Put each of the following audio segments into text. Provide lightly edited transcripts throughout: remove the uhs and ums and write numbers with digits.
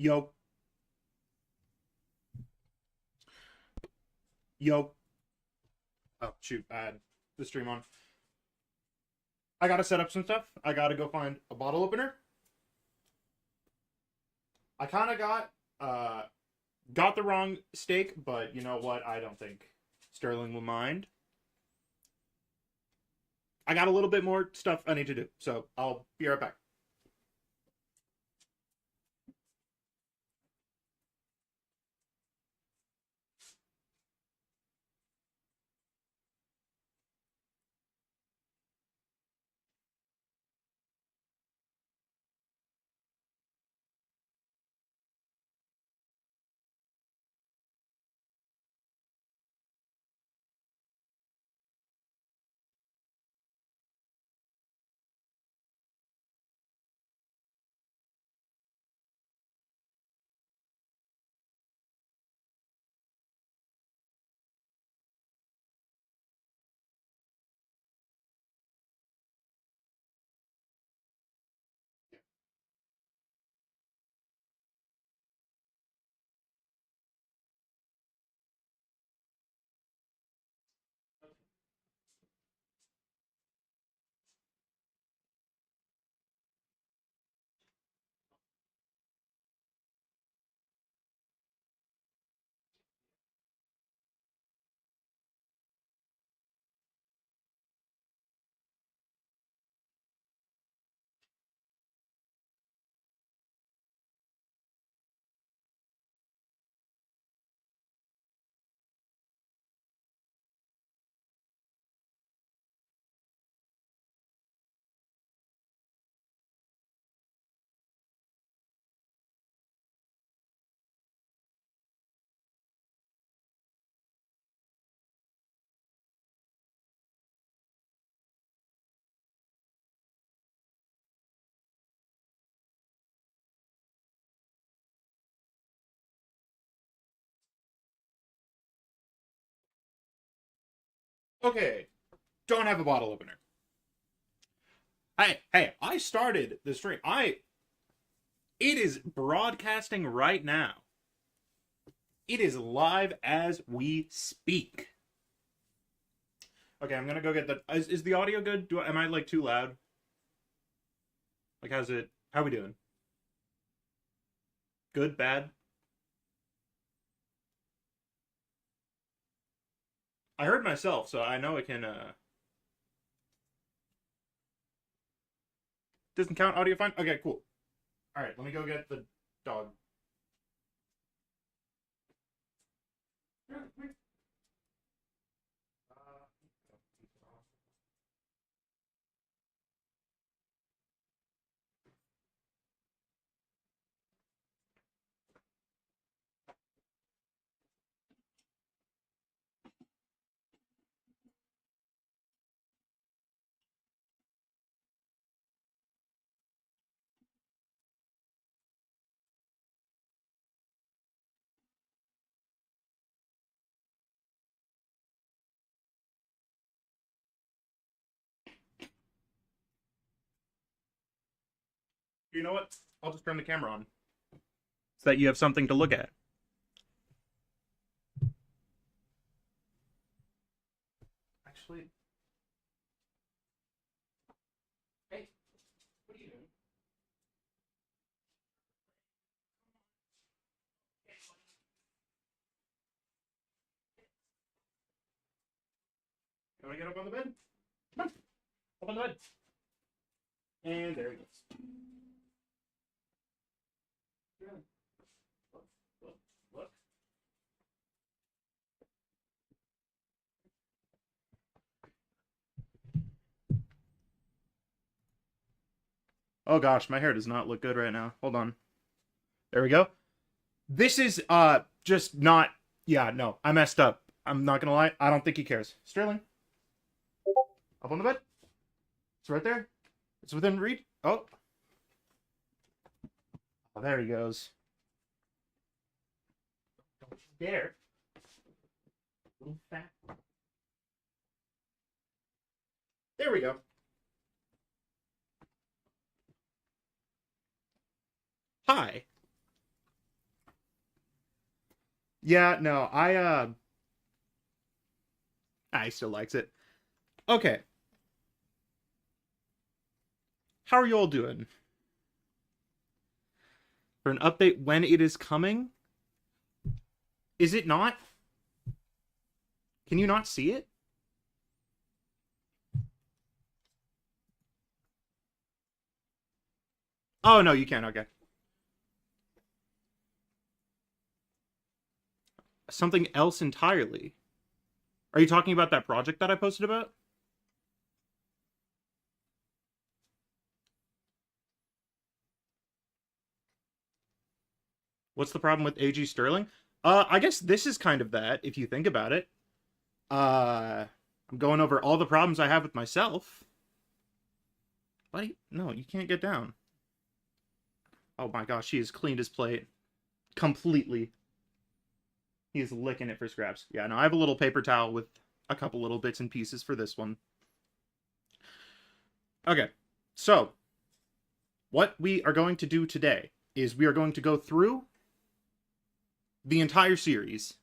Yo, yo. Oh, shoot. I had the stream on. I gotta set up some stuff. I gotta go find a bottle opener. I kind of got the wrong steak, but you know what? I don't think Sterling will mind. I got a little bit more stuff I need to do, so I'll be right back. Okay, don't have a bottle opener. Hey, I started the stream. It is broadcasting right now. It is live as we speak. Okay, I'm gonna go get the. Is the audio good? Am I like too loud? Like, how's it? How we doing? Good, bad? I heard myself, so I know it can. Doesn't count audio fine. Okay, cool. All right, let me go get the dog. You know what? I'll just turn the camera on so that you have something to look at. Actually, hey, what are you doing? You want to get up on the bed? Come on, up on the bed. And there he goes. Look, look, look. Oh gosh, my hair does not look good right now. Hold on. There we go. This is just not. Yeah, no, I messed up. I'm not gonna lie. I don't think he cares. Sterling, up on the bed. It's right there. It's within reach. Oh, there he goes. Don't you dare, little fat. There we go. Hi. Yeah, no, I still likes it. Okay, how are you all doing? For an update when it is coming? Is it not? Can you not see it? Oh no, you can. Okay. Something else entirely. Are you talking about that project that I posted about? What's the problem with AG Sterling? I guess this is kind of that if you think about it. I'm going over all the problems I have with myself. Buddy, no, you can't get down. Oh my gosh, he has cleaned his plate completely. He's licking it for scraps. Yeah, no, I have a little paper towel with a couple little bits and pieces for this one. Okay, so what we are going to do today is we are going to go through the entire series.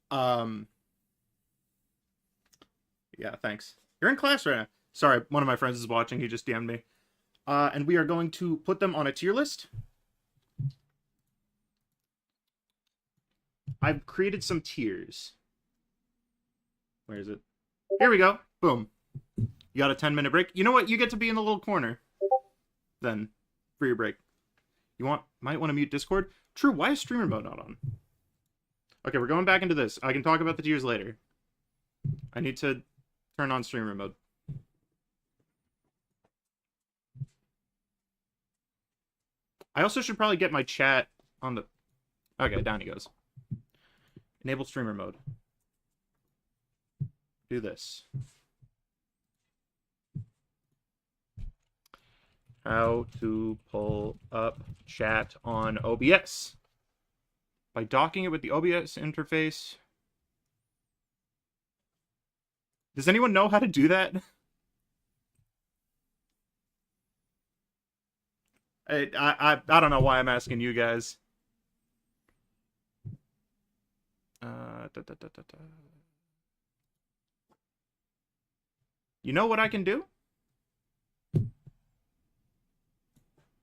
Um, yeah, thanks. You're in class right now. Sorry, one of my friends is watching. He just DM'd me. And we are going to put them on a tier list. I've created some tiers. Where is it? Here we go. Boom. You got a 10-minute break. You know what? You get to be in the little corner. Then, for your break. Might want to mute Discord. True, why is streamer mode not on? Okay, we're going back into this. I can talk about the tiers later. I need to turn on streamer mode. I also should probably get my chat on the... Okay, down he goes. Enable streamer mode. Do this. How to pull up chat on OBS. By docking it with the OBS interface. Does anyone know how to do that? I don't know why I'm asking you guys. You know what I can do?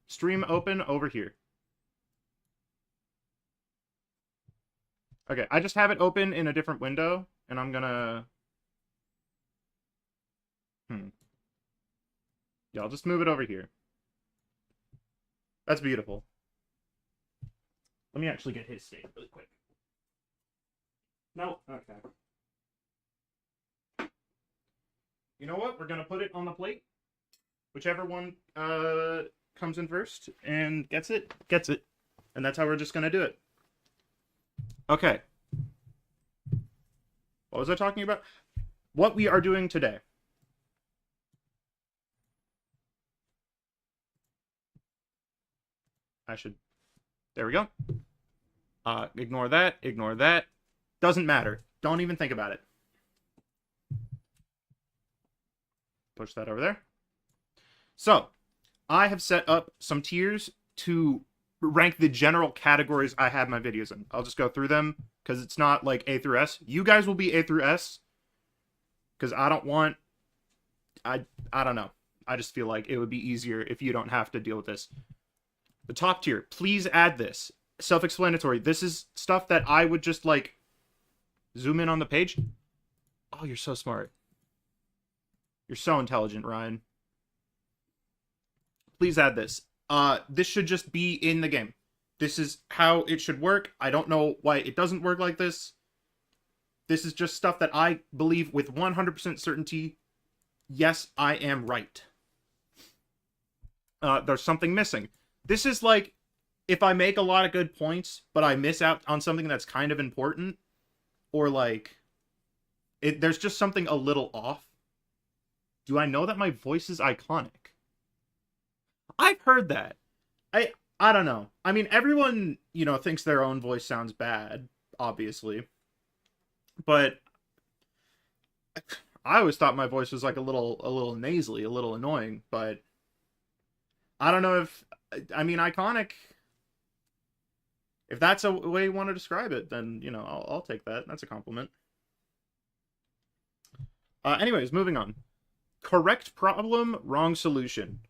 Stream open over here. Okay, I just have it open in a different window, and I'm gonna... Yeah, I'll just move it over here. That's beautiful. Let me actually get his state really quick. No, okay. You know what? We're gonna put it on the plate. Whichever one comes in first and gets it, gets it. And that's how we're just gonna do it. Okay. What was I talking about? What we are doing today. There we go. Ignore that, ignore that. Doesn't matter. Don't even think about it. Push that over there. So, I have set up some tiers to rank the general categories I have my videos in. I'll just go through them, because it's not like A through S. You guys will be A through S, because I don't want... I don't know. I just feel like it would be easier if you don't have to deal with this. The top tier, please add this. Self-explanatory. This is stuff that I would just, like, zoom in on the page. Oh, you're so smart. You're so intelligent, Ryan. Please add this. This should just be in the game. This is how it should work. I don't know why it doesn't work like this. This is just stuff that I believe with 100% certainty. Yes, I am right. There's something missing. This is like, if I make a lot of good points, but I miss out on something that's kind of important, or like, there's just something a little off. Do I know that my voice is iconic? I've heard that. I don't know. I mean, everyone, you know, thinks their own voice sounds bad, obviously. But I always thought my voice was like a little nasally, a little annoying, but I don't know if... I mean, iconic... If that's a way you want to describe it, then, you know, I'll take that. That's a compliment. Anyways, moving on. Correct problem, wrong solution.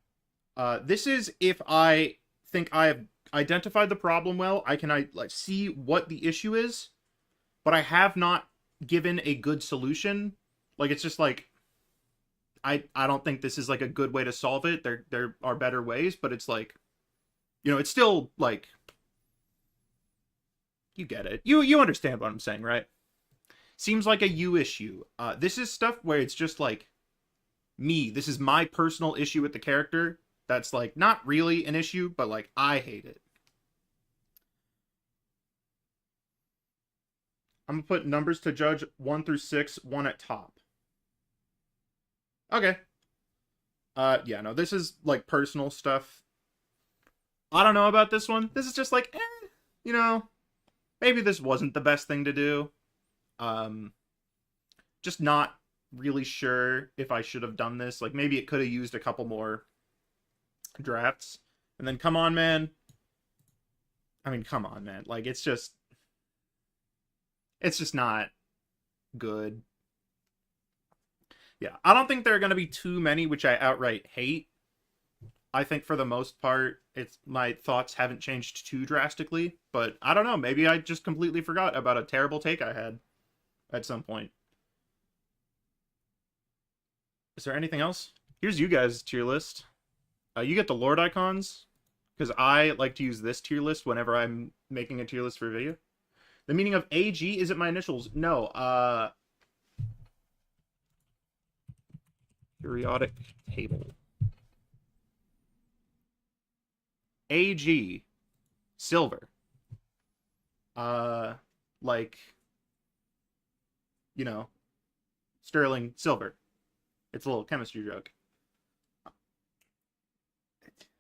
This is if I think I have identified the problem well, I can like see what the issue is, but I have not given a good solution. Like, it's just like, I don't think this is like a good way to solve it. There are better ways, but it's like, you know, it's still like, you get it. You understand what I'm saying, right? Seems like a you issue. This is stuff where it's just like me. This is my personal issue with the character. That's like not really an issue, but like I hate it. I'm gonna put numbers to judge 1 through 6, 1 at top. Okay. Yeah, no, this is like personal stuff. I don't know about this one. This is just like, you know, maybe this wasn't the best thing to do. Just not really sure if I should have done this. Like, maybe it could have used a couple more drafts. And then, come on, man. I mean, come on, man. Like, it's just not good. Yeah, I don't think there are going to be too many which I outright hate. I think for the most part, my thoughts haven't changed too drastically. But I don't know. Maybe I just completely forgot about a terrible take I had at some point. Is there anything else? Here's you guys' tier list. You get the Lord icons, because I like to use this tier list whenever I'm making a tier list for a video. The meaning of AG, is it my initials? No, periodic table. AG, silver. Like, you know, sterling silver. It's a little chemistry joke.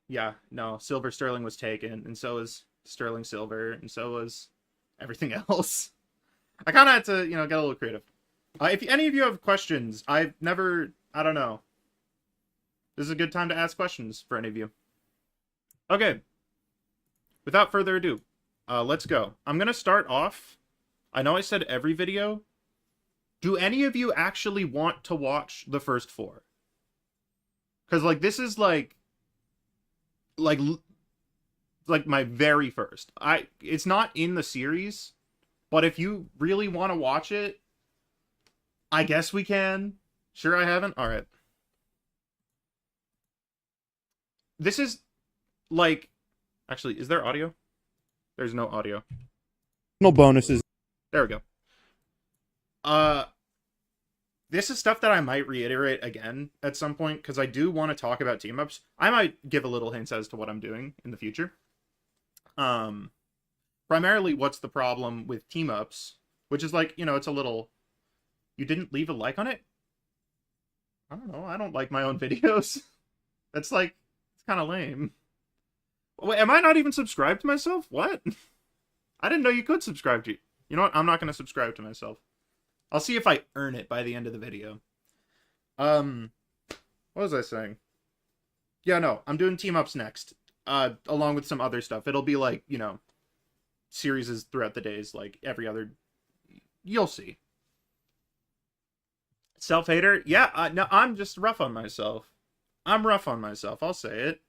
Yeah, no, silver sterling was taken, and so was sterling silver, and so was everything else. I kind of had to, you know, get a little creative. If any of you have questions, I don't know. This is a good time to ask questions for any of you. Okay. Without further ado, let's go. I'm going to start off. I know I said every video. Do any of you actually want to watch the first 4? Because, like, this is, like my very first. It's not in the series, but if you really want to watch it, I guess we can. Sure, I haven't? Alright. This is, like... Actually, is there audio? There's no audio. No bonuses. There we go. This is stuff that I might reiterate again at some point, because I do want to talk about team-ups. I might give a little hints as to what I'm doing in the future. Primarily, what's the problem with team-ups, which is like, you know, it's a little... You didn't leave a like on it? I don't know, I don't like my own videos. That's like, it's kind of lame. Wait, am I not even subscribed to myself? What? I didn't know you could subscribe to... You know what? I'm not going to subscribe to myself. I'll see if I earn it by the end of the video. What was I saying? Yeah, no, I'm doing team-ups next. Along with some other stuff. It'll be like, you know, series throughout the days, like every other... You'll see. Self-hater? Yeah, no, I'm just rough on myself. I'm rough on myself, I'll say it.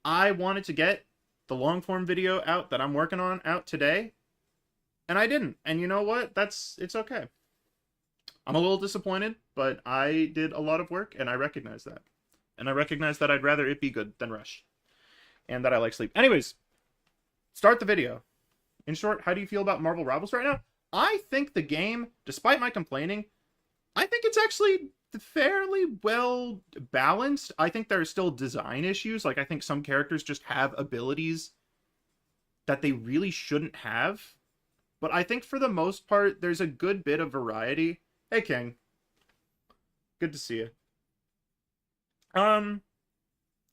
I wanted to get the long-form video out that I'm working on out today, and I didn't. And you know what? It's okay. I'm a little disappointed, but I did a lot of work, and I recognize that. And I recognize that I'd rather it be good than rush. And that I like sleep. Anyways, start the video. In short, how do you feel about Marvel Rivals right now? I think the game, despite my complaining, I think it's actually fairly well balanced. I think there are still design issues. Like, I think some characters just have abilities that they really shouldn't have. But I think for the most part, there's a good bit of variety. Hey, King. Good to see you. I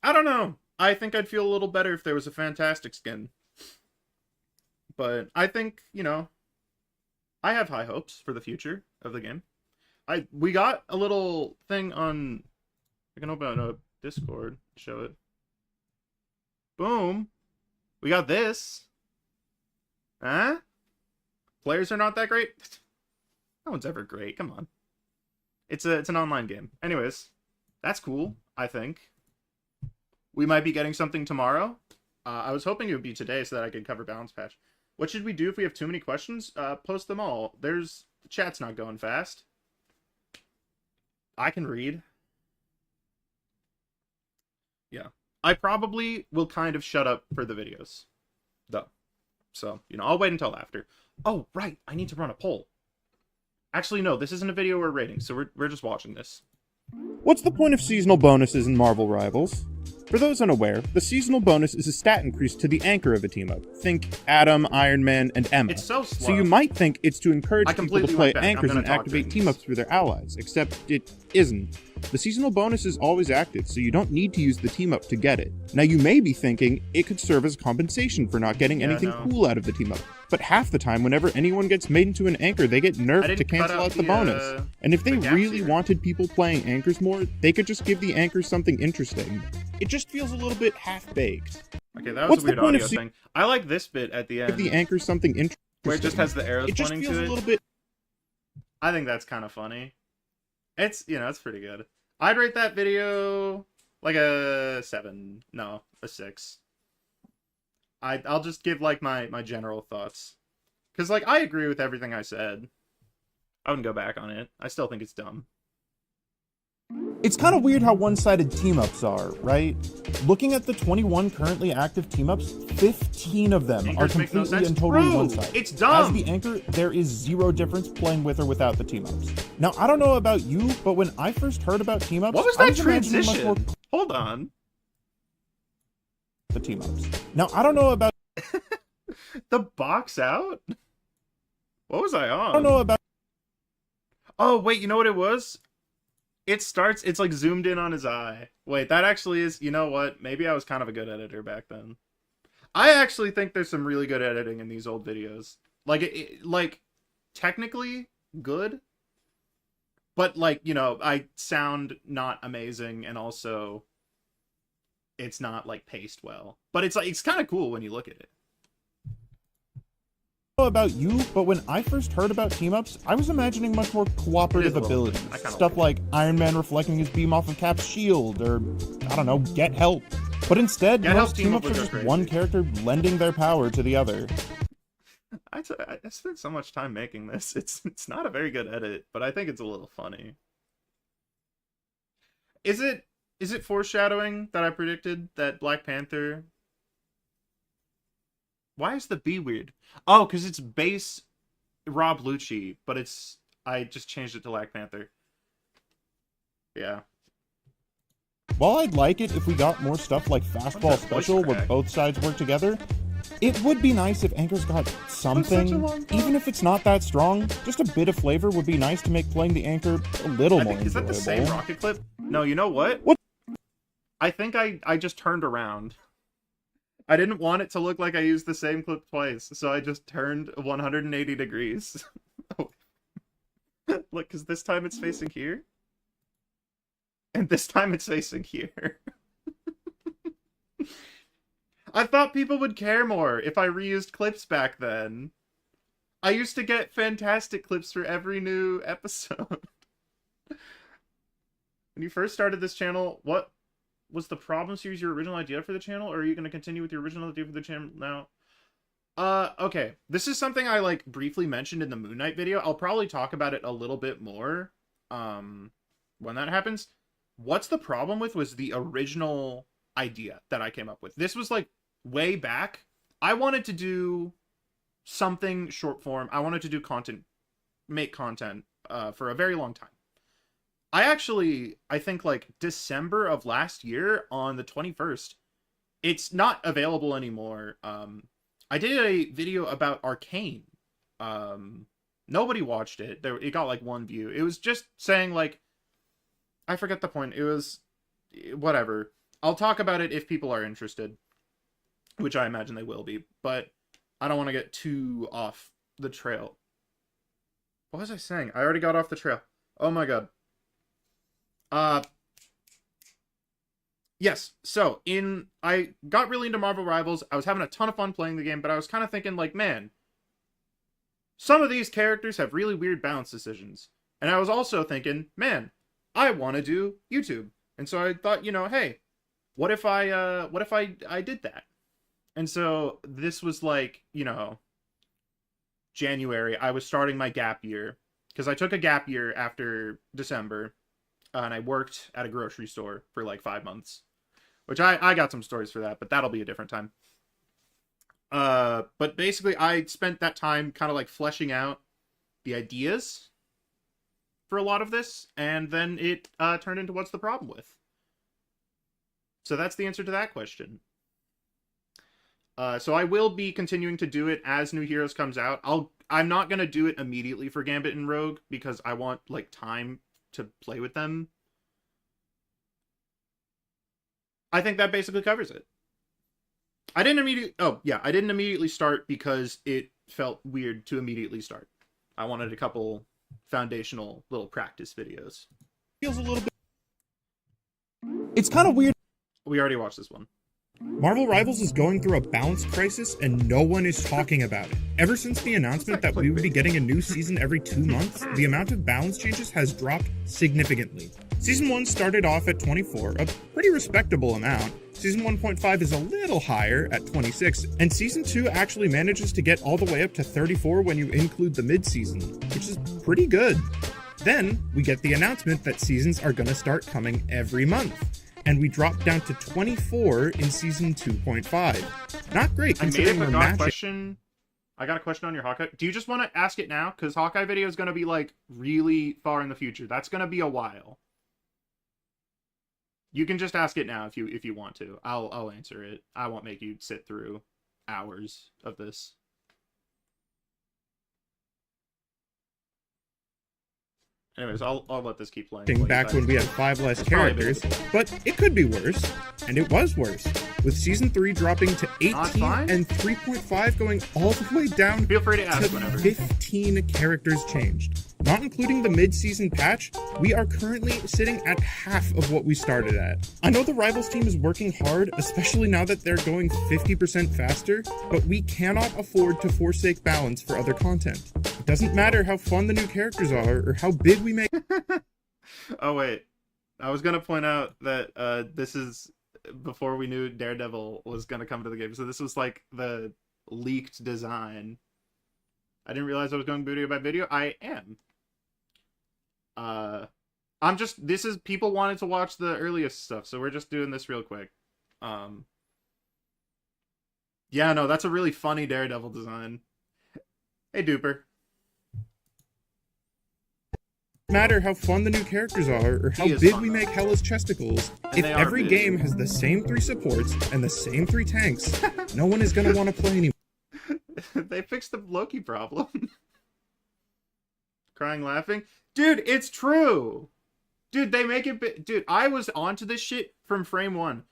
don't know. I think I'd feel a little better if there was a fantastic skin. But I think, you know, I have high hopes for the future of the game. We got a little thing on... I can open a Discord, show it. Boom. We got this. Huh? Players are not that great? No one's ever great. Come on. It's an online game. Anyways, that's cool, I think. We might be getting something tomorrow. I was hoping it would be today so that I could cover Balance Patch. What should we do if we have too many questions? Post them all. The chat's not going fast. I can read. Yeah. I probably will kind of shut up for the videos, though. So, I'll wait until after. Oh, right. I need to run a poll. Actually, no, this isn't a video we're rating, so we're just watching this. What's the point of seasonal bonuses in Marvel Rivals? For those unaware, the seasonal bonus is a stat increase to the anchor of a team-up. Think Adam, Iron Man, and Emma. It's so slow. So you might think it's to encourage people to play back. anchors and activate team-ups for their allies, except it isn't. The seasonal bonus is always active, so you don't need to use the team-up to get it. Now you may be thinking it could serve as compensation for not getting anything cool out of the team-up, but half the time whenever anyone gets made into an anchor, they get nerfed to cancel out the bonus. And if they really wanted people playing anchors more, they could just give the anchors something interesting. It just feels a little bit half-baked. Okay, that was a weird audio thing. I like this bit at the end. Give the anchors something interesting. Where it just has the arrows it just pointing feels to it. A little bit. I think that's kind of funny. It's, it's pretty good. I'd rate that video like a 7. No, a 6. I'll just give like my general thoughts. Because like I agree with everything I said. I wouldn't go back on it. I still think it's dumb. It's kind of weird how one-sided team-ups are, right? Looking at the 21 currently active team-ups, 15 of them Anchors are make no completely sense. and totally Bro, one-sided. it's dumb! As the anchor, there is zero difference playing with or without the team-ups. Now, I don't know about you, but when I first heard about team-ups, What was I that imagining much more transition? Hold on. the team-ups. Now, I don't know about... The box out? What was I on? I don't know about... Oh, wait, you know what it was? It's like zoomed in on his eye. Wait, that actually is, you know what? Maybe I was kind of a good editor back then. I actually think there's some really good editing in these old videos. Like, like, technically good. But, like, I sound not amazing, and also it's not, like, paced well. But it's kind of cool when you look at it. I don't know about you, but when I first heard about team-ups, I was imagining much more cooperative abilities. Stuff like Iron Man reflecting his beam off of Cap's shield, or, I don't know, get help. But instead, most team-ups are just one character lending their power to the other. I spent so much time making this. It's not a very good edit, but I think it's a little funny. Is it foreshadowing that I predicted that Black Panther... Why is the B weird? Oh, because it's base Rob Lucci, but I just changed it to Black Panther. Yeah. While I'd like it if we got more stuff like Fastball Special where both sides work together, it would be nice if anchors got something, even if it's not that strong. Just a bit of flavor would be nice to make playing the anchor a little more enjoyable. Is that the same rocket clip? No, you know what? What? I think I just turned around. I didn't want it to look like I used the same clip twice, so I just turned 180 degrees. Look, because this time it's facing here. And this time it's facing here. I thought people would care more if I reused clips back then. I used to get fantastic clips for every new episode. When you first started this channel, what was the problem to use your original idea for the channel, or are you going to continue with your original idea for the channel now? Okay. This is something I, like, briefly mentioned in the Moon Knight video. I'll probably talk about it a little bit more, when that happens. What's the problem with was the original idea that I came up with. This was, like, way back. I wanted to do something short form. I wanted to do make content, for a very long time. I think like December of last year on the 21st, it's not available anymore. I did a video about Arcane. Nobody watched it. It got like 1 view. It was just saying like, I forget the point. It was whatever. I'll talk about it if people are interested, which I imagine they will be, but I don't want to get too off the trail. What was I saying? I already got off the trail. Oh my god. Yes, so I got really into Marvel Rivals. I was having a ton of fun playing the game, but I was kind of thinking like, man, some of these characters have really weird balance decisions. And I was also thinking, man, I want to do YouTube. And so I thought, hey, what if I did that? And so this was like, January. I was starting my gap year because I took a gap year after December, and I worked at a grocery store for like 5 months, which I got some stories for that, but that'll be a different time. But basically I spent that time kind of like fleshing out the ideas for a lot of this, and then it turned into what's the problem with. So that's the answer to that question. So I will be continuing to do it as New Heroes comes out. I'm not gonna do it immediately for Gambit and Rogue because I want like time to play with them. I think that basically covers it. I didn't immediately start because it felt weird to immediately start. I wanted a couple foundational little practice videos. Feels a little bit. It's kind of weird. We already watched this one. Marvel Rivals is going through a balance crisis and no one is talking about it. Ever since the announcement that we would be getting a new season every 2 months, the amount of balance changes has dropped significantly. Season 1 started off at 24, a pretty respectable amount. Season 1.5 is a little higher at 26, and Season 2 actually manages to get all the way up to 34 when you include the mid-season, which is pretty good. Then, we get the announcement that seasons are gonna start coming every month. And we dropped down to 24 in Season 2.5. Not great, considering we're matching. I got a question on your Hawkeye. Do you just want to ask it now? Because Hawkeye video is going to be, like, really far in the future. That's going to be a while. You can just ask it now if you want to. I'll answer it. I won't make you sit through hours of this. Anyways, I'll let this keep playing. Back when we had 5 less characters, but it could be worse, and it was worse, with Season 3 dropping to 18 and 3.5 going all the way down. Feel free to ask to whenever. 15 characters changed. Not including the mid-season patch, we are currently sitting at half of what we started at. I know the Rivals team is working hard, especially now that they're going 50% faster, but we cannot afford to forsake balance for other content. It doesn't matter how fun the new characters are or how big we make. Oh wait, I was gonna point out that this is before we knew Daredevil was gonna come to the game, so this was like the leaked design. I didn't realize I was going video by video. I am. This is, people wanted to watch the earliest stuff, so we're just doing this real quick. Yeah, no, that's a really funny Daredevil design. Hey, Duper. Matter how fun the new characters are or how big we make Hela's chesticles, if every game has the same 3 supports and the same 3 tanks, no one is going to want to play anymore. They fixed the Loki problem. Crying, laughing. Dude, it's true. Dude, they make it... Dude, I was onto this shit from frame 1.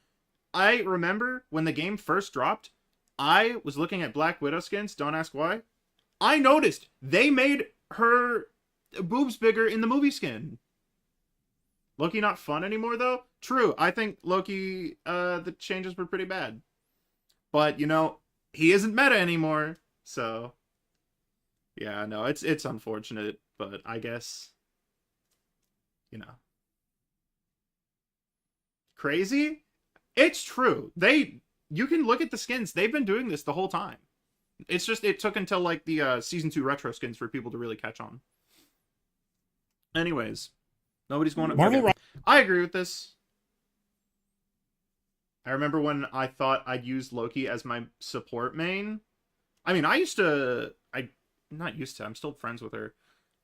I remember when the game first dropped, I was looking at Black Widow skins, don't ask why. I noticed they made her boobs bigger in the movie skin. Loki not fun anymore, though? True, I think Loki, the changes were pretty bad. But, he isn't meta anymore, so... Yeah, no, it's unfortunate, but I guess... Crazy? It's true. You can look at the skins. They've been doing this the whole time. It's just, it took until, like, the Season 2 retro skins for people to really catch on. Anyways, nobody's going to... I agree with this. I remember when I thought I'd use Loki as my support main. I mean, I'm still friends with her.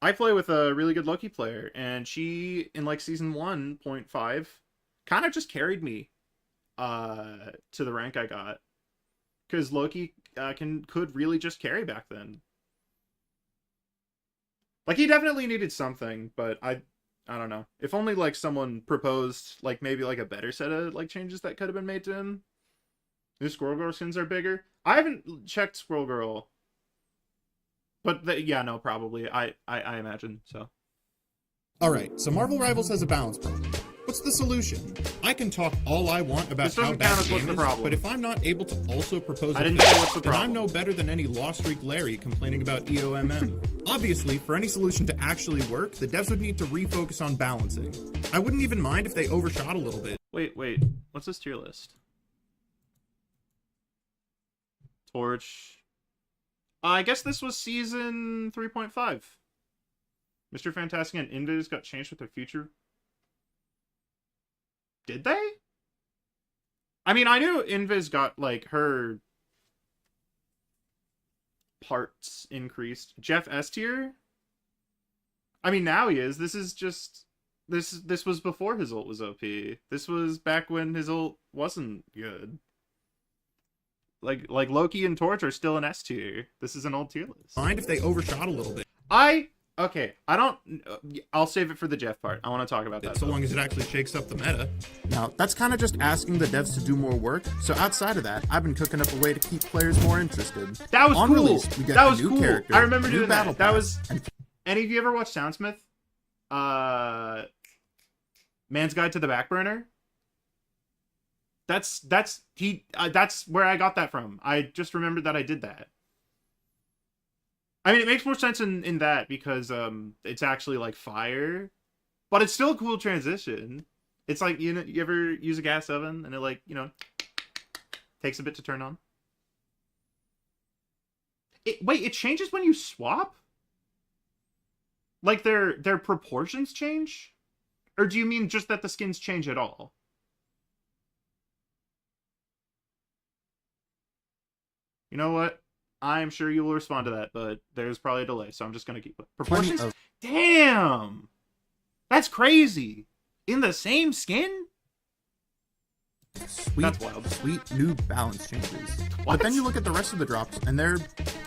I play with a really good Loki player, and she, in like Season 1.5, kind of just carried me to the rank I got. Because Loki could really just carry back then. Like, he definitely needed something, but I don't know. If only, like, someone proposed, like, maybe, like, a better set of, like, changes that could have been made to him. New Squirrel Girl skins are bigger. I haven't checked Squirrel Girl. But, yeah, no, probably. I imagine, so. Alright, so Marvel Rivals has a balance problem. What's the solution? I can talk all I want about This how doesn't bad count as the what's game the is, problem. but if I'm not able to also propose I a didn't fix, say what's the then I'm problem. no better than any Lost Streak Larry complaining about EOMM. Obviously, for any solution to actually work, the devs would need to refocus on balancing. I wouldn't even mind if they overshot a little bit. Wait. What's this tier list? Torch. I guess this was season 3.5. Mr. Fantastic and Invis got changed with their future. Did they? I mean, I knew Invis got, like, her parts increased. Jeff S tier? I mean, now he is. This is just... This was before his ult was OP. This was back when his ult wasn't good. Like Loki and Torch are still an S tier. This is an old tier list. Mind if they overshot a little bit. Okay, I don't... I'll save it for the Jeff part. I want to talk about that. So though. long as it actually shakes up the meta. Now, that's kind of just asking the devs to do more work, so outside of that, I've been cooking up a way to keep players more interested. That was On cool. release, we get That a was new cool. character, I remember new doing battle that. That pass, was... and Any of you ever watched Soundsmith? Man's Guide to the Backburner? That's where I got that from. I just remembered that I did that. I mean, it makes more sense in that because it's actually like fire, but it's still a cool transition. It's like, you ever use a gas oven and it, like, takes a bit to turn on? Wait, it changes when you swap? Like their proportions change? Or do you mean just that the skins change at all? You know what? I'm sure you will respond to that, but there's probably a delay, so I'm just gonna keep it. Proportions? Damn! That's crazy! In the same skin? That's wild. sweet new balance changes. What? But then you look at the rest of the drops, and they're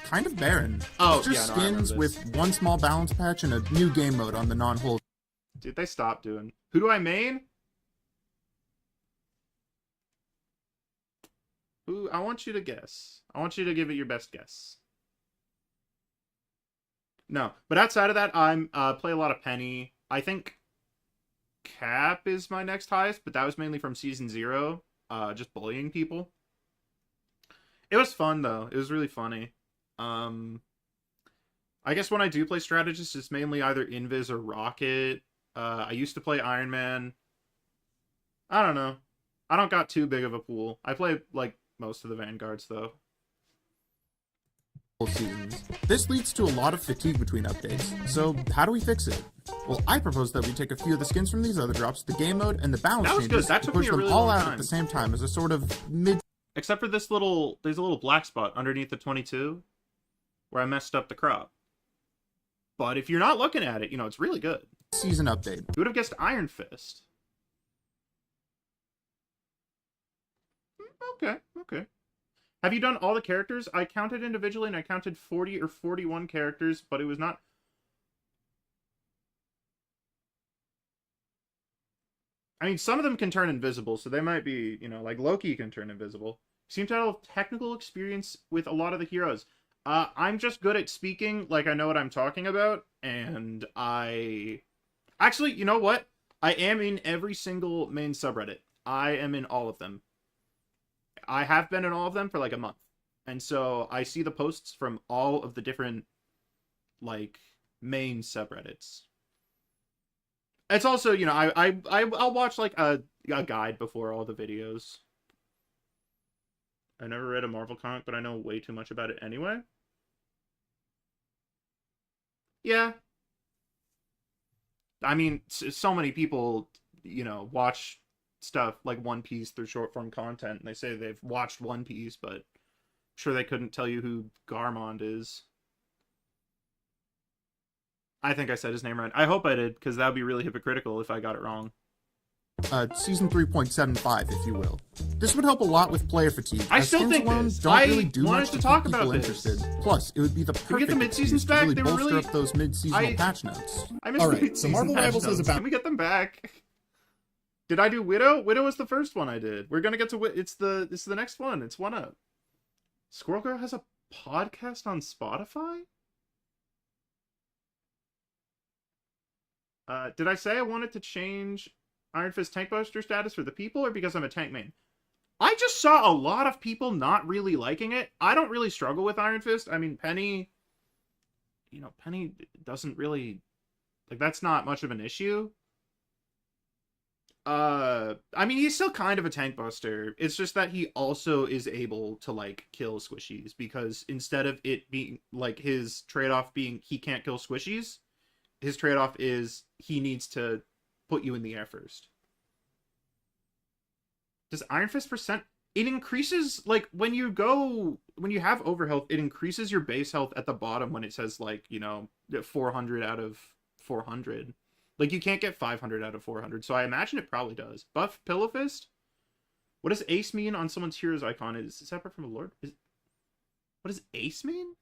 kind of barren. Oh, It's just yeah, no, I remember skins this. with one small balance patch and a new game mode on the non-hold. Dude, they stopped doing. Who do I main? Who? I want you to guess. I want you to give it your best guess. No, but outside of that, I'm play a lot of Penny. I think Cap is my next highest, but that was mainly from season 0, just bullying people. It was fun though. It was really funny. I guess when I do play strategist, it's mainly either Invis or Rocket. I used to play Iron Man. I don't know. I don't got too big of a pool. I play like most of the Vanguards though. Seasons. This leads to a lot of fatigue between updates. So how do we fix it? Well, I propose that we take a few of the skins from these other drops, the game mode, and the balance That was changes, good. That to took push me a them really all long out time. at the same time as a sort of mid Except for this little, there's a little black spot underneath the 22 where I messed up the crop. But if you're not looking at it, it's really good. season update. Who would have guessed Iron Fist? Okay. Have you done all the characters? I counted individually and I counted 40 or 41 characters, but it was not... I mean, some of them can turn invisible, so they might be, like Loki can turn invisible. Seem to have technical experience with a lot of the heroes. I'm just good at speaking like I know what I'm talking about, and Actually, you know what? I am in every single main subreddit. I am in all of them. I have been in all of them for like a month. And so I see the posts from all of the different, like, main subreddits. It's also, I'll watch like a guide before all the videos. I never read a Marvel comic, but I know way too much about it anyway. Yeah. I mean, so many people, watch stuff like One Piece through short form content, and they say they've watched One Piece, but I'm sure they couldn't tell you who Garmond is. I think I said his name right. I hope I did, because that would be really hypocritical if I got it wrong. Season 3.75, if you will. This would help a lot with player fatigue. I as still skins think alone this. don't I really do wanted much to to talk keep people about this. interested. Plus, it would be the we get perfect the mid-seasons excuse to back? really They were bolster really- up those mid-seasonal patch notes. I missed All the right, so mid-season Marvel patch Rivals is notes. about. Can we get them back? Did I do Widow? Widow was the first one I did. We're gonna get to it's the next one. It's one up. Squirrel Girl has a podcast on Spotify? Did I say I wanted to change Iron Fist tank buster status for the people or because I'm a tank main? I just saw a lot of people not really liking it. I don't really struggle with Iron Fist. I mean, Penny, you know, Penny doesn't really, like, that's not much of an issue. I mean, he's still kind of a tank buster. It's just that he also is able to, like, kill squishies, because instead of it being, like, his trade-off being he can't kill squishies, his trade-off is he needs to put you in the air first. Does Iron Fist percent... It increases, like, when you have overhealth, it increases your base health at the bottom when it says, like, you know, 400 out of 400. Like, you can't get 500 out of 400, so I imagine it probably does. Buff Pillow Fist? What does Ace mean on someone's hero's icon? Is it separate from a lord? What does Ace mean?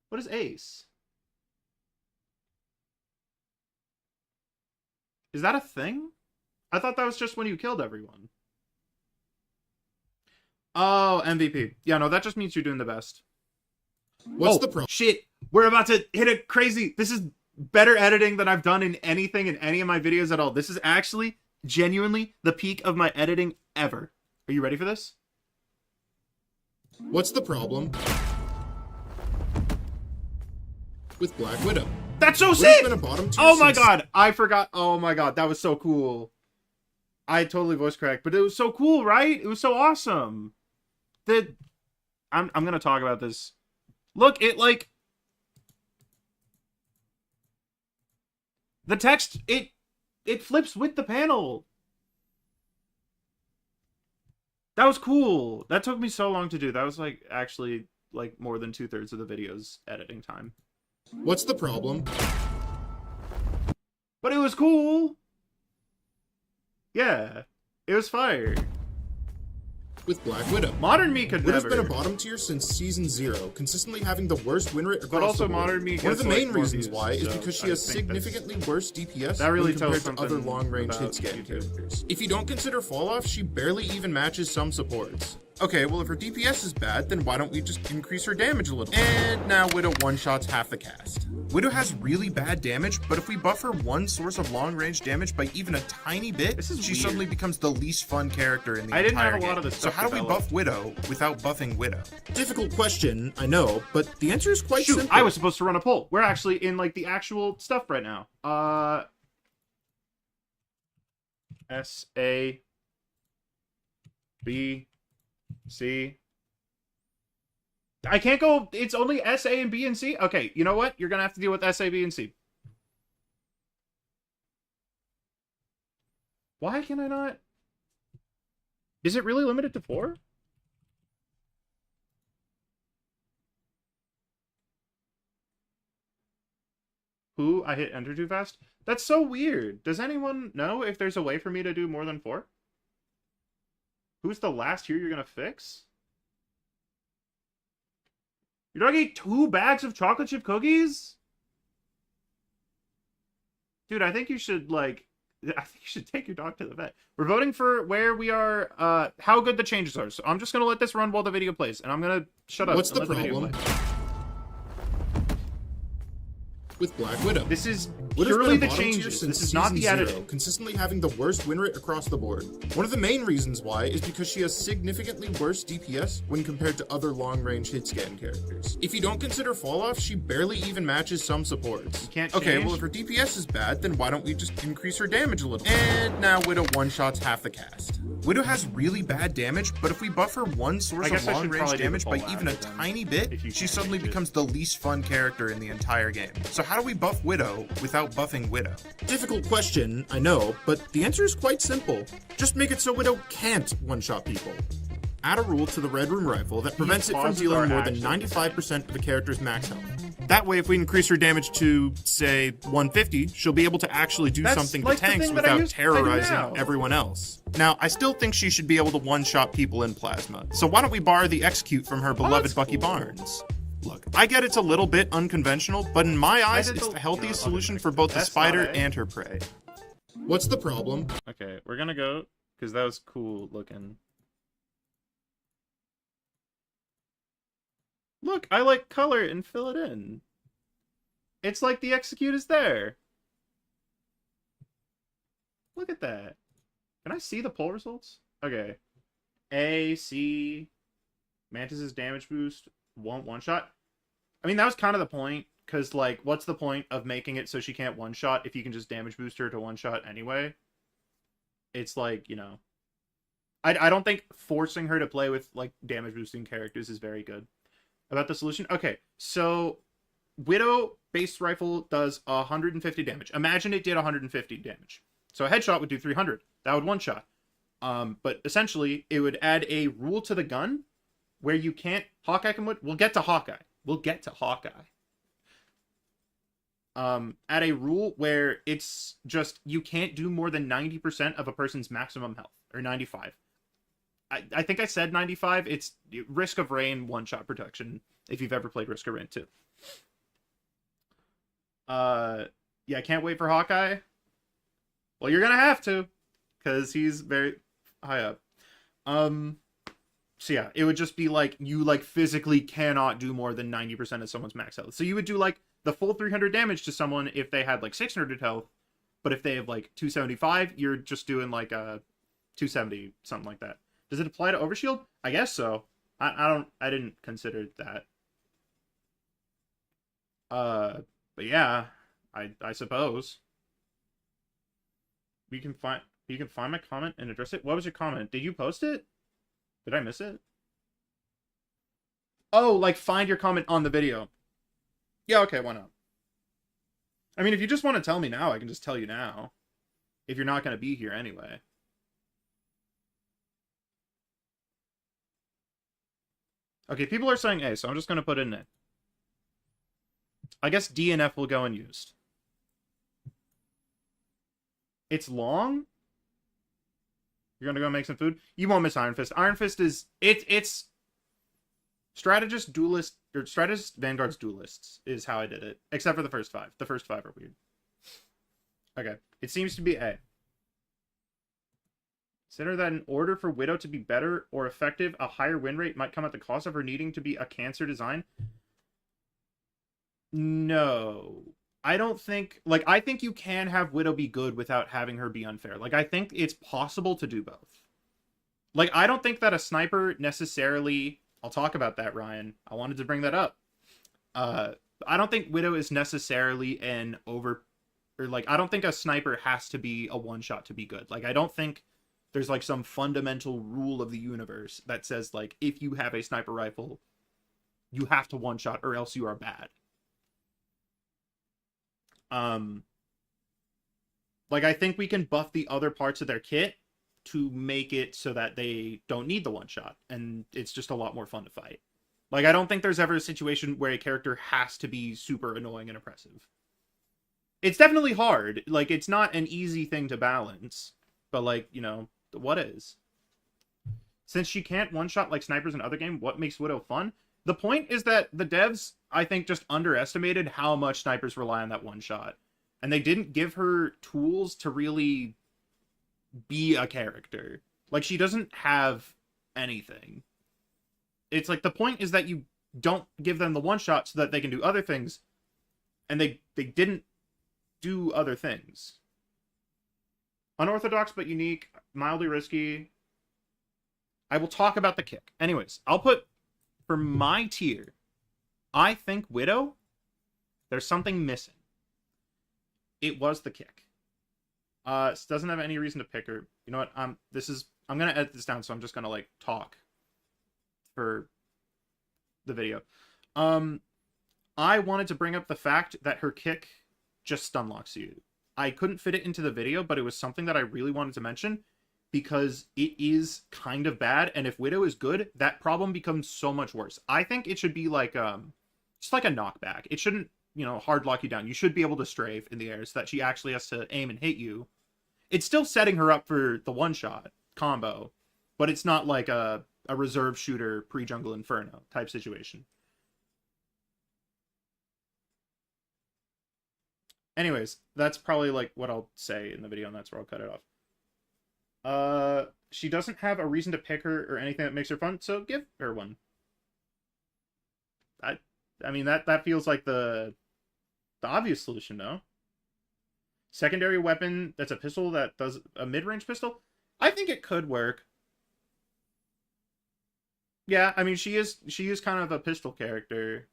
What is Ace? Is that a thing? I thought that was just when you killed everyone. Oh, MVP. Yeah, no, that just means you're doing the best. What's the problem? Shit. We're about to hit a crazy... This is better editing than I've done in anything in any of my videos at all. This is actually, genuinely, the peak of my editing ever. Are you ready for this? What's the problem with Black Widow? That's so Widow's sick! been a bottom tier Oh my since- god, I forgot. Oh my god, that was so cool. I totally voice cracked, but it was so cool, right? It was so awesome. I'm gonna talk about this. Look, it, like... The text, it flips with the panel. That was cool. That took me so long to do. That was, like, actually, like, more than 2/3 of the video's editing time. What's the problem But it was cool. Yeah. It was fire. with Black Widow? Modern me could Widow's never. been a bottom tier since season 0, consistently having the worst win rate across But also the board. modern me One of gets, the like, main more reasons views, why is so because she I has think that's- significantly worse DPS That really when tells compared to other something long-range about hit scan YouTube. characters. If you don't consider Falloff, she barely even matches some supports. Okay, well if her DPS is bad, then why don't we just increase her damage a little? And now Widow one-shots half the cast. Widow has really bad damage, but if we buff her one source of long-range damage by even a tiny bit, This is she weird. suddenly becomes the least fun character in the I didn't entire have a lot game. of this So stuff how do we developed. buff Widow without buffing Widow? Difficult question, I know, but the answer is quite Shoot, simple. I was supposed to run a poll. We're actually in, like, the actual stuff right now. S, A, B, C. I can't go... It's only S, A, and B, and C? Okay, you know what? You're gonna have to deal with S, A, B, and C. Why can I not... Is it really limited to 4? Who? I hit enter too fast? That's so weird. Does anyone know if there's a way for me to do more than 4? Who's the last hero you're gonna fix? Your dog ate 2 bags of chocolate chip cookies? Dude, I think you should, like... I think you should take your dog to the vet. We're voting for where we are, how good the changes are. So I'm just gonna let this run while the video plays, and I'm gonna shut up. What's and the let video problem play. with Black Widow? This is Widow's purely been a the bottom tier changes. since This is not season the 0, editing. consistently having the worst win rate across the board. One of the main reasons why is because she has significantly worse DPS when compared to other long-range hit scan characters. If you don't consider Falloff, she barely even matches some supports. You can't Okay, change? well if her DPS is bad, then why don't we just increase her damage a little? And now Widow one-shots half the cast. Widow has really bad damage, but if we buff her one source I of guess I should long-range probably do the damage by poll even a after then, tiny if bit, you she can't suddenly change it. becomes the least fun character in the entire game. So how do we buff Widow without buffing Widow? Difficult question, I know, but the answer is quite simple. Just make it so Widow can't one-shot people. Add a rule to the Red Room rifle that prevents it from pauses dealing are more than actually 95% of a character's max health. That way, if we increase her damage to, say, 150, she'll be able to actually do That's something like to the tanks thing that I without do terrorizing now. everyone else. Now, I still think she should be able to one-shot people in plasma, so why don't we borrow the execute from her beloved that's Bucky cool. Barnes? Look, I get it's a little bit unconventional, but in my eyes, did it's the- the healthiest no, solution okay. for both the That's spider not A. and her prey. What's the problem? Okay, we're gonna go, because that was cool looking. Look, I like color and fill it in. It's like the execute is there. Look at that. Can I see the poll results? Okay. A, C, Mantis's damage boost won't one-shot. I mean, that was kind of the point, because, like, what's the point of making it so she can't one-shot if you can just damage boost her to one-shot anyway? It's like, you know... I don't think forcing her to play with, like, damage-boosting characters is very good. About the solution? Okay, so... Widow base rifle does 150 damage. Imagine it did 150 damage. So a headshot would do 300. That would one-shot. But essentially, it would add a rule to the gun where you can't... Hawkeye can... We'll get to Hawkeye. We'll get to Hawkeye. Add a rule where it's just... You can't do more than 90% of a person's maximum health. Or 95. I think I said 95. It's Risk of Rain one-shot protection. If you've ever played Risk of Rain 2. Yeah, I can't wait for Hawkeye. Well, you're gonna have to. Because he's very high up. So yeah, it would just be like, you like physically cannot do more than 90% of someone's max health. So you would do like the full 300 damage to someone if they had like 600 health, but if they have like 275, you're just doing like a 270, something like that. Does it apply to Overshield? I guess so. I didn't consider that. But yeah, I suppose. You can find my comment and address it. What was your comment? Did you post it? Did I miss it? Oh, like find your comment on the video. Yeah, okay, why not? I mean, if you just want to tell me now, I can just tell you now. If you're not going to be here anyway. Okay, people are saying A, so I'm just going to put in A. I guess D and F will go unused. It's long? You're gonna go make some food? You won't miss Iron Fist. Iron Fist is... It's... Strategist, Duelist... Or Strategist, Vanguard's Duelists is how I did it. Except for the first 5. The first 5 are weird. Okay. It seems to be A. Consider that in order for Widow to be better or effective, a higher win rate might come at the cost of her needing to be a cancer design. No. I don't think... Like, I think you can have Widow be good without having her be unfair. Like, I think it's possible to do both. Like, I don't think that a sniper necessarily... I'll talk about that, Ryan. I wanted to bring that up. I don't think Widow is necessarily an over... Or, like, I don't think a sniper has to be a one-shot to be good. Like, I don't think there's, like, some fundamental rule of the universe that says, like, if you have a sniper rifle, you have to one-shot or else you are bad. Like, I think we can buff the other parts of their kit to make it so that they don't need the one shot, and it's just a lot more fun to fight. Like, I don't think there's ever a situation where a character has to be super annoying and oppressive. It's definitely hard. Like, it's not an easy thing to balance, but, like, you know, what is? Since she can't one-shot like snipers in other games, what makes Widow fun? The point is that the devs, I think, just underestimated how much snipers rely on that one shot. And they didn't give her tools to really be a character. Like, she doesn't have anything. It's like, the point is that you don't give them the one shot so that they can do other things. And they didn't do other things. Unorthodox but unique, mildly risky. I will talk about the kick. Anyways, I'll put... For my tier, I think Widow, there's something missing. It was the kick. Doesn't have any reason to pick her. You know what? I'm gonna edit this down, so I'm just gonna like talk for the video. I wanted to bring up the fact that her kick just stun locks you. I couldn't fit it into the video, but it was something that I really wanted to mention because it is kind of bad, and if Widow is good, that problem becomes so much worse. I think it should be like just like a knockback. It shouldn't, you know, hard lock you down. You should be able to strafe in the air so that she actually has to aim and hit you. It's still setting her up for the one-shot combo, but it's not like a reserve shooter pre-Jungle Inferno type situation. Anyways, that's probably like what I'll say in the video, and that's where I'll cut it off. She doesn't have a reason to pick her or anything that makes her fun, so give her one. I mean, that feels like the obvious solution, no? secondary weapon that's a pistol that does a mid-range pistol. I think it could work. Yeah, I mean she is kind of a pistol character.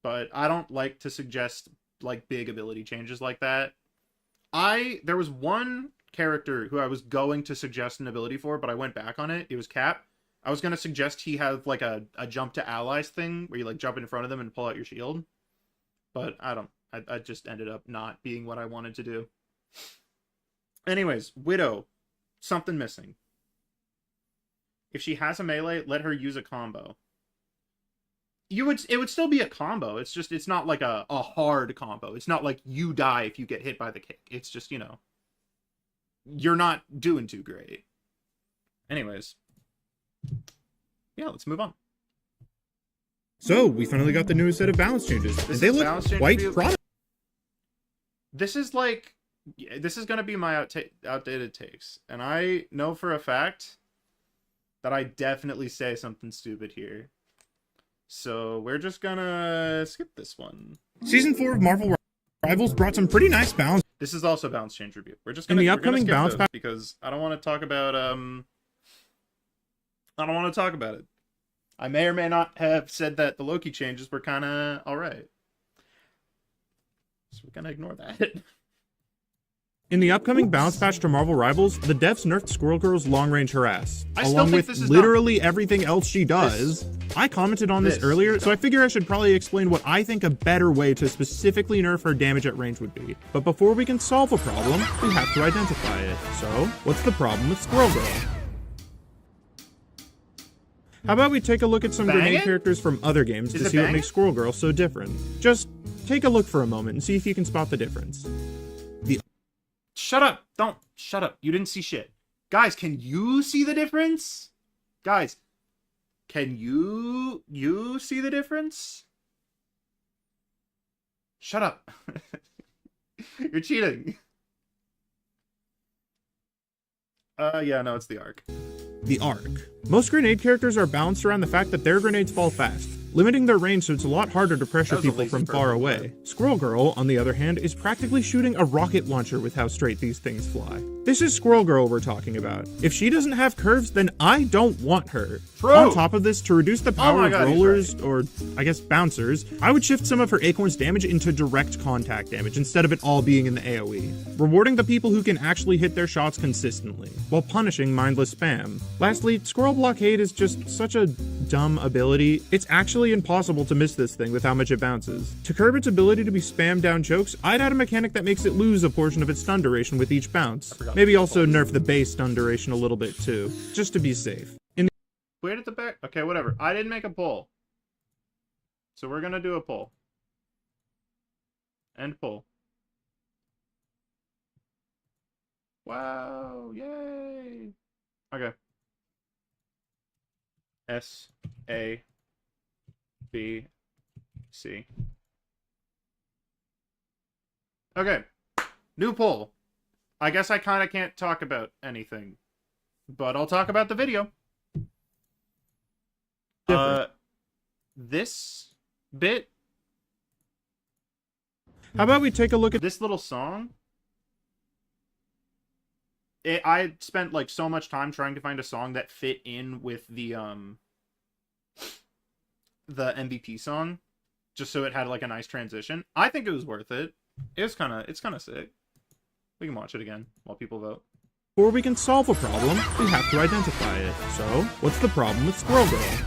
But I don't like to suggest like big ability changes like that. There was one character who I was going to suggest an ability for, but I went back on it. It was Cap. I was going to suggest he have like a jump to allies thing where you like jump in front of them and pull out your shield. But I just ended up not being what I wanted to do. Anyways, Widow. Something missing. If she has a melee, let her use a combo. It would still be a combo. It's just, it's not like a hard combo. It's not like you die if you get hit by the kick. It's just, you know, you're not doing too great. Anyways. Yeah, let's move on. So, we finally got the newest set of balance changes, and they look quite promising. This is like, this is going to be my outdated takes. And I know for a fact that I definitely say something stupid here. So we're just gonna skip this one. Season 4 of Marvel Rivals brought some pretty nice balance. This is also balance change review. We're just gonna, in the upcoming balance pack, because I don't want to talk about it. I may or may not have said that the Loki changes were kind of all right. So we're gonna ignore that. In the upcoming balance patch to Marvel Rivals, the devs nerfed Squirrel Girl's long-range harass, along with literally everything else she does. I commented on this earlier, so I figure I should probably explain what I think a better way to specifically nerf her damage at range would be. But before we can solve a problem, we have to identify it. So, what's the problem with Squirrel Girl? How about we take a look at some grenade characters from other games to see what makes Squirrel Girl so different? Just take a look for a moment and see if you can spot the difference. Shut up! Don't shut up. You didn't see shit. Guys, can you see the difference? Guys, can you see the difference? Shut up. You're cheating. Yeah, no, it's the arc. The arc. Most grenade characters are balanced around the fact that their grenades fall fast, limiting their range so it's a lot harder to pressure people from far away. Squirrel Girl, on the other hand, is practically shooting a rocket launcher with how straight these things fly. This is Squirrel Girl we're talking about. If she doesn't have curves, then I don't want her. True. On top of this, to reduce the power of rollers, or I guess bouncers, I would shift some of her Acorn's damage into direct contact damage instead of it all being in the AoE, rewarding the people who can actually hit their shots consistently, while punishing mindless spam. Lastly, Squirrel Blockade is just such a dumb ability. It's actually impossible to miss this thing with how much it bounces. To curb its ability to be spammed down chokes, I'd add a mechanic that makes it lose a portion of its stun duration with each bounce. Maybe also nerf the base stun duration a little bit too, just to be safe. Wait at the back? Okay, whatever. I didn't make a poll. So we're gonna do a poll. End poll. Wow, yay! Okay. S, A, B, C. Okay. New poll. I guess I kind of can't talk about anything, but I'll talk about the video. This bit. How about we take a look at this little song? I spent like so much time trying to find a song that fit in with the MVP song, just so it had like a nice transition. I think it was worth it. It's kind of sick. We can watch it again while people vote. Before we can solve a problem, we have to identify it. So, what's the problem with Squirrel Girl?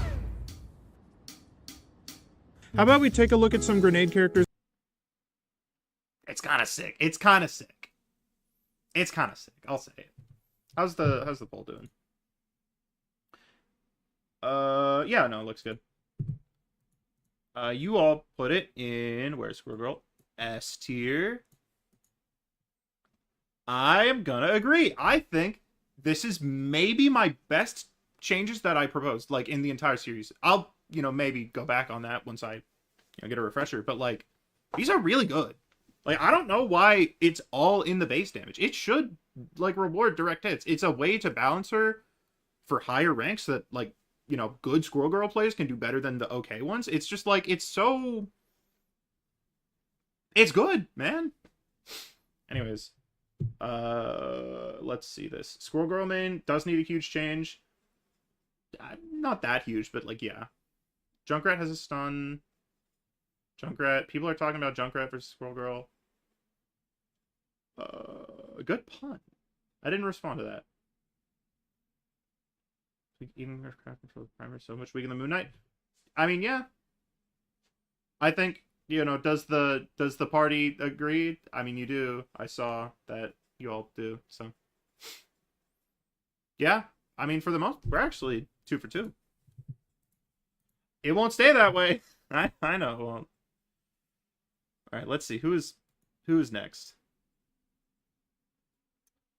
How about we take a look at some grenade characters? It's kind of sick. It's kind of sick. I'll say it. How's the poll doing? Yeah, no, it looks good. You all put it in, where's Squirrel Girl? S tier. I am gonna agree. I think this is maybe my best changes that I proposed, like, in the entire series. I'll, maybe go back on that once I, get a refresher. But, like, these are really good. Like, I don't know why it's all in the base damage. It should, like, reward direct hits. It's a way to balance her for higher ranks so that, like, good Squirrel Girl players can do better than the okay ones. It's just, like, it's good, man. Anyways, let's see this. Squirrel Girl main does need a huge change. Not that huge, but like, yeah. Junkrat has a stun. Junkrat. People are talking about Junkrat versus Squirrel Girl. Good pun. I didn't respond to that. Even her craft control primer so much weaker than Moon Knight. I mean, yeah. I think, you know, does the party agree? I mean, you do. I saw that you all do. So, yeah. I mean, for the most, we're actually 2 for 2. It won't stay that way. I know it won't. All right, let's see who's next.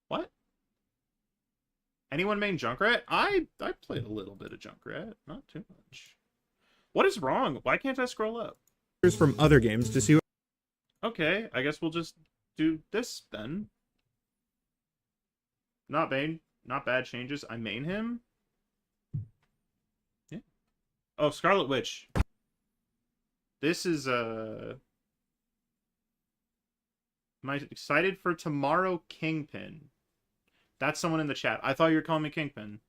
What? Anyone main Junkrat? I played a little bit of Junkrat, not too much. What is wrong? Why can't I scroll up? From other games to see what Okay, I guess we'll just do this then. Not bad changes. I main him. Yeah. Oh, Scarlet Witch. This is am I excited for tomorrow Kingpin? That's someone in the chat. I thought you were calling me Kingpin.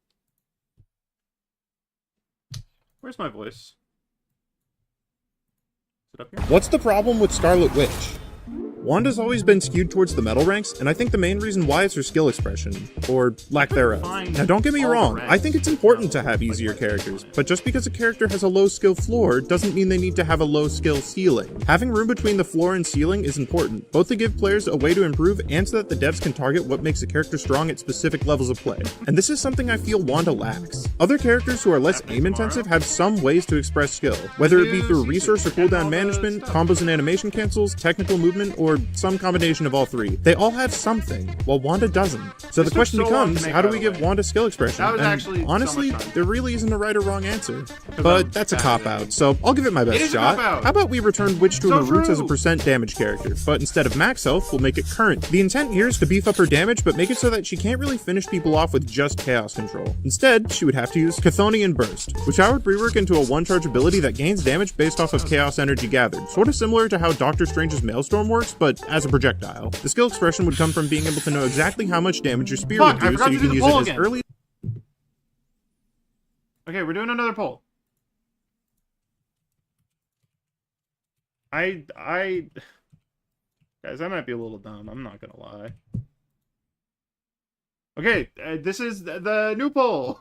Where's my voice? Is it up here? What's the problem with Scarlet Witch? Wanda's always been skewed towards the metal ranks, and I think the main reason why is her skill expression, or lack thereof. Now don't get me wrong, I think it's important to have easier characters, but just because a character has a low skill floor doesn't mean they need to have a low skill ceiling. Having room between the floor and ceiling is important, both to give players a way to improve and so that the devs can target what makes a character strong at specific levels of play. And this is something I feel Wanda lacks. Other characters who are less aim intensive have some ways to express skill, whether it be through resource or cooldown management, combos and animation cancels, technical movement, or some combination of all three. They all have something, while Wanda doesn't. So the question becomes, how do we give Wanda skill expression? And honestly, there really isn't a right or wrong answer. But that's a cop-out, so I'll give it my best shot. How about we return Witch to her roots as a % damage character, but instead of max health, we'll make it current. The intent here is to beef up her damage, but make it so that she can't really finish people off with just chaos control. Instead, she would have to use Chthonian Burst, which I would rework into a one-charge ability that gains damage based off of chaos energy gathered, sort of similar to how Doctor Strange's Maelstrom works, but as a projectile. The skill expression would come from being able to know exactly how much damage your spear would do, so you can use it as early. Okay, we're doing another poll. Guys, I might be a little dumb. I'm not gonna lie. Okay, this is the new poll.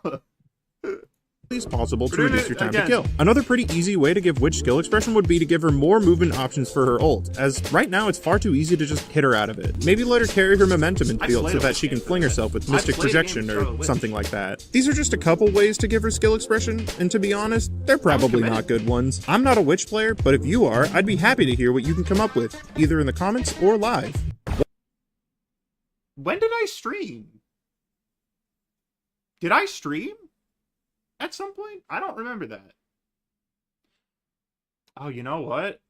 As possible to reduce your time to kill. Another pretty easy way to give Witch skill expression would be to give her more movement options for her ult, as right now it's far too easy to just hit her out of it. Maybe let her carry her momentum in field so that she can fling herself with Mystic Projection or something like that. These are just a couple ways to give her skill expression, and to be honest, they're probably not good ones. I'm not a Witch player, but if you are, I'd be happy to hear what you can come up with, either in the comments or live. When did I stream? Did I stream? At some point? I don't remember that. Oh, you know what?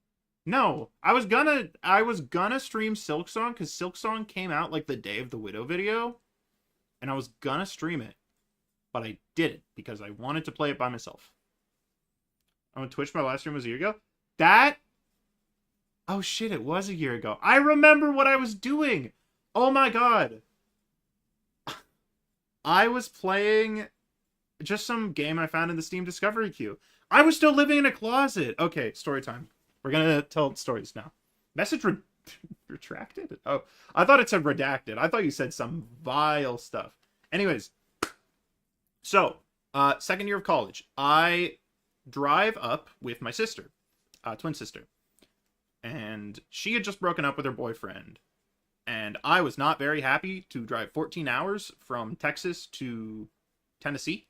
No, I was gonna stream Silksong because Silksong came out like the day of the Widow video, and I was gonna stream it, but I didn't because I wanted to play it by myself. On Twitch, my last stream was a year ago. Oh shit, it was a year ago. I remember what I was doing. Oh my god. I was playing just some game I found in the Steam Discovery queue. I was still living in a closet. Okay, story time. We're gonna tell stories now. Message retracted? Oh, I thought it said redacted. I thought you said some vile stuff. Anyways, so, second year of college. I drive up with my sister, twin sister. And she had just broken up with her boyfriend. And I was not very happy to drive 14 hours from Texas to Tennessee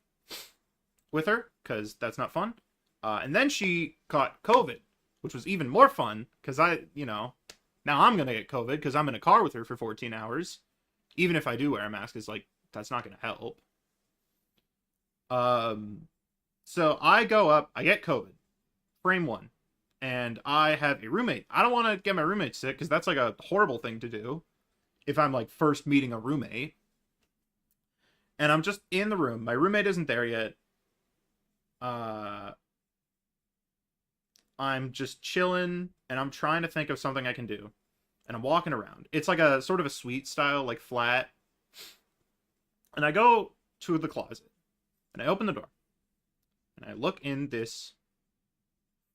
with her, because that's not fun. And then she caught COVID, which was even more fun, because now I'm going to get COVID, because I'm in a car with her for 14 hours. Even if I do wear a mask, it's like, that's not going to help. So I go up, I get COVID, frame 1, and I have a roommate. I don't want to get my roommate sick, because that's like a horrible thing to do if I'm like first meeting a roommate. And I'm just in the room. My roommate isn't there yet. I'm just chilling, and I'm trying to think of something I can do. and I'm walking around. It's like a sort of a suite style, like flat. And I go to the closet, and I open the door, and I look in this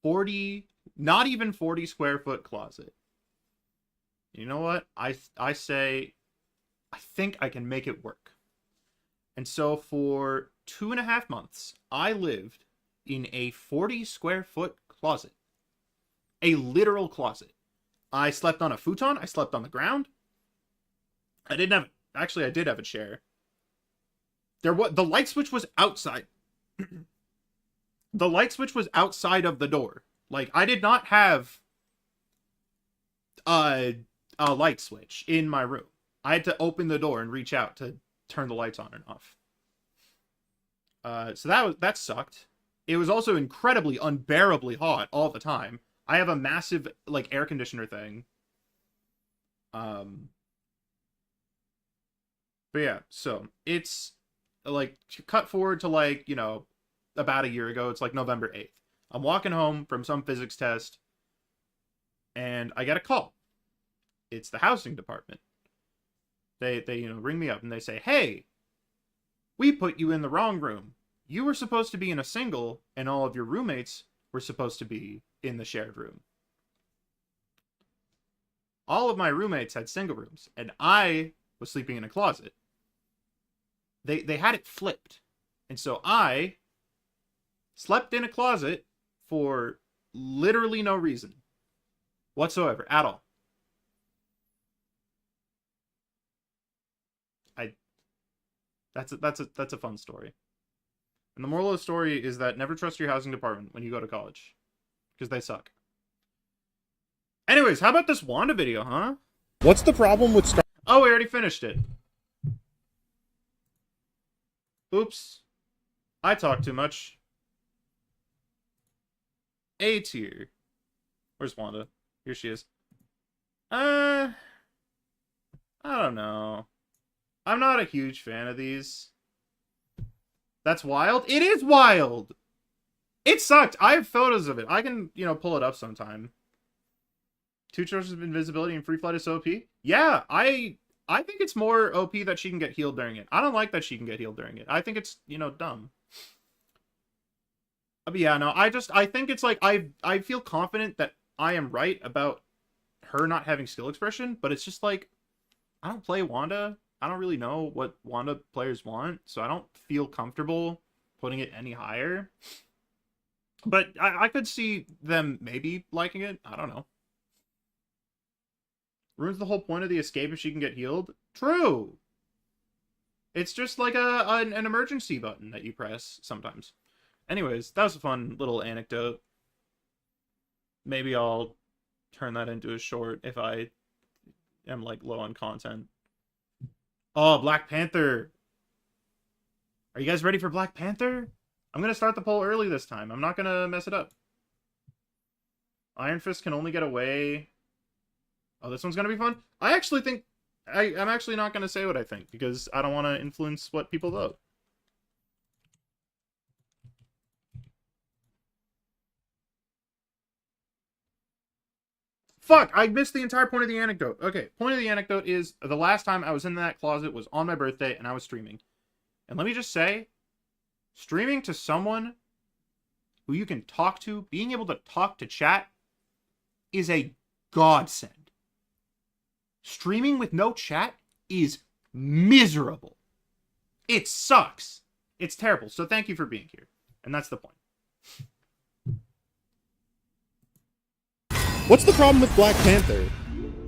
40, not even 40 square foot closet. You know what? I say, I think I can make it work. And so for 2.5 months, I lived in a 40 square foot closet. A literal closet. I slept on a futon. I slept on the ground. I did have a chair. The light switch was outside. The light switch was outside of the door. Like, I did not have a light switch in my room. I had to open the door and reach out to turn the lights on and off. So that sucked. It was also incredibly unbearably hot all the time. I have a massive like air conditioner thing. But yeah, so it's like cut forward to like, you know, about a year ago. It's like November 8th. I'm walking home from some physics test and I get a call. It's the housing department. They you know, ring me up and they say, "Hey, we put you in the wrong room. You were supposed to be in a single and all of your roommates were supposed to be in the shared room." All of my roommates had single rooms and I was sleeping in a closet. They had it flipped. And so I slept in a closet for literally no reason whatsoever at all. That's a fun story. And the moral of the story is that never trust your housing department when you go to college, because they suck. Anyways, how about this Wanda video, huh? What's the problem with Oh, we already finished it. Oops. I talk too much. A tier. Where's Wanda? Here she is. I don't know. I'm not a huge fan of these. That's wild. It is wild. It sucked. I have photos of it. I can, you know, pull it up sometime. 2 sources of invisibility and free flight is OP. Yeah, I think it's more OP that she can get healed during it. I don't like that she can get healed during it. I think it's, you know, dumb. But yeah, no, I think it's like, I feel confident that I am right about her not having skill expression, but it's just like, I don't play Wanda. I don't really know what Wanda players want, so I don't feel comfortable putting it any higher. But I could see them maybe liking it. I don't know. Ruins the whole point of the escape if she can get healed. True. It's just like an emergency button that you press sometimes. Anyways, that was a fun little anecdote. Maybe I'll turn that into a short if I am like low on content. Oh, Black Panther. Are you guys ready for Black Panther? I'm going to start the poll early this time. I'm not going to mess it up. Iron Fist can only get away. Oh, this one's going to be fun. I actually think... I'm actually not going to say what I think, because I don't want to influence what people vote. Fuck, I missed the entire point of the anecdote. Okay, point of the anecdote is the last time I was in that closet was on my birthday and I was streaming. And let me just say, streaming to someone who you can talk to, being able to talk to chat, is a godsend. Streaming with no chat is miserable. It sucks. It's terrible. So thank you for being here. And that's the point. What's the problem with Black Panther?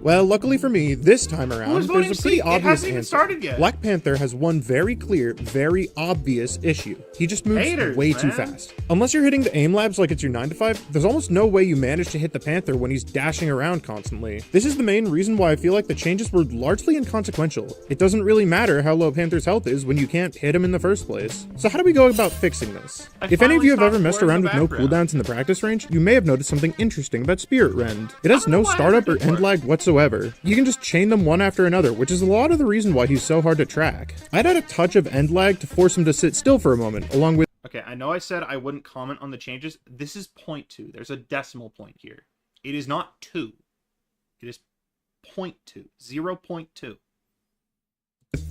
Well, luckily for me, this time around, Who's voting there's a pretty C? It obvious hasn't even answer. started yet. Black Panther has one very clear, very obvious issue. He just moves Haters, way too man. fast. Unless you're hitting the aim labs like it's your 9 to 5, there's almost no way you manage to hit the Panther when he's dashing around constantly. This is the main reason why I feel like the changes were largely inconsequential. It doesn't really matter how low Panther's health is when you can't hit him in the first place. So how do we go about fixing this? If any of you have ever messed around with no cooldowns in the practice range, you may have noticed something interesting about Spirit Rend. It has no startup or end lag whatsoever. You can just chain them one after another, which is a lot of the reason why he's so hard to track. I'd add a touch of end lag to force him to sit still for a moment, along with... Okay, I know I said I wouldn't comment on the changes. This is 0.2. There's a decimal point here. It is not 2. It is 0.2. 0.2.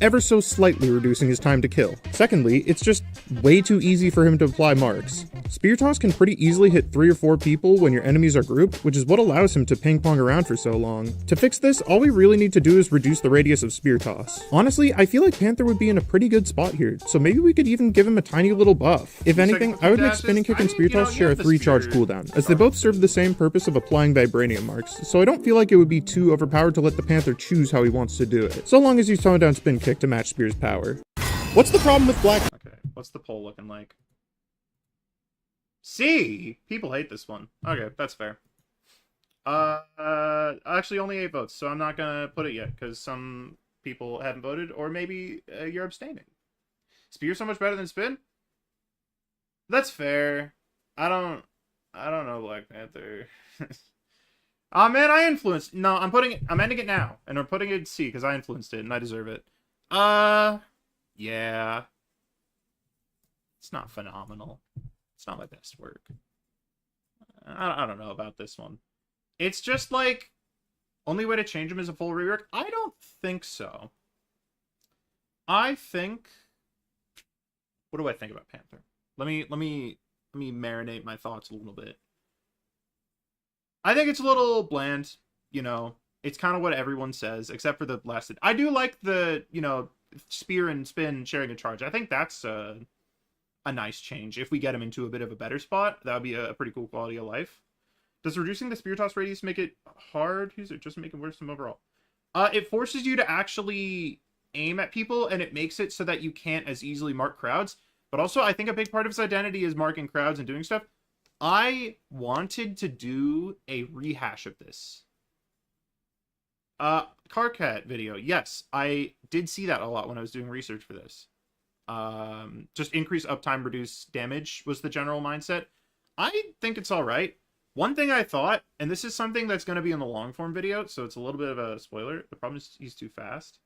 ever so slightly reducing his time to kill. Secondly, it's just way too easy for him to apply marks. Spear Toss can pretty easily hit 3 or 4 people when your enemies are grouped, which is what allows him to ping-pong around for so long. To fix this, all we really need to do is reduce the radius of Spear Toss. Honestly, I feel like Panther would be in a pretty good spot here, so maybe we could even give him a tiny little buff. If anything, I would make Spinning Kick and Spear Toss share a 3-charge cooldown, as they both serve the same purpose of applying Vibranium marks, so I don't feel like it would be too overpowered to let the Panther choose how he wants to do it, so long as you tone down Spin Kick to match Spear's power. What's the problem with Black? Okay, what's the poll looking like? C! People hate this one. Okay, that's fair. Actually only 8 votes, so I'm not gonna put it yet, because some people haven't voted, or maybe you're abstaining. Spear so much better than Spin? That's fair. I don't know Black Panther. Oh man, I influenced. No, I'm ending it now, and I'm putting it in C because I influenced it and I deserve it. Yeah. It's not phenomenal. It's not my best work. I don't know about this one. It's just like, only way to change him is a full rework? I don't think so. I think, what do I think about Panther? Let me marinate my thoughts a little bit. I think it's a little bland, you know. It's kind of what everyone says, except for the last. I do like the, you know, Spear and Spin sharing a charge. I think that's a nice change. If we get him into a bit of a better spot, that would be a pretty cool quality of life. Does reducing the Spear Toss radius make it hard? Or just make it worse than overall? It forces you to actually aim at people, and it makes it so that you can't as easily mark crowds. But also, I think a big part of his identity is marking crowds and doing stuff. I wanted to do a rehash of this. Carcat video. Yes, I did see that a lot when I was doing research for this. Just increase uptime, reduce damage was the general mindset. I think it's all right. One thing I thought, and this is something that's going to be in the long form video, so it's a little bit of a spoiler. The problem is he's too fast.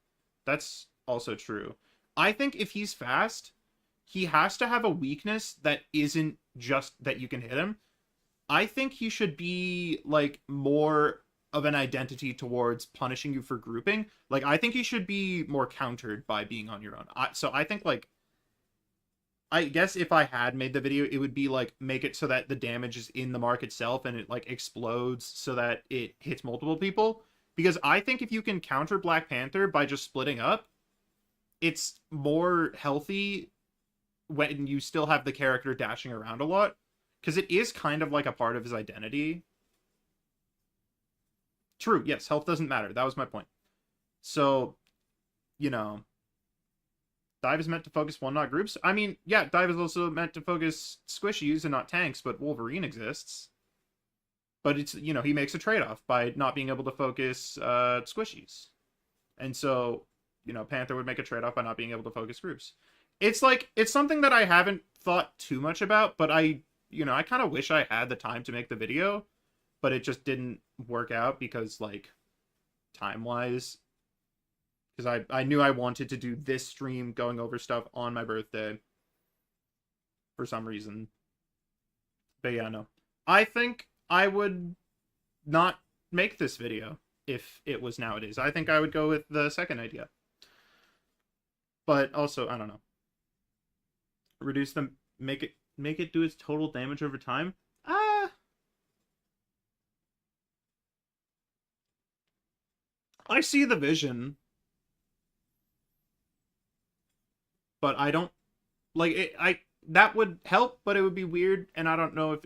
That's also true. I think if he's fast, he has to have a weakness that isn't just that you can hit him. I think he should be like more of an identity towards punishing you for grouping. Like, I think he should be more countered by being on your own. So I think, like, I guess if I had made the video, it would be like, make it so that the damage is in the mark itself and it like explodes so that it hits multiple people. Because I think if you can counter Black Panther by just splitting up, it's more healthy when you still have the character dashing around a lot. Because it is kind of like a part of his identity. True, yes, health doesn't matter. That was my point. So, you know, Dive is meant to focus one, not groups. I mean, yeah, Dive is also meant to focus squishies and not tanks, but Wolverine exists. But it's, you know, he makes a trade-off by not being able to focus squishies. And so, you know, Panther would make a trade-off by not being able to focus groups. It's like, it's something that I haven't thought too much about, but I kind of wish I had the time to make the video, but it just didn't work out because, like, time-wise, because I knew I wanted to do this stream going over stuff on my birthday for some reason. But yeah, no. I think I would not make this video if it was nowadays. I think I would go with the second idea. But also, I don't know. Reduce them, make it do its total damage over time. I see the vision, but I don't like it. That would help, but it would be weird, and I don't know.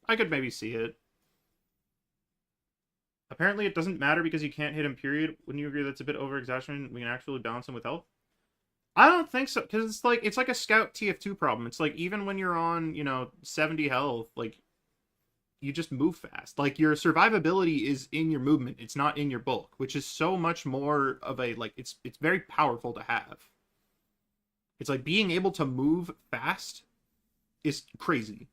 I could maybe see it. Apparently, it doesn't matter because you can't hit him. Period. Wouldn't you agree that's a bit over exaggerated? We can actually balance him with health. I don't think so, because it's like a Scout TF2 problem. It's like, even when you're on, 70 health, like, you just move fast. Like, your survivability is in your movement. It's not in your bulk, which is so much more of a, like, it's very powerful to have. It's like being able to move fast is crazy.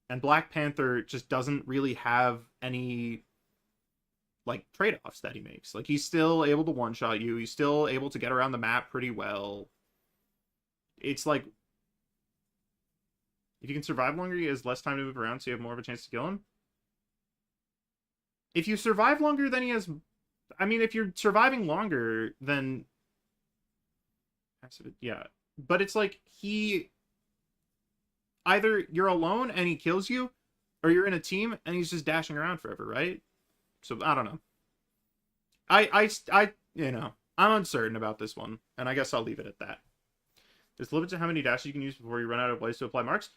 And Black Panther just doesn't really have any, like, trade-offs that he makes. Like, he's still able to one-shot you. He's still able to get around the map pretty well. It's like, if you can survive longer, he has less time to move around, so you have more of a chance to kill him. If you survive longer, then he has... I mean, if you're surviving longer, then yeah. But it's like either you're alone and he kills you, or you're in a team and he's just dashing around forever, right? So I don't know. I I'm uncertain about this one, and I guess I'll leave it at that. There's limits to how many dashes you can use before you run out of ways to apply marks,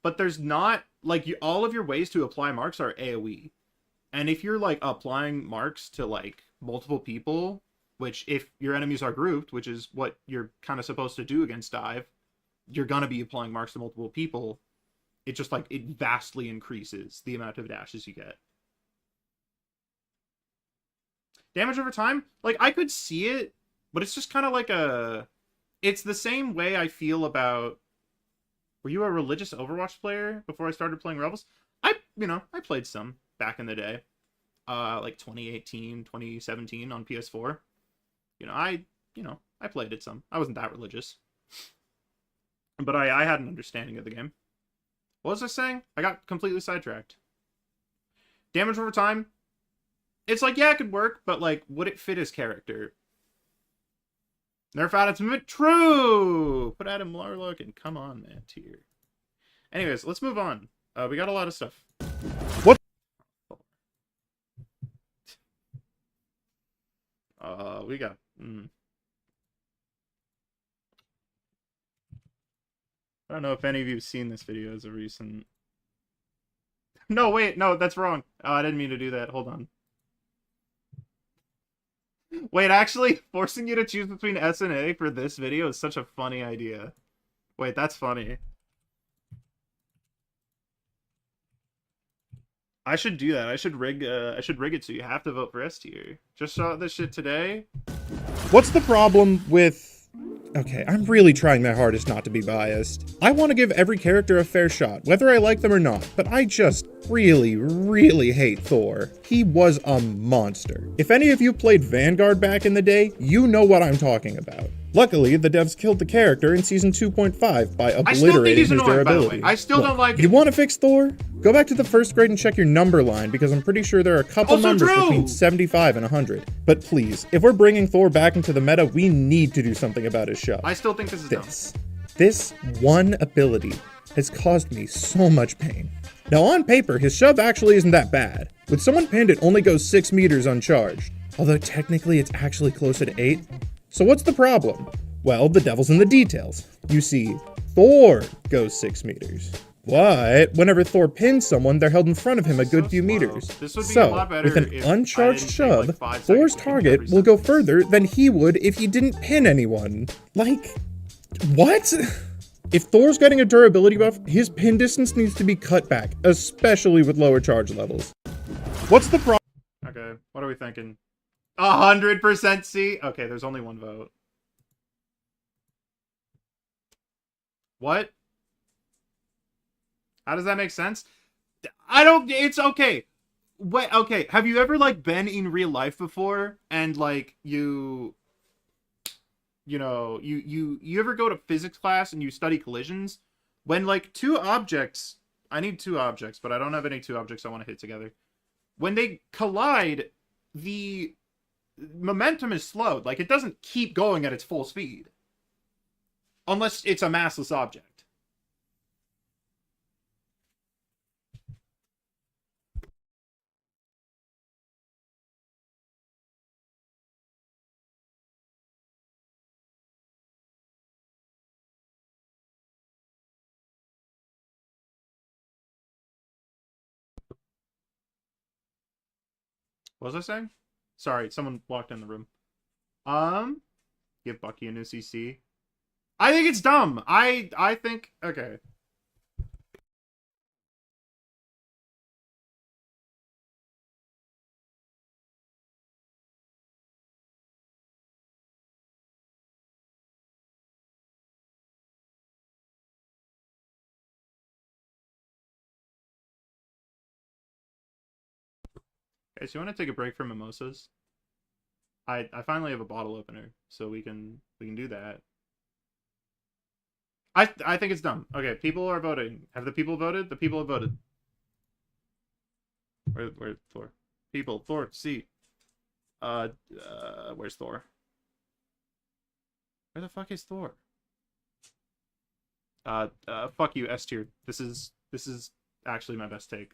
but there's not like all of your ways to apply marks are AoE, and if you're like applying marks to like multiple people, which if your enemies are grouped, which is what you're kind of supposed to do against dive, you're gonna be applying marks to multiple people. It just like it vastly increases the amount of dashes you get. Damage over time, like I could see it, but it's just kind of like it's the same way I feel about. Were you a religious Overwatch player before I started playing Rebels? I played some back in the day, like 2018, 2017 on PS4. I played it some. I wasn't that religious, but I had an understanding of the game. What was I saying? I got completely sidetracked. Damage over time. It's like, yeah, it could work, but like, would it fit his character? Nerf Adam's movement. True! Put Adam Larlock and come on, man, tier. Anyways, let's move on. We got a lot of stuff. What? We got... I don't know if any of you have seen this video as a recent... No, wait, no, that's wrong. Oh, I didn't mean to do that. Hold on. Wait, actually, forcing you to choose between S and A for this video is such a funny idea. Wait, that's funny. I should do that. I should rig it so you have to vote for S tier. Just saw this shit today. What's the problem with... Okay, I'm really trying my hardest not to be biased. I want to give every character a fair shot, whether I like them or not, but I just really, really hate Thor. He was a monster. If any of you played Vanguard back in the day, you know what I'm talking about. Luckily, the devs killed the character in Season 2.5 by obliterating his durability. I still don't like it. You want to fix Thor? Go back to the first grade and check your number line, because I'm pretty sure there are a couple numbers between 75 and 100. But please, if we're bringing Thor back into the meta, we need to do something about his shove. I still think this is dumb. This one ability has caused me so much pain. Now on paper, his shove actually isn't that bad. With someone pinned, it only goes 6 meters uncharged. Although technically it's actually closer to 8. So what's the problem? Well, the devil's in the details. You see, Thor goes 6 meters. But whenever Thor pins someone, they're held in front of him a good few meters. So, with an uncharged shove, Thor's target will go further than he would if he didn't pin anyone. Like, what? If Thor's getting a durability buff, his pin distance needs to be cut back, especially with lower charge levels. What's the problem? Okay, what are we thinking? 100% C? Okay, there's only one vote. What? How does that make sense? It's okay. Wait, okay, have you ever, like, been in real life before, and, like, you ever go to physics class and you study collisions? When, like, two objects, I need two objects, but I don't have any two objects I want to hit together. When they collide, the momentum is slowed. Like, it doesn't keep going at its full speed. Unless it's a massless object. What was I saying? Sorry, someone walked in the room. Give Bucky a new CC. I think it's dumb. I think, okay. Okay, so you want to take a break from mimosas? I finally have a bottle opener, so we can do that. I think it's dumb. Okay, people are voting. Have the people voted? The people have voted. Where's Thor? People, Thor, see. Where's Thor? Where the fuck is Thor? Fuck you, S tier. This is actually my best take.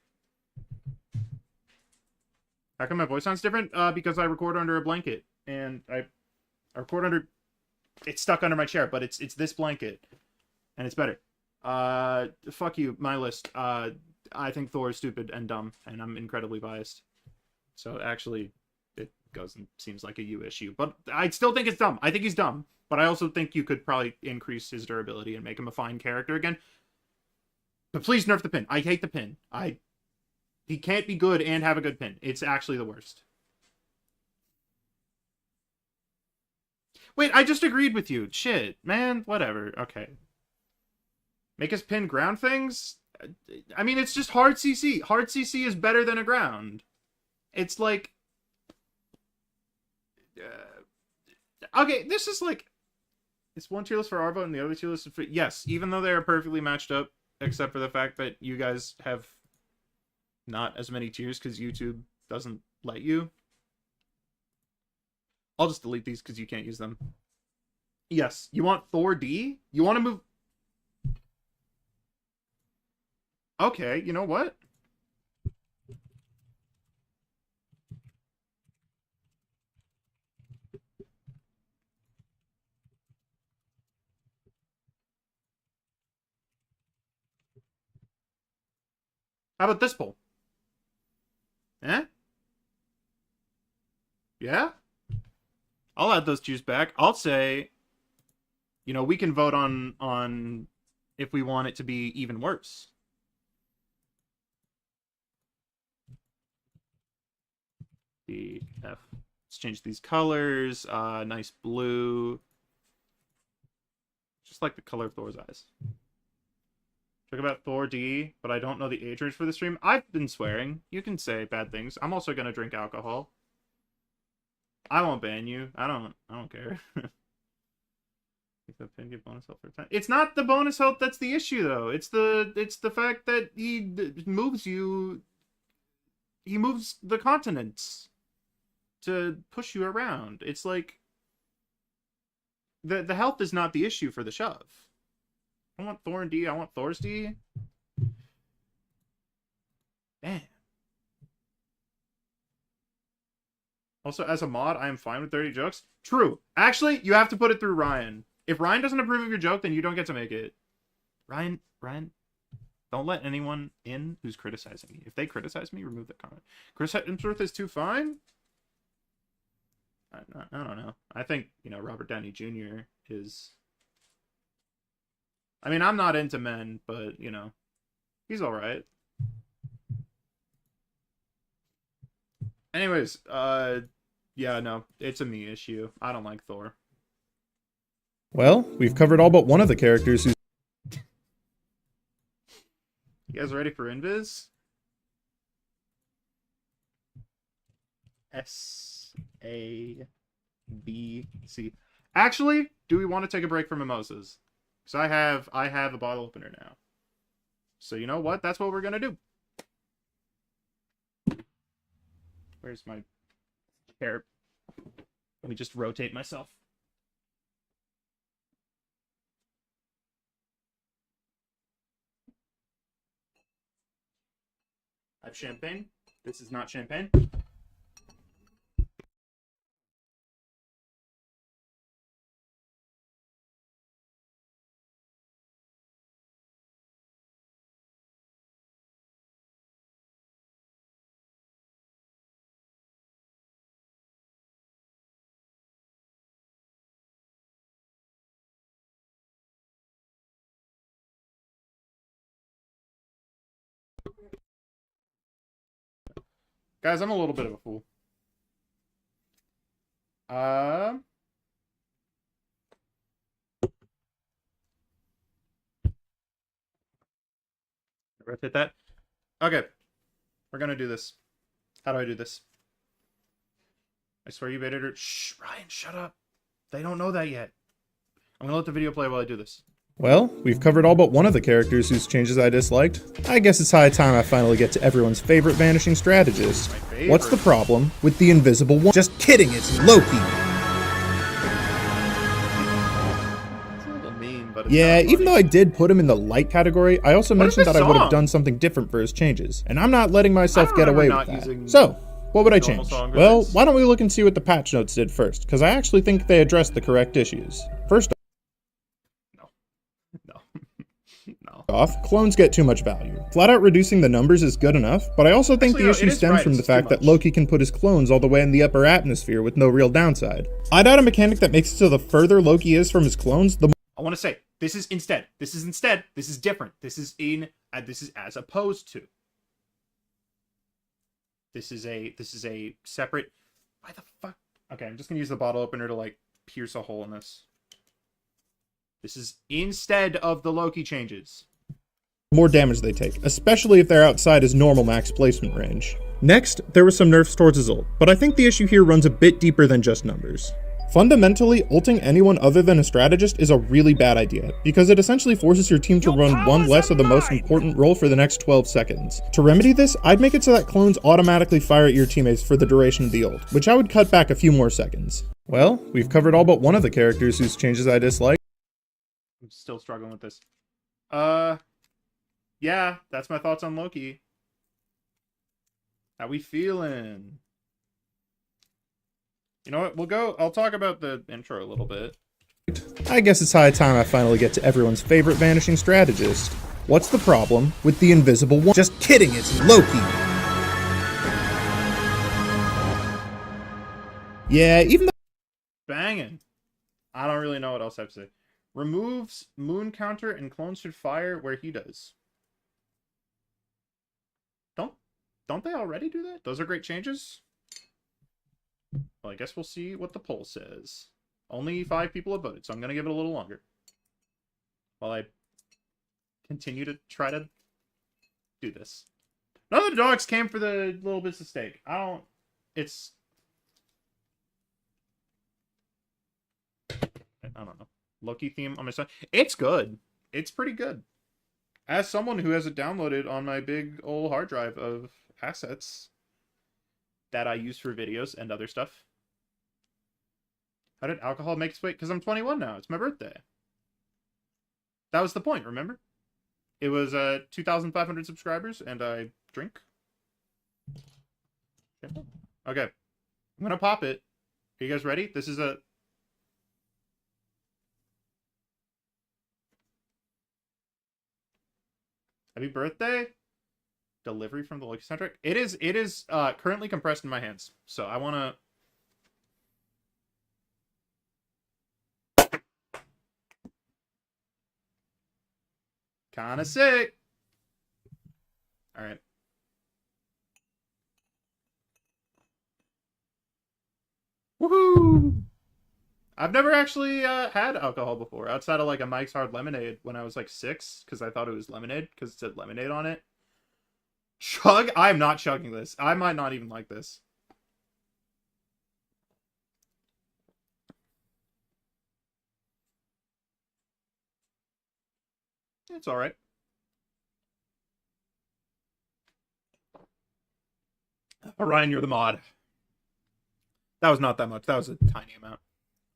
How come my voice sounds different? Because I record under a blanket, and I record under. It's stuck under my chair, but it's this blanket, and it's better. Fuck you, my list. I think Thor is stupid and dumb, and I'm incredibly biased. So actually, it goes and seems like a you issue, but I still think it's dumb. I think he's dumb, but I also think you could probably increase his durability and make him a fine character again. But please nerf the pin. I hate the pin. He can't be good and have a good pin. It's actually the worst. Wait, I just agreed with you. Shit, man. Whatever. Okay. Make his pin ground things? I mean, it's just hard CC. Hard CC is better than a ground. It's like... okay, this is like... It's one tier list for Arvo and the other tier list for... Yes, even though they are perfectly matched up, except for the fact that you guys have not as many tiers because YouTube doesn't let you. I'll just delete these because you can't use them. Yes, you want Thor D? You want to move... Okay, you know what? How about this poll? Eh? Yeah? I'll add those two back. I'll say, you know, we can vote on if we want it to be even worse. Let's change these colors. Nice blue. Just like the color of Thor's eyes. Talk about Thor D, but I don't know the age range for the stream. I've been swearing. You can say bad things. I'm also gonna drink alcohol. I won't ban you. I don't care. Bonus health for time. It's not the bonus health that's the issue though. It's the fact that he moves you. He moves the continents to push you around. It's like the health is not the issue for the shove. I want Thor and D. I want Thor's D. Man. Also, as a mod, I am fine with 30 jokes. True. Actually, you have to put it through Ryan. If Ryan doesn't approve of your joke, then you don't get to make it. Ryan, don't let anyone in who's criticizing me. If they criticize me, remove that comment. Chris Hemsworth is too fine? I don't know. I think, you know, Robert Downey Jr. is... I mean, I'm not into men, but, you know, he's alright. Anyways, yeah, no, it's a me issue. I don't like Thor. Well, we've covered all but one of the characters who's... You guys ready for Invis? S-A-B-C. Actually, do we want to take a break from mimosas? Because I have a bottle opener now. So you know what? That's what we're gonna do. Where's my chair? Let me just rotate myself. I have champagne. This is not champagne. Guys, I'm a little bit of a fool. Rotate that. Okay. We're gonna do this. How do I do this? I swear you baited her. Shh, Ryan, shut up. They don't know that yet. I'm gonna let the video play while I do this. Well, we've covered all but one of the characters whose changes I disliked. I guess it's high time I finally get to everyone's favorite vanishing strategist. What's the problem with the invisible one? Just kidding, it's Loki! It's a little mean, but it's Yeah, not even though funny. I did put him in the light category, I also What mentioned is that this I would have song? done something different for his changes, and I'm not letting myself I get away remember with not that. using So, what would I normal change? song Well, versions. why don't we look and see what the patch notes did first, because I actually think they addressed the correct issues. First No. No. off, clones get too much value. Flat out reducing the numbers is good enough, but I also think Actually, the no, issue it is stems right, from the it's too fact that much. Loki can put his clones all the way in the upper atmosphere with no real downside. I'd add a mechanic that makes it so the further Loki is from his clones, the I want to say this is instead. This is instead. This is different. This is in. This is as opposed to. This is a separate. Why the fuck? Okay, I'm just gonna use the bottle opener to like pierce a hole in this. This is instead of the Loki changes. more damage they take, especially if they're outside his normal max placement range. Next, there were some nerfs towards his ult, but I think the issue here runs a bit deeper than just numbers. Fundamentally, ulting anyone other than a strategist is a really bad idea, because it essentially forces your team to run one less of the most important role for the next 12 seconds. To remedy this, I'd make it so that clones automatically fire at your teammates for the duration of the ult, which I would cut back a few more seconds. Well, we've covered all but one of the characters whose changes I dislike. I'm still struggling with this. Yeah, that's my thoughts on Loki. How we feeling? You know what? I'll talk about the intro a little bit. I guess it's high time I finally get to everyone's favorite vanishing strategist. What's the problem with the invisible one? Just kidding, it's Loki! Yeah, even though Banging. I don't really know what else I have to say. Removes moon counter and clones should fire where he does. Don't they already do that? Those are great changes. Well, I guess we'll see what the poll says. Only 5 people have voted, so I'm gonna give it a little longer. While I continue to try to do this. None of the dogs came for the little bits of steak. It's I don't know. Loki theme on my side. It's good. It's pretty good. As someone who has it downloaded on my big old hard drive of assets that I use for videos and other stuff. How did alcohol make its way? Because I'm 21 now. It's my birthday. That was the point, remember? It was 2,500 subscribers, and I drink. Okay. I'm going to pop it. Are you guys ready? This is a... Happy birthday. Delivery from the Loki soundtrack. It is currently compressed in my hands. So I want to... Kinda sick. Alright. Woohoo! I've never actually had alcohol before, outside of like a Mike's Hard Lemonade when I was like 6, because I thought it was lemonade, because it said lemonade on it. Chug? I'm not chugging this. I might not even like this. It's alright. Orion, you're the mod. That was not that much. That was a tiny amount.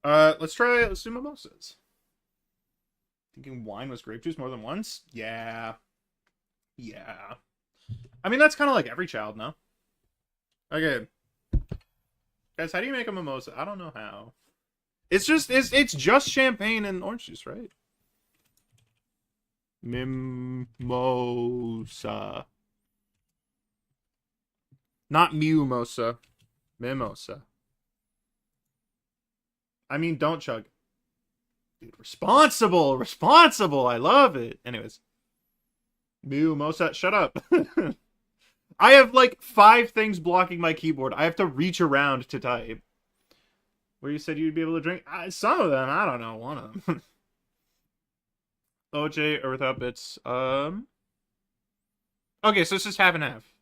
Let's try some mimosas. Thinking wine was grape juice more than once? Yeah. Yeah. I mean, that's kind of like every child, no? Okay. Guys, how do you make a mimosa? I don't know how. It's just champagne and orange juice, right? Mimosa. Not mimosa. Mimosa. I mean, don't chug. Dude, responsible! Responsible! I love it! Anyways. Mimosa, shut up. I have like 5 things blocking my keyboard. I have to reach around to type. Where you said you'd be able to drink? Some of them, I don't know, one of them. OJ or without bits. Okay, so it's just half and half.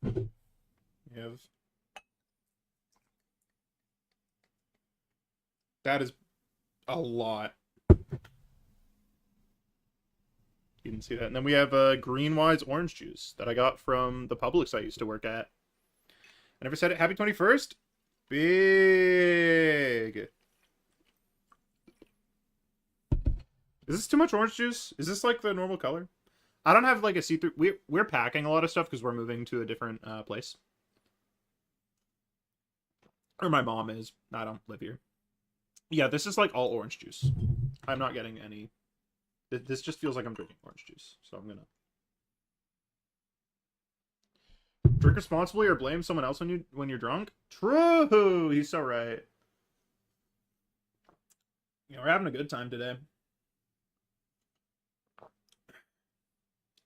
You have... That is A lot. You didn't see that. And then we have Green Wise orange juice that I got from the Publix I used to work at. I never said it. Happy 21st. Big. Is this too much orange juice? Is this like the normal color? I don't have like a see-through. We're packing a lot of stuff because we're moving to a different place. Or my mom is. I don't live here. Yeah, this is like all orange juice. I'm not getting any. This just feels like I'm drinking orange juice. So I'm gonna drink responsibly or blame someone else when you're drunk. True. He's so right. Yeah, we're having a good time today.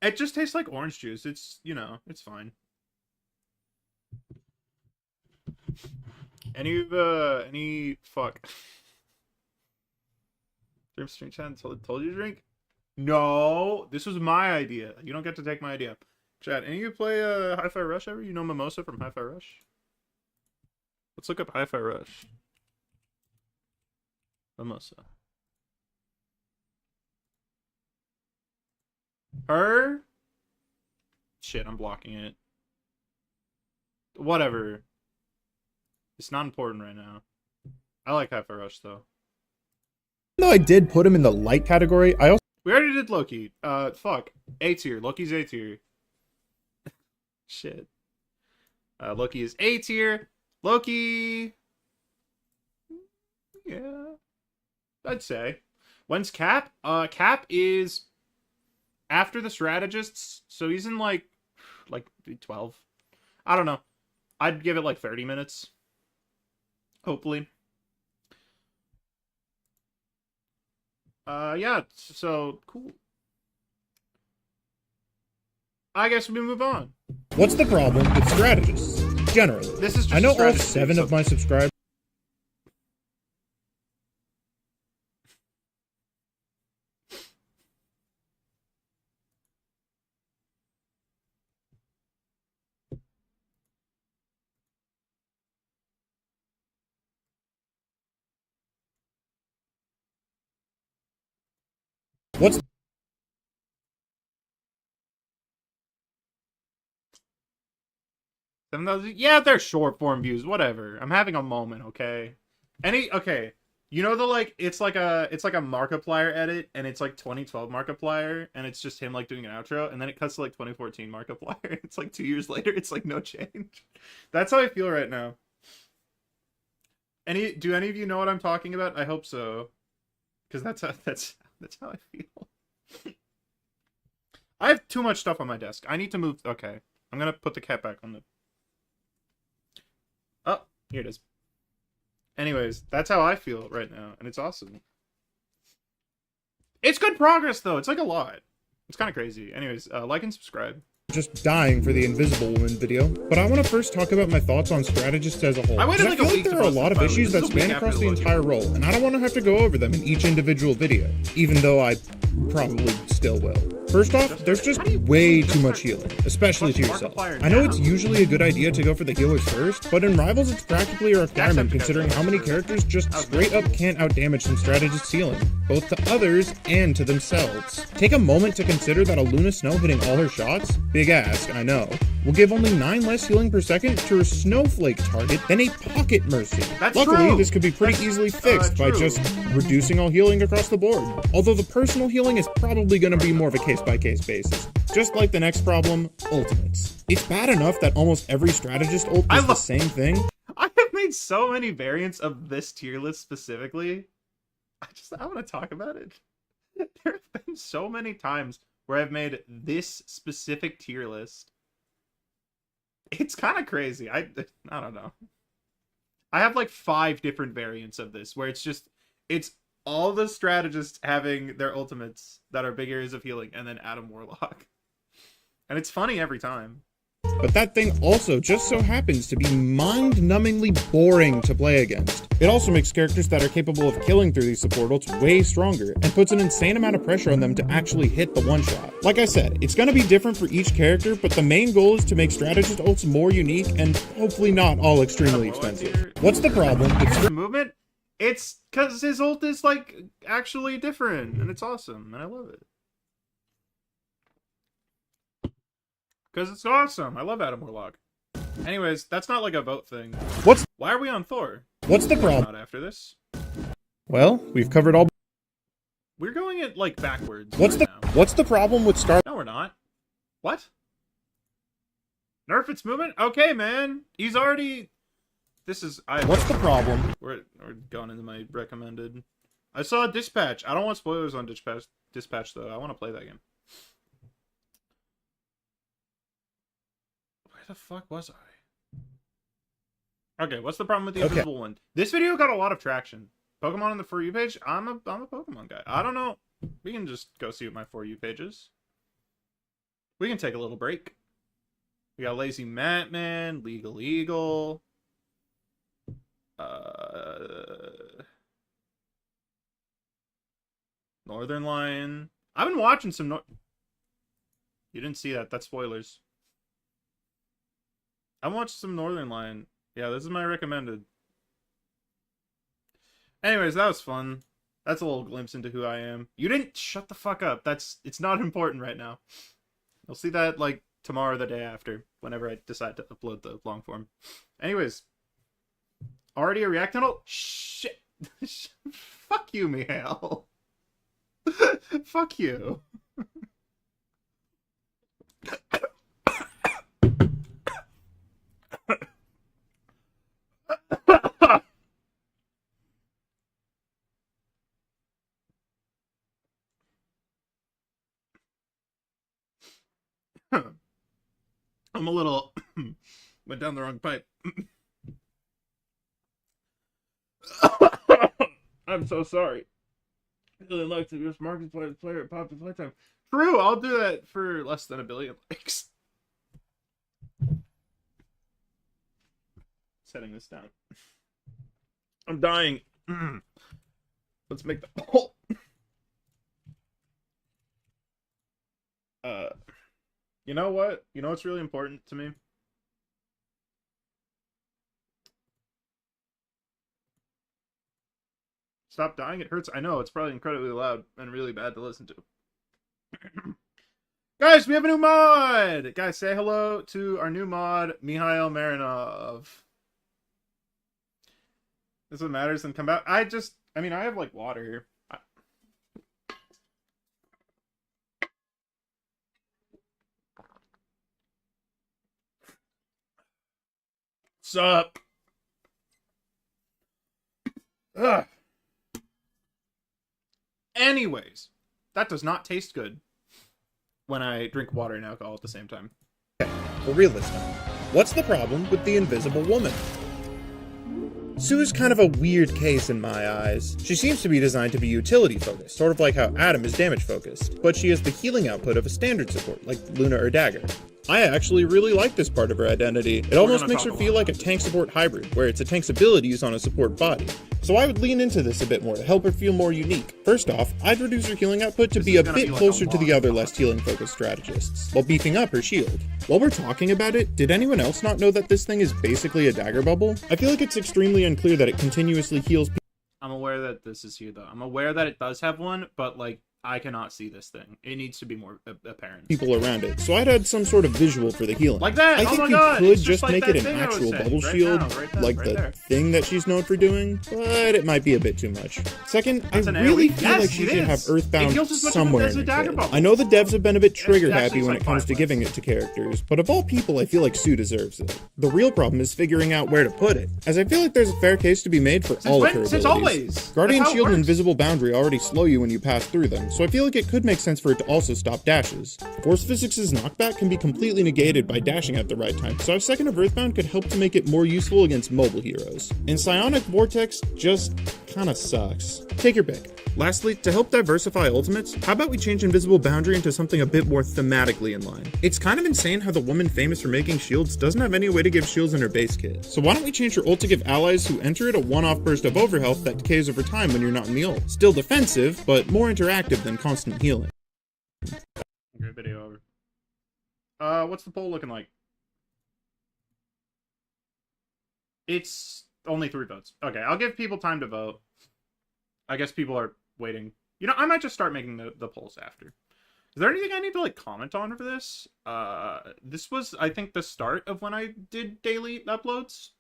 It just tastes like orange juice. It's, you know, it's fine. Any fuck. Dream Stream Chat told you to drink? No, this was my idea. You don't get to take my idea. Chad, any of you play Hi-Fi Rush ever? You know Mimosa from Hi-Fi Rush? Let's look up Hi-Fi Rush. Mimosa. Her? Shit, I'm blocking it. Whatever. It's not important right now. I like Hi-Fi Rush, though. Even though I did put him in the light category, I also... We already did Loki. Fuck. A tier. Loki's A tier. Shit. Loki is A tier. Loki... Yeah. I'd say. When's Cap? Cap is... after the strategists, so he's in like 12. I don't know. I'd give it like 30 minutes. Hopefully. Yeah, so cool. I guess we move on. What's the problem with strategists? Generally, This is just I know all strategy, 7 so- of my subscribers. What's 7,000. Yeah, they're short form views. Whatever. I'm having a moment. Okay. Okay. You know the like it's like a Markiplier edit, and it's like 2012 Markiplier, and it's just him like doing an outro, and then it cuts to like 2014 Markiplier. It's like 2 years later. It's like no change. That's how I feel right now. Do any of you know what I'm talking about? I hope so, because that's how I feel. I have too much stuff on my desk. I need to move. Okay, I'm gonna put the cat back on the. Oh, here it is. Anyways, that's how I feel right now, and it's awesome. It's good progress, though. It's like a lot. It's kind of crazy. Anyways, like and subscribe. just dying for the Invisible Woman video, but I want to first talk about my thoughts on strategists as a whole. I waited like feel a like week there to are a post lot the of final. issues This that is a week span after across the Loki. entire role, and I don't want to have to go over them in each individual video, even though I probably still will. First off, there's just way too much healing, especially to yourself. I know it's usually a good idea to go for the healers first, but in Rivals it's practically a requirement considering how many characters just straight up can't outdamage some strategist healing, both to others and to themselves. Take a moment to consider that a Luna Snow hitting all her shots, big ask, I know, will give only 9 less healing per second to her Snowflake target than a Pocket Mercy. That's Luckily, true. this could be pretty That's, easily fixed by true. just reducing all healing across the board. Although the personal healing is probably going to be more of a case-by-case basis. Just like the next problem, ultimates. It's bad enough that almost every strategist ult I does the love- same thing. I have made so many variants of this tier list specifically. I want to talk about it. There have been so many times where I've made this specific tier list. It's kind of crazy. I don't know. I have like 5 different variants of this where it's all the strategists having their ultimates that are big areas of healing and then Adam Warlock. And it's funny every time. But that thing also just so happens to be mind-numbingly boring to play against. It also makes characters that are capable of killing through these support ults way stronger, and puts an insane amount of pressure on them to actually hit the one-shot. Like I said, it's gonna be different for each character, but the main goal is to make strategist ults more unique and hopefully not all extremely expensive. What's the problem with Here's the movement. It's because his ult is, like, actually different, and it's awesome, and I love it. Because it's awesome. I love Adam Warlock. Anyways, that's not like a vote thing. Why are we on Thor? What's the problem? Not after this. Well, we've covered all. We're going it, like, backwards. What's the problem with Star? No, we're not. What? Nerf its movement? Okay, man. He's already... This is... What's the problem? We're going into my recommended. I saw Dispatch. I don't want spoilers on Dispatch, though. I want to play that game. Where the fuck was I? Okay, what's the problem with the invisible one? This video got a lot of traction. Pokemon on the For You page? I'm a Pokemon guy. I don't know. We can just go see what my For You page is. We can take a little break. We got Lazy Matman, Legal Eagle. Northern Lion. I've been watching some You didn't see that. That's spoilers. I watched some Northern Lion. Yeah, this is my recommended. Anyways, that was fun. That's a little glimpse into who I am. You didn't shut the fuck up. It's not important right now. You'll see that like tomorrow or the day after, whenever I decide to upload the long form. Anyways, already a react tunnel? Shit. Fuck you, Mihail. Fuck you. I'm a little went down the wrong pipe. I'm so sorry. Really like to just Markiplier player at Pop to Playtime. True, I'll do that for less than 1 billion likes. Setting this down. I'm dying. Let's make the poll. You know what? You know what's really important to me? Stop dying, it hurts. I know, it's probably incredibly loud and really bad to listen to. Guys, we have a new mod! Guys, say hello to our new mod, Mihail Marinov. This is what matters, and come back. I mean, I have, like, water here. Sup? Ugh. Anyways, that does not taste good when I drink water and alcohol at the same time. For real this time. What's the problem with the Invisible Woman? Sue's kind of a weird case in my eyes. She seems to be designed to be utility focused, sort of like how Adam is damage focused, but she has the healing output of a standard support, like Luna or Dagger. I actually really like this part of her identity. It almost makes her feel like a tank support hybrid, where it's a tank's abilities on a support body. So I would lean into this a bit more to help her feel more unique. First off, I'd reduce her healing output to be a bit closer to the other less healing focused strategists, while beefing up her shield. While we're talking about it, did anyone else not know that this thing is basically a dagger bubble? I feel like it's extremely unclear that it continuously heals people. I'm aware that this is here, though. I'm aware that it does have one, but, like, I cannot see this thing. It needs to be more apparent. People around it, so I'd add some sort of visual for the healing. Like that! I think oh my you God. could It's just like make that it an thing I was actual saying. bubble Right shield, now, like right the there. thing that she's known for doing, but it might be a bit too much. Second, That's I an really AoE. feel Yes, like she it should have is. It Earthbound heals as much somewhere as a in her dagger kit. bubble. I know the devs have been a bit trigger actually happy when like it comes 5 to less. giving it to characters, but of all people, I feel like Sue deserves it. The real problem is figuring out where to put it, as I feel like there's a fair case to be made for all of her abilities. Since always. Guardian That's how it Shield and works. Invisible Boundary already slow you when you pass through them, so I feel like it could make sense for it to also stop dashes. Force Physics' knockback can be completely negated by dashing at the right time, so a second of Earthbound could help to make it more useful against mobile heroes. And Psionic Vortex just kinda sucks. Take your pick. Lastly, to help diversify ultimates, how about we change Invisible Boundary into something a bit more thematically in line? It's kind of insane how the woman famous for making shields doesn't have any way to give shields in her base kit. So why don't we change her ult to give allies who enter it a one-off burst of overhealth that decays over time when you're not in the ult. Still defensive, but more interactive than constant healing. Okay, video over. What's the poll looking like? It's only 3 votes. Okay, I'll give people time to vote. I guess people are waiting. You know, I might just start making the polls after. Is there anything I need to like comment on for this? This was, I think, the start of when I did daily uploads.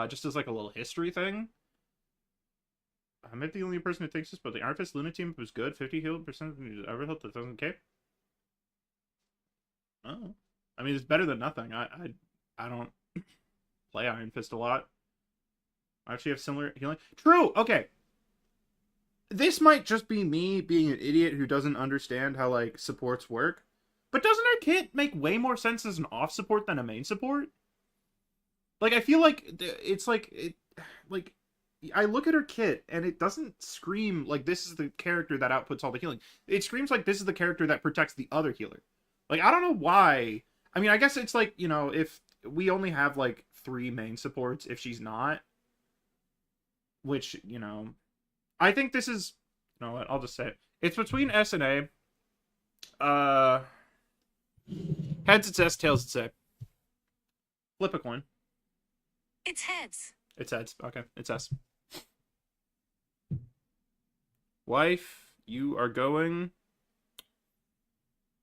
Just as like a little history thing. I'm not the only person who thinks this, but the Iron Fist Luna team was good. 50 heal percent ever healed to 1000k. Oh, I mean, it's better than nothing. I don't play Iron Fist a lot. I actually have similar healing. True. Okay. This might just be me being an idiot who doesn't understand how like supports work. But doesn't her kit make way more sense as an off support than a main support? Like, I feel like it's like like I look at her kit and it doesn't scream like this is the character that outputs all the healing. It screams like this is the character that protects the other healer. Like, I don't know why. I mean, I guess it's like, you know, if we only have like 3 main supports if she's not, which, you know, I think this is, you know what, I'll just say it. It's between S and A. Heads it's S, tails it's A. Flip a coin. It's heads. It's heads. Okay, it's S. Wife, you are going...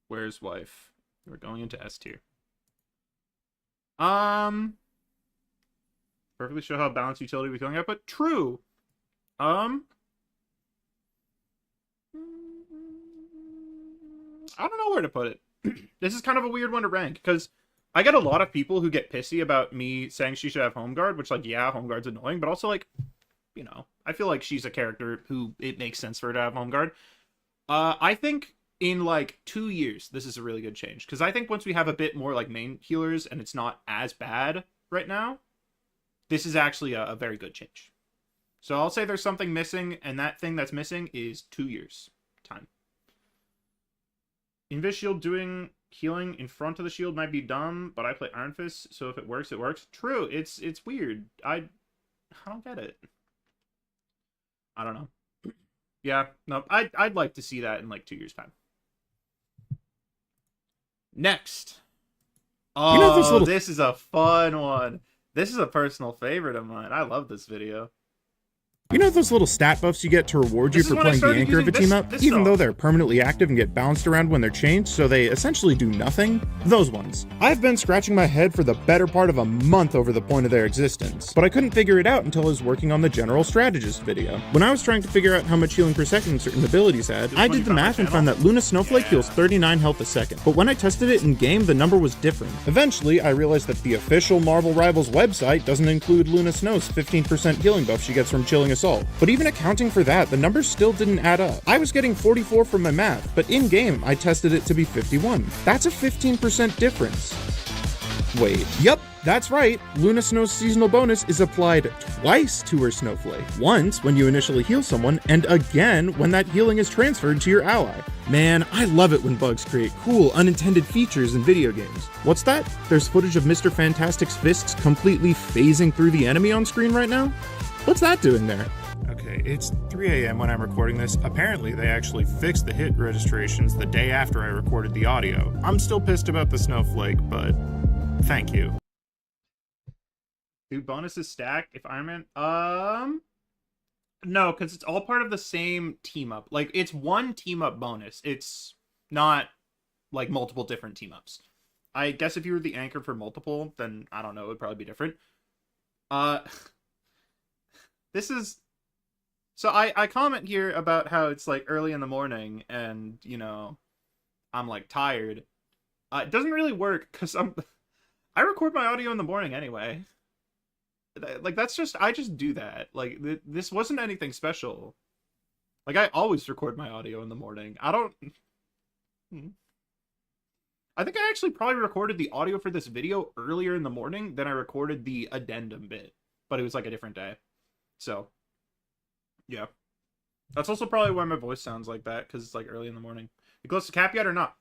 Where's wife? We're going into S tier. Perfectly show how balanced utility with healing output. True. I don't know where to put it. This is kind of a weird one to rank, because I get a lot of people who get pissy about me saying she should have Home Guard, which, like, yeah, Home Guard's annoying, but also, like, you know, I feel like she's a character who it makes sense for her to have Home Guard. I think in, like, 2 years, this is a really good change, because I think once we have a bit more, like, main healers, and it's not as bad right now, this is actually a very good change. So I'll say there's something missing, and that thing that's missing is 2 years time. Invis Shield doing healing in front of the shield might be dumb, but I play Iron Fist, so if it works, it works. True, it's weird. I don't get it. I don't know. Yeah, no, I'd like to see that in like 2 years' time. Next. Oh, You know this little- this is a fun one. This is a personal favorite of mine. I love this video. You know those little stat buffs you get to reward you This is for when I playing the started anchor of a using team up, this even song. though they're permanently active and get bounced around when they're changed, so they essentially do nothing? Those ones. I've been scratching my head for the better part of a month over the point of their existence, but I couldn't figure it out until I was working on the General Strategist video. When I was trying to figure out how much healing per second certain abilities had, I when did you the found my math and channel? found that Luna Snowflake Yeah. heals 39 health a second, but when I tested it in game, the number was different. Eventually, I realized that the official Marvel Rivals website doesn't include Luna Snow's 15% healing buff she gets from Chilling Assault, but even accounting for that, the numbers still didn't add up. I was getting 44 from my math, but in-game, I tested it to be 51. That's a 15% difference. Wait, yep, that's right. Luna Snow's seasonal bonus is applied twice to her Snowflake. Once when you initially heal someone, and again when that healing is transferred to your ally. Man, I love it when bugs create cool, unintended features in video games. What's that? There's footage of Mr. Fantastic's fists completely phasing through the enemy on screen right now? What's that doing there? Okay, it's 3 a.m. when I'm recording this. Apparently, they actually fixed the hit registrations the day after I recorded the audio. I'm still pissed about the snowflake, but thank you. Do bonuses stack if Iron Man? No, because it's all part of the same team up. Like, it's one team up bonus. It's not like multiple different team ups. I guess if you were the anchor for multiple, then I don't know, it would probably be different. This is... So I comment here about how it's like early in the morning and, you know, I'm like tired. It doesn't really work because I record my audio in the morning anyway. Like, that's just, I just do that. Like, this wasn't anything special. Like, I always record my audio in the morning. I don't... I think I actually probably recorded the audio for this video earlier in the morning than I recorded the addendum bit. But it was like a different day. So, yeah. That's also probably why my voice sounds like that, because it's like early in the morning. You close to Cap yet or not?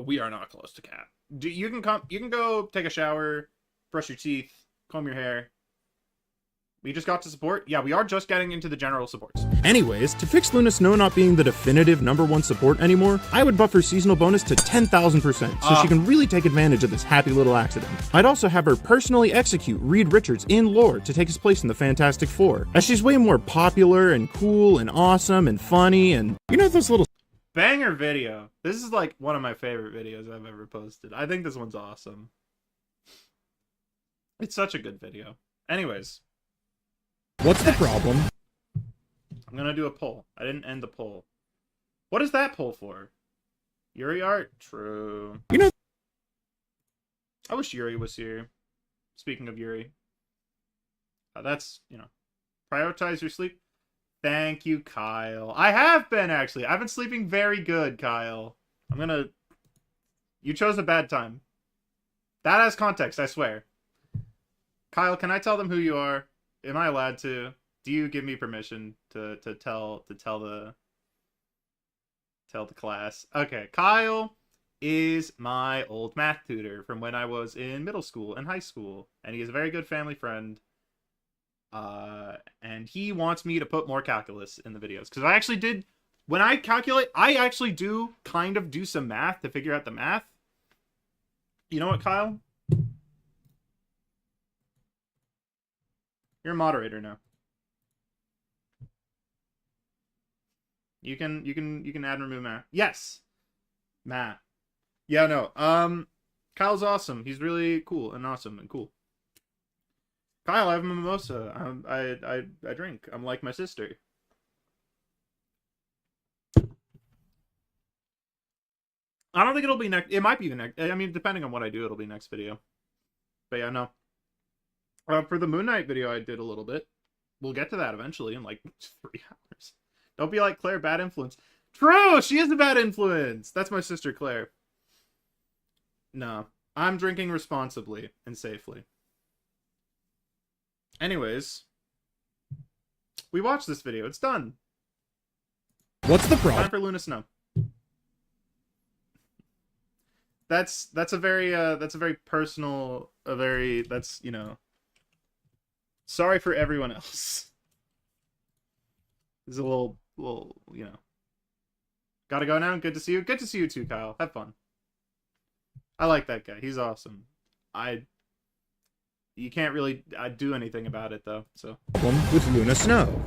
We are not close to Cap. You can go take a shower, brush your teeth, comb your hair. We just got to support. Yeah, we are just getting into the general supports. Anyways, to fix Luna Snow not being the definitive #1 support anymore, I would buff her seasonal bonus to 10,000% so she can really take advantage of this happy little accident. I'd also have her personally execute Reed Richards in lore to take his place in the Fantastic Four, as she's way more popular and cool and awesome and funny and, you know, those little Banger video. This is like one of my favorite videos I've ever posted. I think this one's awesome. It's such a good video. Anyways, What's the problem? I'm gonna do a poll. I didn't end the poll. What is that poll for? Yuri art? True. You know, I wish Yuri was here. Speaking of Yuri. That's, you know, prioritize your sleep. Thank you, Kyle. I have been, actually. I've been sleeping very good, Kyle. I'm gonna... You chose a bad time. That has context, I swear. Kyle, can I tell them who you are? Am I allowed to? Do you give me permission to tell the class? Okay, Kyle is my old math tutor from when I was in middle school and high school, and he is a very good family friend. And he wants me to put more calculus in the videos because I actually did. When I calculate, I actually do kind of do some math to figure out the math. You know what, Kyle? You're a moderator now. You can add and remove Matt. Yes, Matt. Yeah, no. Kyle's awesome. He's really cool and awesome and cool. Kyle, I have a mimosa. I drink. I'm like my sister. I don't think it'll be next. It might be the next. I mean, depending on what I do, it'll be next video. But yeah, no. For the Moon Knight video, I did a little bit. We'll get to that eventually in like 3 hours. Don't be like Claire, bad influence. True, she is a bad influence. That's my sister Claire. No, I'm drinking responsibly and safely. Anyways, we watched this video. It's done. What's the Time problem? for Luna Snow. That's a very personal, that's, you know. Sorry for everyone else. It's a little, you know. Gotta go now. Good to see you. Good to see you too, Kyle. Have fun. I like that guy. He's awesome. You can't really do anything about it though. So. With Luna Snow.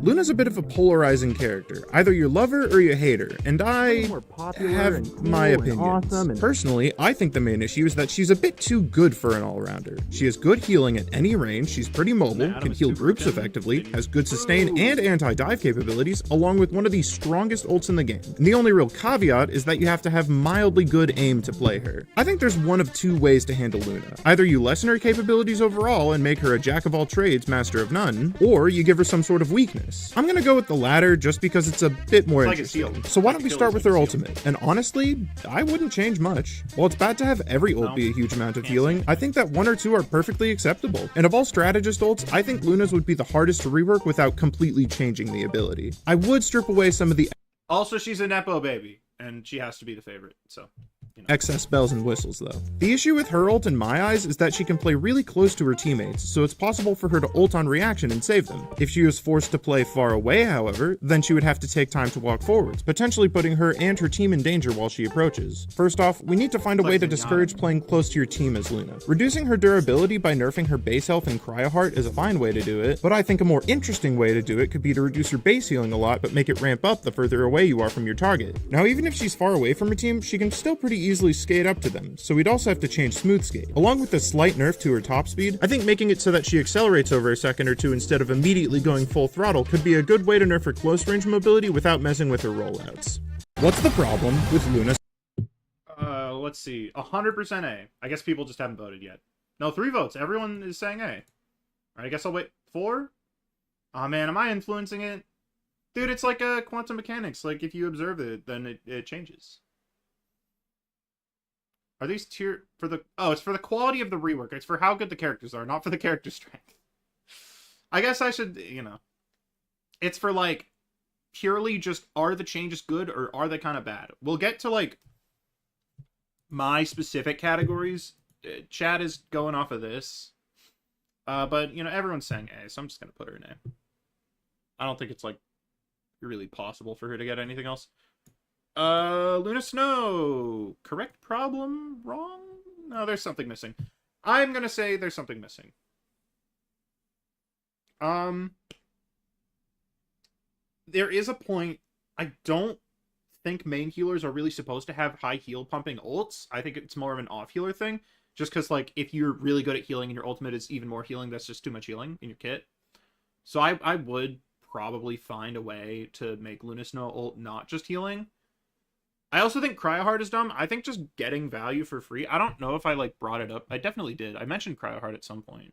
Luna's a bit of a polarizing character. Either you love her or you hate her, and I have my opinions. Personally, I think the main issue is that she's a bit too good for an all-rounder. She has good healing at any range, she's pretty mobile, can heal groups effectively, has good sustain and anti-dive capabilities, along with one of the strongest ults in the game. And the only real caveat is that you have to have mildly good aim to play her. I think there's one of 2 ways to handle Luna. Either you lessen her capabilities overall and make her a jack-of-all-trades, master of none, or you give her some sort of weakness. I'm gonna go with the latter just because it's a bit more interesting. So why don't we start with her ultimate? And honestly, I wouldn't change much. While it's bad to have every ult be a huge amount of healing, I think that 1 or 2 are perfectly acceptable. And of all strategist ults, I think Luna's would be the hardest to rework without completely changing the ability. I would strip away some of the Also, she's a Nepo baby, and she has to be the favorite, so. You know. excess bells and whistles though. The issue with her ult in my eyes is that she can play really close to her teammates, so it's possible for her to ult on reaction and save them. If she was forced to play far away, however, then she would have to take time to walk forwards, potentially putting her and her team in danger while she approaches. First off, we need to find a way to discourage playing close to your team as Luna. Reducing her durability by nerfing her base health and cryo heart is a fine way to do it, but I think a more interesting way to do it could be to reduce her base healing a lot but make it ramp up the further away you are from your target. Now, even if she's far away from her team, she can still pretty easily skate up to them, so we'd also have to change smooth skate. Along with a slight nerf to her top speed, I think making it so that she accelerates over a second or two instead of immediately going full throttle could be a good way to nerf her close range mobility without messing with her rollouts. What's the problem with Luna? Let's see. 100% A. I guess people just haven't voted yet. No, 3 votes. Everyone is saying A. Alright, I guess I'll wait. 4? Aw, man, am I influencing it? Dude, it's like quantum mechanics. Like, if you observe it, then it changes. Are these tier for the... Oh, it's for the quality of the rework. It's for how good the characters are, not for the character strength. I guess I should, you know... It's for, like, purely just, are the changes good or are they kind of bad? We'll get to, like, my specific categories. Chat is going off of this. But you know, everyone's saying A, so I'm just gonna put her in A. I don't think it's like really possible for her to get anything else. Luna Snow. Correct problem? Wrong? No, there's something missing. I'm gonna say there's something missing. There is a point. I don't think main healers are really supposed to have high heal pumping ults. I think it's more of an off healer thing. Just because, like, if you're really good at healing and your ultimate is even more healing, that's just too much healing in your kit. So I would probably find a way to make Luna Snow ult not just healing. I also think Cryoheart is dumb. I think just getting value for free. I don't know if I, like, brought it up. I definitely did. I mentioned Cryoheart at some point.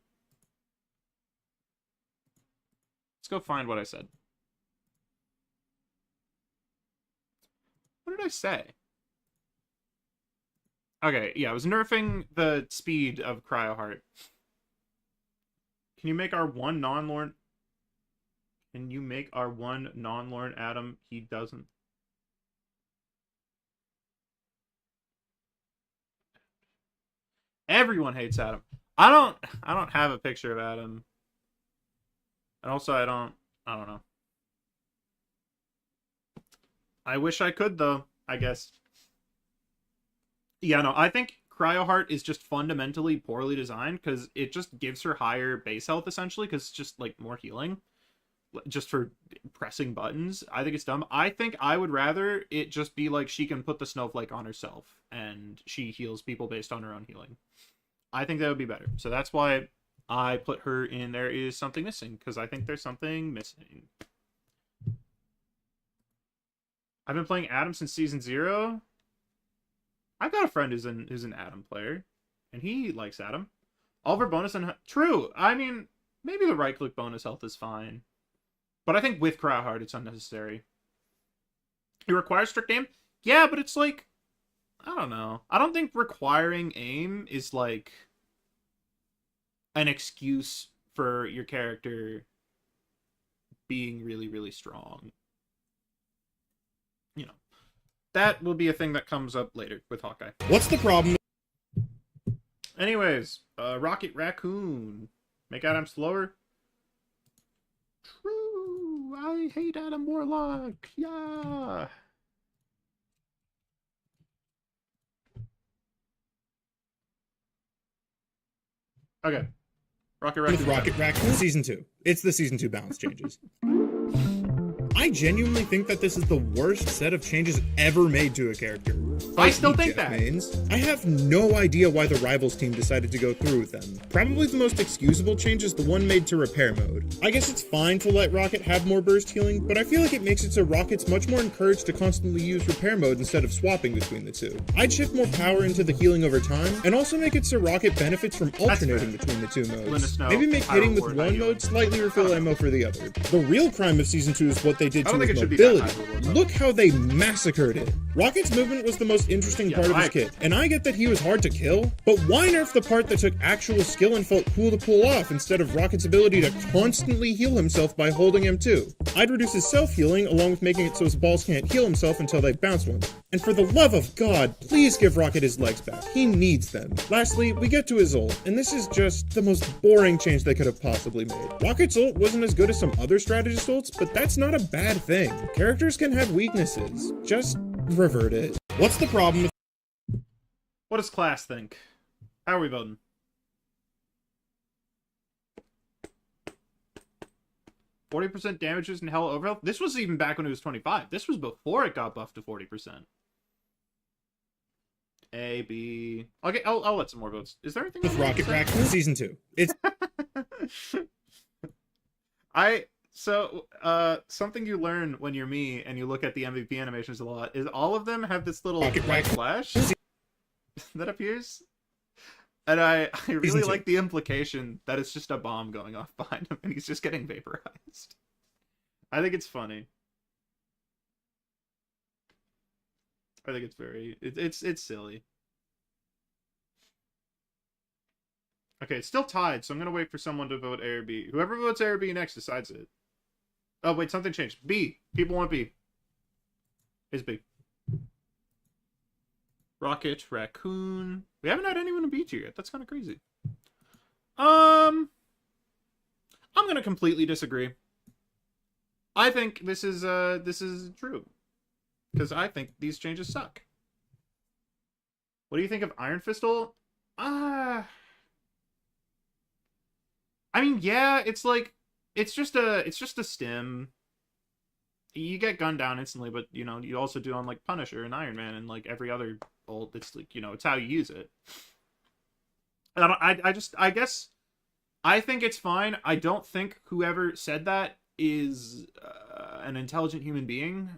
Let's go find what I said. What did I say? Okay, yeah, I was nerfing the speed of Cryoheart. Can you make our one non-Lord... Can you make our one non-Lord Adam? He doesn't. Everyone hates Adam. I don't have a picture of Adam. And also I don't know. I wish I could though, I guess. Yeah, no, I think Cryoheart is just fundamentally poorly designed because it just gives her higher base health essentially because it's just like more healing. Just for pressing buttons. I think it's dumb. I think I would rather it just be like she can put the snowflake on herself and she heals people based on her own healing. I think that would be better. So that's why I put her in There Is Something Missing, because I think there's something missing. I've been playing Adam since season 0. I've got a friend who's an Adam player, and he likes Adam. Oliver bonus and true. I mean, maybe the right click bonus health is fine. But I think with Cryoheart, it's unnecessary. It requires strict aim? Yeah, but it's like... I don't know. I don't think requiring aim is, like... an excuse for your character being really, really strong. You know. That will be a thing that comes up later with Hawkeye. What's the problem? Anyways, Rocket Raccoon. Make Adam slower? True. I hate Adam Warlock. Yeah. Okay. Rocket Raccoon. With Rocket Raccoon Season 2. It's the Season 2 balance changes. I genuinely think that this is the worst set of changes ever made to a character. I still think Jeff that. Mains. I have no idea why the Rivals team decided to go through with them. Probably the most excusable change is the one made to Repair Mode. I guess it's fine to let Rocket have more burst healing, but I feel like it makes it so Rocket's much more encouraged to constantly use Repair Mode instead of swapping between the two. I'd shift more power into the healing over time, and also make it so Rocket benefits from alternating between the two modes. Maybe make hitting with one mode slightly refill ammo for the other. The real crime of Season 2 is what they did to his mobility. Look how they massacred it. Rocket's movement was the most interesting part of his kit, and I get that he was hard to kill, but why nerf the part that took actual skill and felt cool to pull off instead of Rocket's ability to constantly heal himself by holding M2? I'd reduce his self-healing along with making it so his balls can't heal himself until they bounce once. And for the love of God, please give Rocket his legs back. He needs them. Lastly, we get to his ult, and this is just the most boring change they could have possibly made. Rocket's ult wasn't as good as some other strategist ults, but that's not a bad thing. Characters can have weaknesses. Just revert it. What's the problem with... What does class think? How are we voting? %40 damages in Hell Overhealth? This was even back when it was 25. This was before it got buffed to 40%. A, B... Okay, I'll let some more votes. Is there anything... With Rocket Raccoon Season 2. It's... something you learn when you're me and you look at the MVP animations a lot is all of them have this little white flash that appears. And I really like the implication that it's just a bomb going off behind him and he's just getting vaporized. I think it's funny. I think it's very... It's silly. Okay, it's still tied, so I'm going to wait for someone to vote A or B. Whoever votes A or B next decides it. Oh, wait, something changed. B. People want B. Is B. Rocket, Raccoon. We haven't had anyone in B tier yet. That's kind of crazy. I'm gonna completely disagree. I think this is true. Because I think these changes suck. What do you think of Iron Fistal? I mean, yeah, it's like it's just a stim. You get gunned down instantly, but you know, you also do on like Punisher and Iron Man and like every other ult. It's like, you know, it's how you use it. And I guess I think it's fine. I don't think whoever said that is an intelligent human being.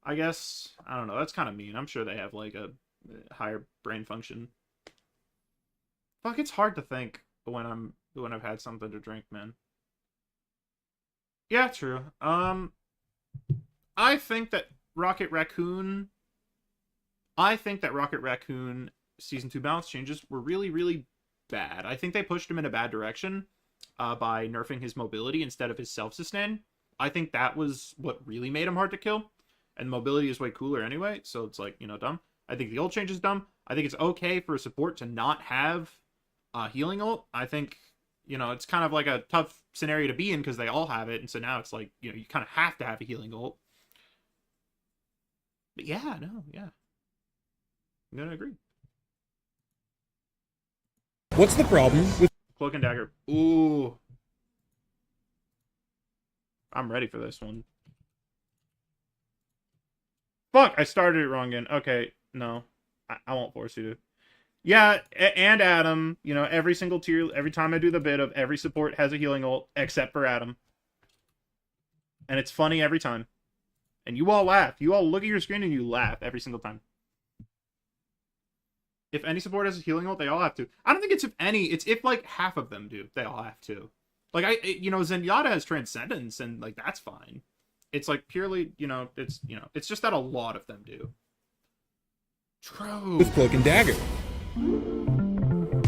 I guess I don't know. That's kind of mean. I'm sure they have like a higher brain function. Fuck, it's hard to think when I've had something to drink, man. Yeah, true. I think that Rocket Raccoon season 2 balance changes were really, really bad. I think they pushed him in a bad direction by nerfing his mobility instead of his self-sustain. I think that was what really made him hard to kill. And mobility is way cooler anyway, so it's like, you know, dumb. I think the ult change is dumb. I think it's okay for a support to not have healing ult. I think, you know, it's kind of like a tough scenario to be in because they all have it, and so now it's like, you know, you kind of have to have a healing ult. But yeah, no, yeah. I'm gonna agree. What's the problem with Cloak and Dagger? Ooh. I'm ready for this one. Fuck, I started it wrong again. Okay, no. I won't force you to. Yeah, and Adam, you know, every single tier, every time I do the bit of every support has a healing ult, except for Adam. And it's funny every time. And you all laugh. You all look at your screen and you laugh every single time. If any support has a healing ult, they all have to. I don't think it's if any, it's if like half of them do. They all have to. Like, you know, Zenyatta has Transcendence, and like, that's fine. It's like purely, you know, it's just that a lot of them do. True. with Cloak and Dagger?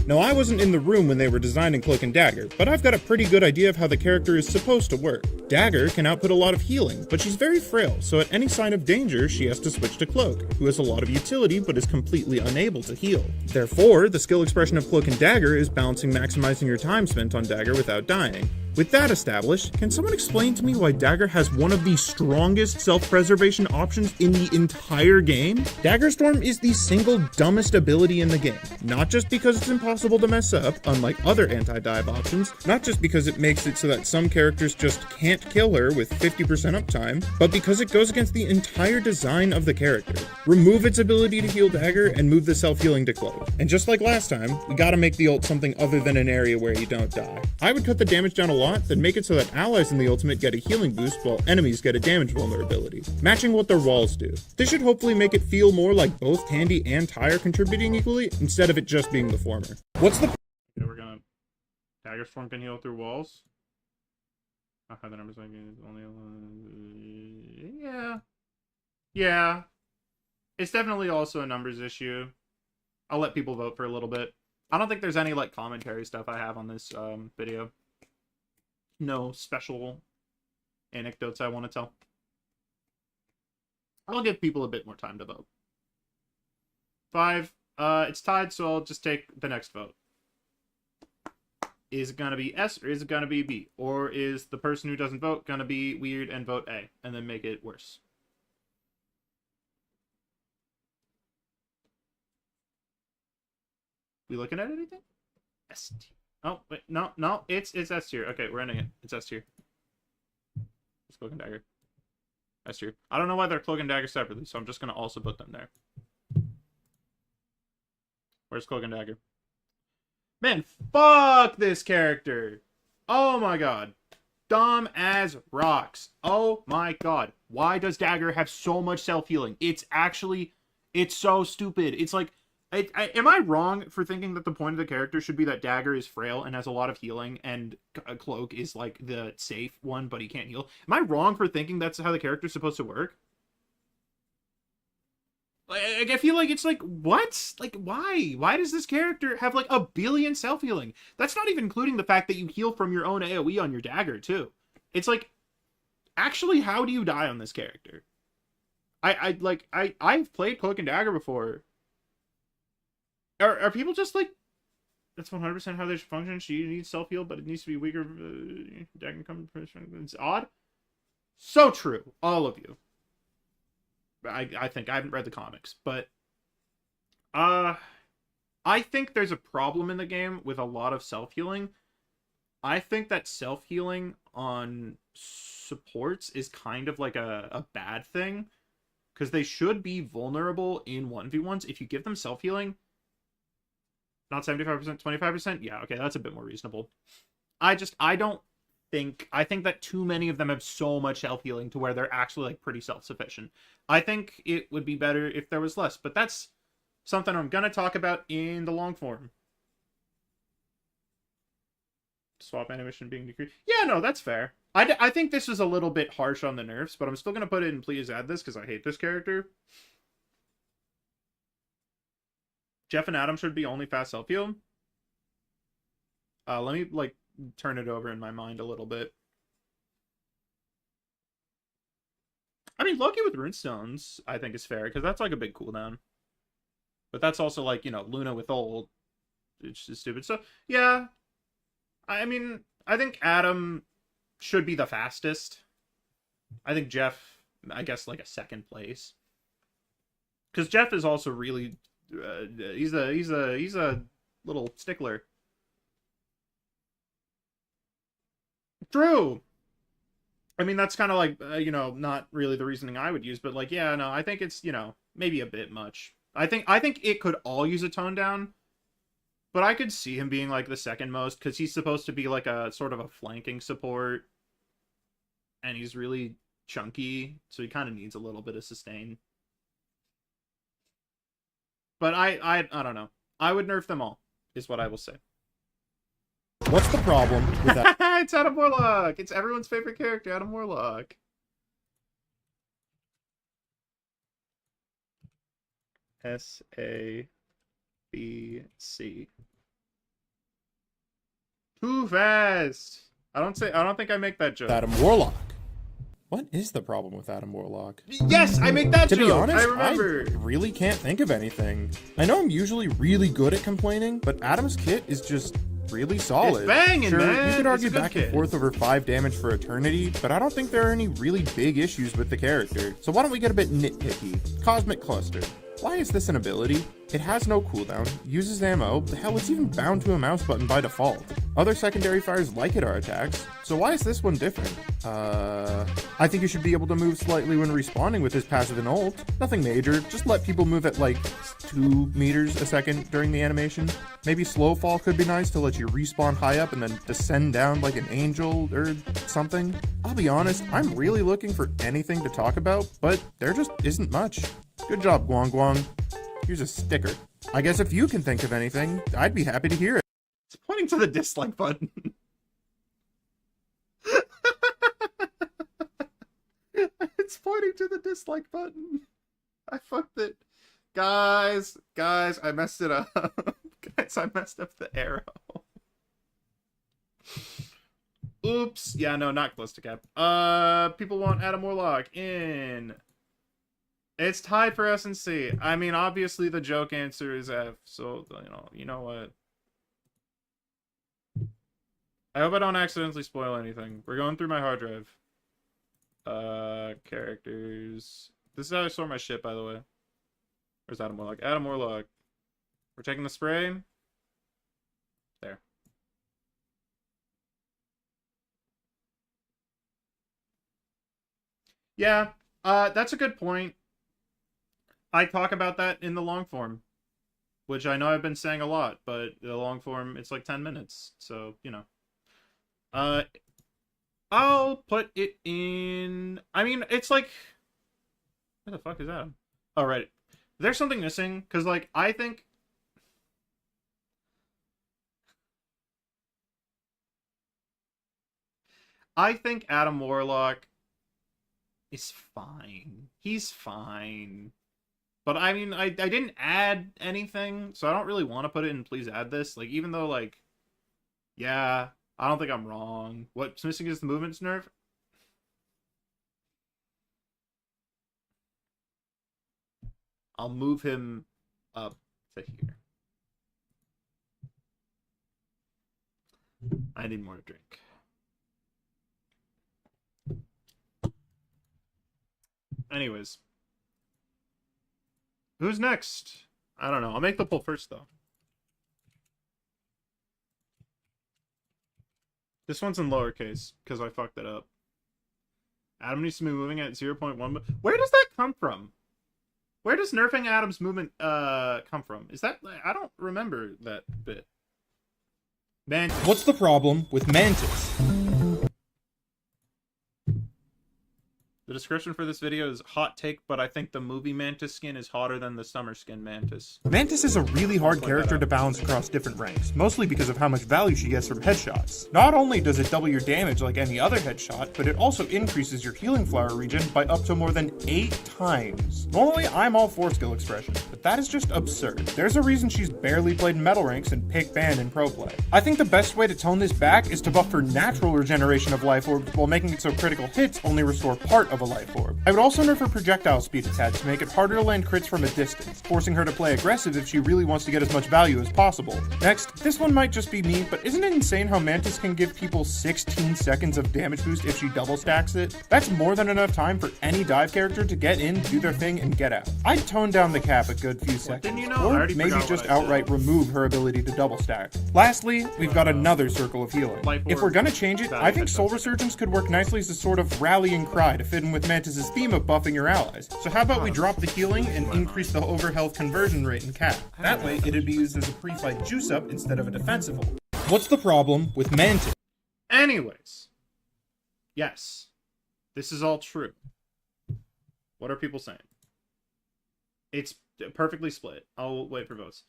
Now, I wasn't in the room when they were designing Cloak and Dagger, but I've got a pretty good idea of how the character is supposed to work. Dagger can output a lot of healing, but she's very frail, so at any sign of danger, she has to switch to Cloak, who has a lot of utility but is completely unable to heal. Therefore, the skill expression of Cloak and Dagger is balancing maximizing your time spent on Dagger without dying. With that established, can someone explain to me why Dagger has one of the strongest self-preservation options in the entire game? Dagger Storm is the single dumbest ability in the game, not just because it's impossible to mess up, unlike other anti-dive options, not just because it makes it so that some characters just can't kill her with 50% uptime, but because it goes against the entire design of the character. Remove its ability to heal Dagger and move the self-healing to Cloak. And just like last time, we gotta make the ult something other than an area where you don't die. I would cut the damage down a lot, then make it so that allies in the ultimate get a healing boost while enemies get a damage vulnerability, matching what their walls do. This should hopefully make it feel more like both Tandy and Ty are contributing equally, instead of it just being the former. What's the Okay, we're gonna... Dagger Storm can heal through walls. Okay, the numbers only... Yeah. Yeah. It's definitely also a numbers issue. I'll let people vote for a little bit. I don't think there's any, like, commentary stuff I have on this video. No special anecdotes I want to tell. I'll give people a bit more time to vote. 5. It's tied, so I'll just take the next vote. Is it gonna be S or is it gonna be B? Or is the person who doesn't vote gonna be weird and vote A and then make it worse? We looking at anything? S tier. Oh wait, no, it's S tier. Okay, we're ending it. It's S tier. It's Cloak and Dagger. S tier. I don't know why they're Cloak and Dagger separately, so I'm just gonna also put them there. Where's Cloak and Dagger? Man, fuck this character. Oh my god. Dumb as rocks. Oh my god. Why does Dagger have so much self-healing? It's so stupid. It's like, am I wrong for thinking that the point of the character should be that Dagger is frail and has a lot of healing, and Cloak is like the safe one, but he can't heal? Am I wrong for thinking that's how the character's supposed to work? Like, I feel like it's like, what? Like, why? Why does this character have like 1 billion self-healing? That's not even including the fact that you heal from your own AoE on your Dagger, too. It's like, actually, how do you die on this character? I've played Cloak and Dagger before. Are people just like That's 100% how they should function. She needs self-heal, but it needs to be weaker. It's odd. So true. All of you. I think I haven't read the comics, but I think there's a problem in the game with a lot of self-healing. I think that self-healing on supports is kind of like a bad thing, because they should be vulnerable in 1v1s. If you give them self-healing, not 75%, 25%, yeah, okay, that's a bit more reasonable. I think that too many of them have so much self-healing to where they're actually like pretty self-sufficient. I think it would be better if there was less, but that's something I'm gonna talk about in the long form. Swap animation being decreased. Yeah, no, that's fair. I think this is a little bit harsh on the nerfs, but I'm still gonna put it in please add this because I hate this character. Jeff and Adam should be only fast self-heal. Let me like turn it over in my mind a little bit. I mean, Loki with runestones, I think is fair, because that's like a big cooldown. But that's also like, you know, Luna with ult. It's just stupid. So, yeah. I mean, I think Adam should be the fastest. I think Jeff, I guess, like a second place. Because Jeff is also really, he's a little stickler. True. I mean, that's kind of like, you know, not really the reasoning I would use, but like, yeah, no, I think it's, you know, maybe a bit much. I think it could all use a tone down, but I could see him being like the second most, because he's supposed to be like a sort of a flanking support, and he's really chunky, so he kind of needs a little bit of sustain. But I don't know. I would nerf them all, is what I will say. What's the problem with that? It's Adam Warlock. It's everyone's favorite character, Adam Warlock. SABC. Too fast. I don't think I make that joke. Adam Warlock. What is the problem with Adam Warlock? Yes, I make that To joke. be honest, I remember. I really can't think of anything. I know I'm usually really good at complaining, but Adam's kit is just really solid. It's banging, sure, man. You could argue It's a good back kit. and forth over 5 damage for eternity, but I don't think there are any really big issues with the character. So why don't we get a bit nitpicky? Cosmic Cluster. Why is this an ability? It has no cooldown, uses ammo, hell, it's even bound to a mouse button by default. Other secondary fires like it are attacks, so why is this one different? I think you should be able to move slightly when respawning with his passive and ult. Nothing major, just let people move at like 2 meters a second during the animation. Maybe slow fall could be nice to let you respawn high up and then descend down like an angel or something. I'll be honest, I'm really looking for anything to talk about, but there just isn't much. Good job, Guang Guang. Here's a sticker. I guess if you can think of anything, I'd be happy to hear it. It's pointing to the dislike button. It's pointing to the dislike button. I fucked it. Guys, I messed it up. Guys, I messed up the arrow. Oops. Yeah, no, not Callisticap. People want Adam Warlock in. It's tied for S and C. I mean, obviously the joke answer is F, so, you know what? I hope I don't accidentally spoil anything. We're going through my hard drive. Characters. This is how I store my shit, by the way. Where's Adam Warlock? Adam Warlock. We're taking the spray. There. Yeah, that's a good point. I talk about that in the long form, which I know I've been saying a lot, but the long form, it's like 10 minutes, so, you know. I'll put it in... I mean, it's like... Where the fuck is that? Oh, right. There's something missing, because, like, I think... Adam Warlock is fine. He's fine. But, I mean, I didn't add anything, so I don't really want to put it in please add this. Like, even though, like... Yeah... I don't think I'm wrong. What's missing is the movement nerf. I'll move him up to here. I need more to drink. Anyways. Who's next? I don't know. I'll make the poll first, though. This one's in lowercase, because I fucked it up. Adam needs to be moving at 0.1. Where does that come from? Where does nerfing Adam's movement come from? Is that... I don't remember that bit. Mantis. What's the problem with Mantis? The description for this video is hot take, but I think the movie Mantis skin is hotter than the summer skin Mantis. Mantis is a really hard character to balance across different ranks, mostly because of how much value she gets from headshots. Not only does it double your damage like any other headshot, but it also increases your healing flower regen by up to more than 8 times. Normally, I'm all for skill expression, but that is just absurd. There's a reason she's barely played in metal ranks and pick ban in pro play. I think the best way to tone this back is to buff her natural regeneration of life orbs while making it so critical hits only restore part of a life orb. I would also nerf her projectile speed attack to make it harder to land crits from a distance, forcing her to play aggressive if she really wants to get as much value as possible. Next, this one might just be me, but isn't it insane how Mantis can give people 16 seconds of damage boost if she double stacks it? That's more than enough time for any dive character to get in, do their thing, and get out. I'd tone down the cap a good few seconds, didn't you know? I or already maybe forgot just what I said. outright remove her ability to double stack. Lastly, we've got another circle of healing. Life If orb, we're gonna change it, value I think headshots. Soul Resurgence could work nicely as a sort of rallying cry to fit in with Mantis' theme of buffing your allies. So how about we drop the healing and increase the overhealth conversion rate in cap? That way, it'd be used as a pre-fight juice up instead of a defensive ult. What's the problem with Mantis? Anyways. Yes. This is all true. What are people saying? It's perfectly split. I'll wait for votes.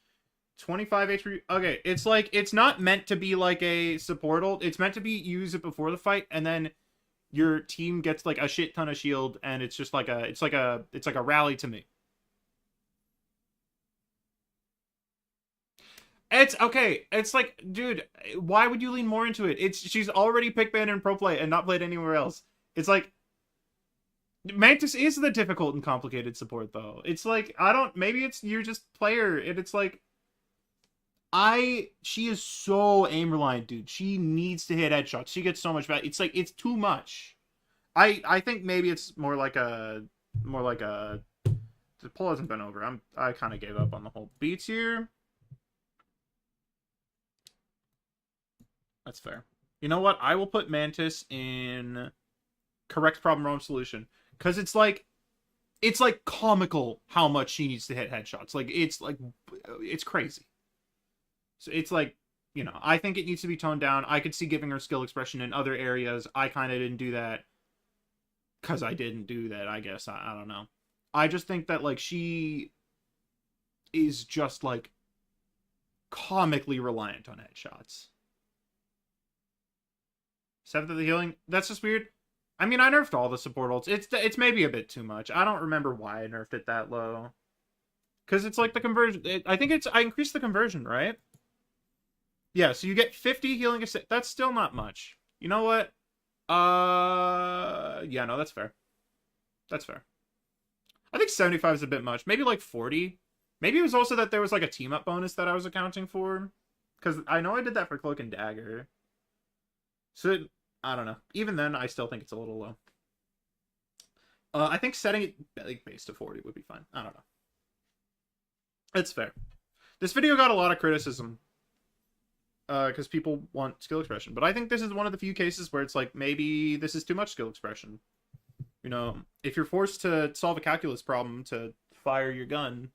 25 HP. Okay, it's like, it's not meant to be like a support ult. It's meant to be use it before the fight, and then your team gets like a shit ton of shield, and it's just like it's like a rally to me. It's okay. It's like, dude, why would you lean more into it? She's already pick banned in pro play and not played anywhere else. It's like, Mantis is the difficult and complicated support though. It's like, maybe it's you're just player, and it's like, she is so aim reliant, dude. She needs to hit headshots. She gets so much value. It's like, it's too much. I think maybe it's more like a the poll hasn't been over. I kind of gave up on the whole beats here. That's fair. You know what? I will put Mantis in correct problem wrong solution, because it's like comical how much she needs to hit headshots. Like it's crazy. So it's like, you know, I think it needs to be toned down. I could see giving her skill expression in other areas. I kind of didn't do that because I didn't do that, I guess. I don't know. I just think that, like, she is just, like, comically reliant on headshots. 7th of the healing? That's just weird. I mean, I nerfed all the support ults. It's maybe a bit too much. I don't remember why I nerfed it that low. Because it's like the conversion. I think I increased the conversion, right? Yeah, so you get 50 healing assist. That's still not much. You know what? Yeah, no, that's fair. That's fair. I think 75 is a bit much. Maybe like 40. Maybe it was also that there was like a team up bonus that I was accounting for. Because I know I did that for Cloak and Dagger. So, I don't know. Even then, I still think it's a little low. I think setting it like base to 40 would be fine. I don't know. It's fair. This video got a lot of criticism. Because people want skill expression. But I think this is one of the few cases where it's like, maybe this is too much skill expression. You know, if you're forced to solve a calculus problem to fire your gun,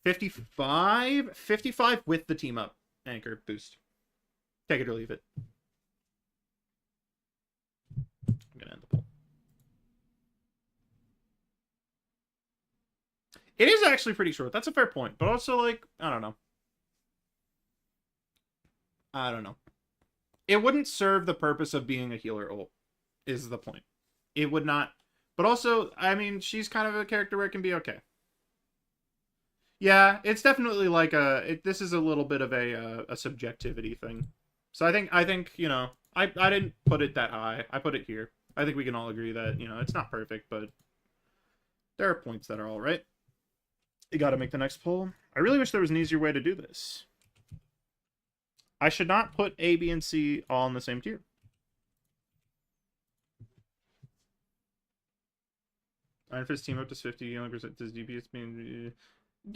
55 with the team up anchor boost. Take it or leave it. I'm gonna end the poll. It is actually pretty short. That's a fair point. But also, like, I don't know. It wouldn't serve the purpose of being a healer ult, is the point. It would not. But also, I mean, she's kind of a character where it can be okay. Yeah, it's definitely like this is a little bit of a subjectivity thing. So I think, you know, I didn't put it that high. I put it here. I think we can all agree that, you know, it's not perfect, but there are points that are all right. You got to make the next poll. I really wish there was an easier way to do this. I should not put A, B, and C all in the same tier. Iron Fist team up to 50, younger does DPS being...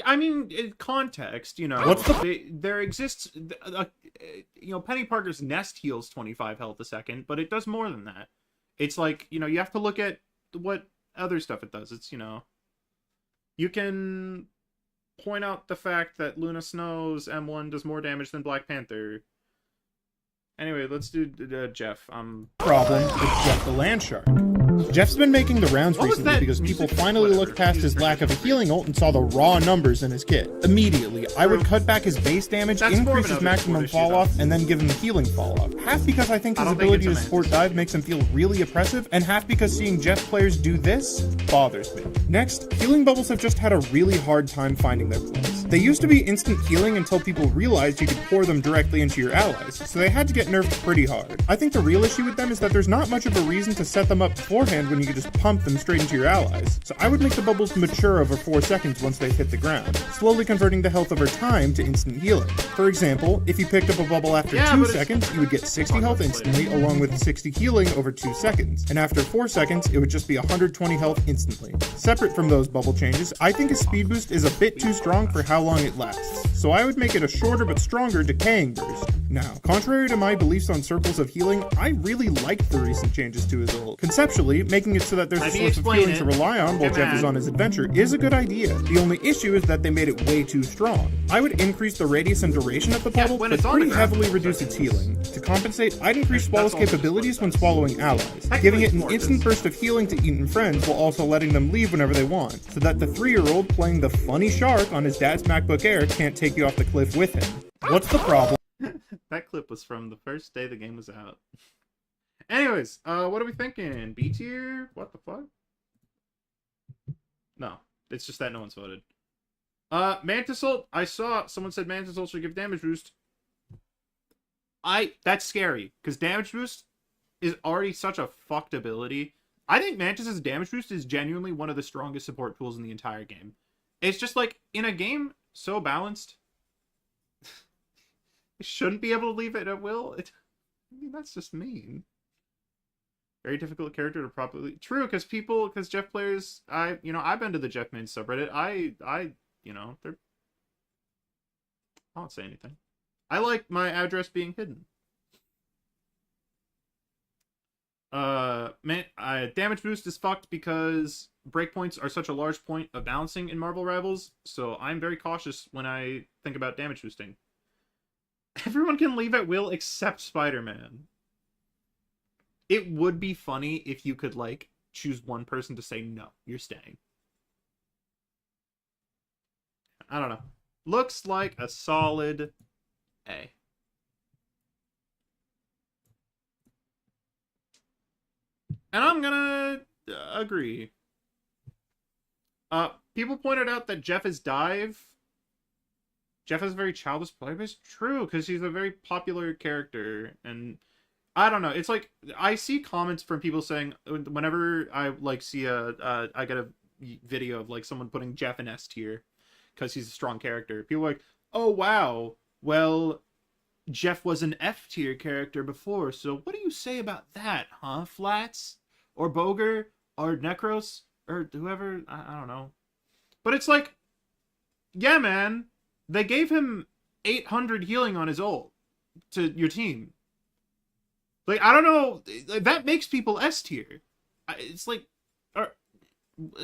I mean, in context, you know, What's the... there exists, you know, Penny Parker's Nest heals 25 health a second, but it does more than that. It's like, you know, you have to look at what other stuff it does. It's, you know, you can point out the fact that Luna Snow's M1 does more damage than Black Panther. Anyway, let's do Jeff. problem with Jeff the Landshark. Jeff's been making the rounds What was recently that because people music? finally Whatever. looked past his lack of a healing ult and saw the raw numbers in his kit. Immediately, I would cut back his base damage, That's more of increase his another maximum support issue, fall-off, and then give him the healing fall-off. Half because I think I his don't think ability to it's a support Mantis. dive makes him feel really oppressive, and half because seeing Jeff players do this bothers me. Next, healing bubbles have just had a really hard time finding their place. They used to be instant healing until people realized you could pour them directly into your allies, so they had to get nerfed pretty hard. I think the real issue with them is that there's not much of a reason to set them up beforehand when you can just pump them straight into your allies. So I would make the bubbles mature over 4 seconds once they've hit the ground, slowly converting the health over time to instant healing. For example, if you picked up a bubble after Yeah, 2 but it's- seconds, you would get 60 health instantly along with 60 healing over 2 seconds, and after 4 seconds, it would just be 120 health instantly. Separate from those bubble changes, I think a speed boost is a bit too strong for how long it lasts, so I would make it a shorter but stronger decaying burst. Now, contrary to my beliefs on circles of healing, I really liked the recent changes to his ult. Conceptually, making it so that there's a Let me source of explain healing it. to rely on while Come Jeff is on. on his adventure is a good idea. The only issue is that they made it way too strong. I would increase the radius and duration of the Yeah, bubble, when but it's on the pretty ground. heavily reduce its healing. To compensate, I'd increase Swallow's That's also capabilities just when what it does. swallowing allies, Technically, giving it it's an more instant because- burst of healing to Eaten friends while also letting them leave whenever they want, so that the 3-year-old playing the funny shark on his dad's MacBook Air can't take you off the cliff with him. What's the problem? That clip was from the first day the game was out. Anyways, what are we thinking? B tier? What the fuck? No, it's just that no one's voted. Mantis ult. I saw someone said Mantis ult should give damage boost. That's scary because damage boost is already such a fucked ability. I think Mantis's damage boost is genuinely one of the strongest support tools in the entire game. It's just like in a game so balanced, you shouldn't be able to leave it at will. I mean, that's just mean. Very difficult character to properly... True, because Jeff players... I've been to the Jeff main subreddit. They're... I won't say anything. I like my address being hidden. Damage boost is fucked because breakpoints are such a large point of balancing in Marvel Rivals, so I'm very cautious when I think about damage boosting. Everyone can leave at will except Spider-Man. It would be funny if you could, like, choose one person to say, no, you're staying. I don't know. Looks like a solid A. And I'm gonna agree. People pointed out that Jeff is dive. Jeff has a very childish play, but it's true because he's a very popular character, and I don't know. It's like I see comments from people saying whenever I like see I get a video of like someone putting Jeff in S tier because he's a strong character. People are like, oh wow, well Jeff was an F tier character before, so what do you say about that, huh? Flats or Boger or Necros or whoever, I don't know. But it's like, yeah, man. They gave him 800 healing on his ult to your team. Like, I don't know. That makes people S tier. It's like,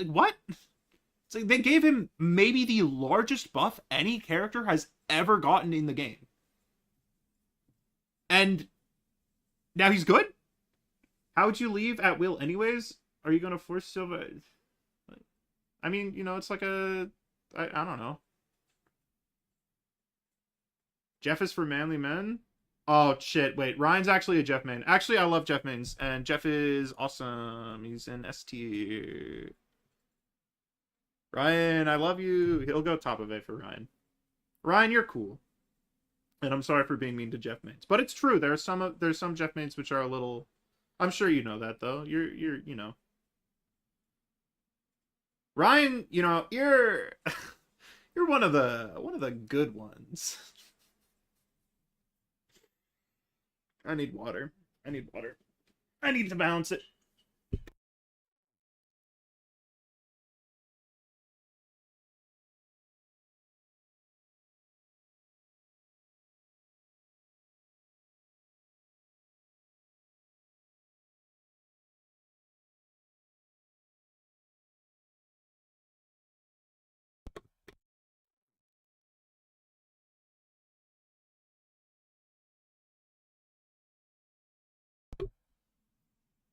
what? It's like they gave him maybe the largest buff any character has ever gotten in the game. And now he's good? How would you leave at will anyways? Are you going to force Silva? I mean, it's like I don't know. Jeff is for manly men? Oh, shit. Wait, Ryan's actually a Jeff main. Actually, I love Jeff mains, and Jeff is awesome. He's in S tier. Ryan, I love you. He'll go top of it for Ryan. Ryan, you're cool. And I'm sorry for being mean to Jeff mains. But it's true. There's some Jeff mains which are a little... I'm sure you know that, though. You're Ryan, you're one of the good ones. I need water. I need water. I need to balance it.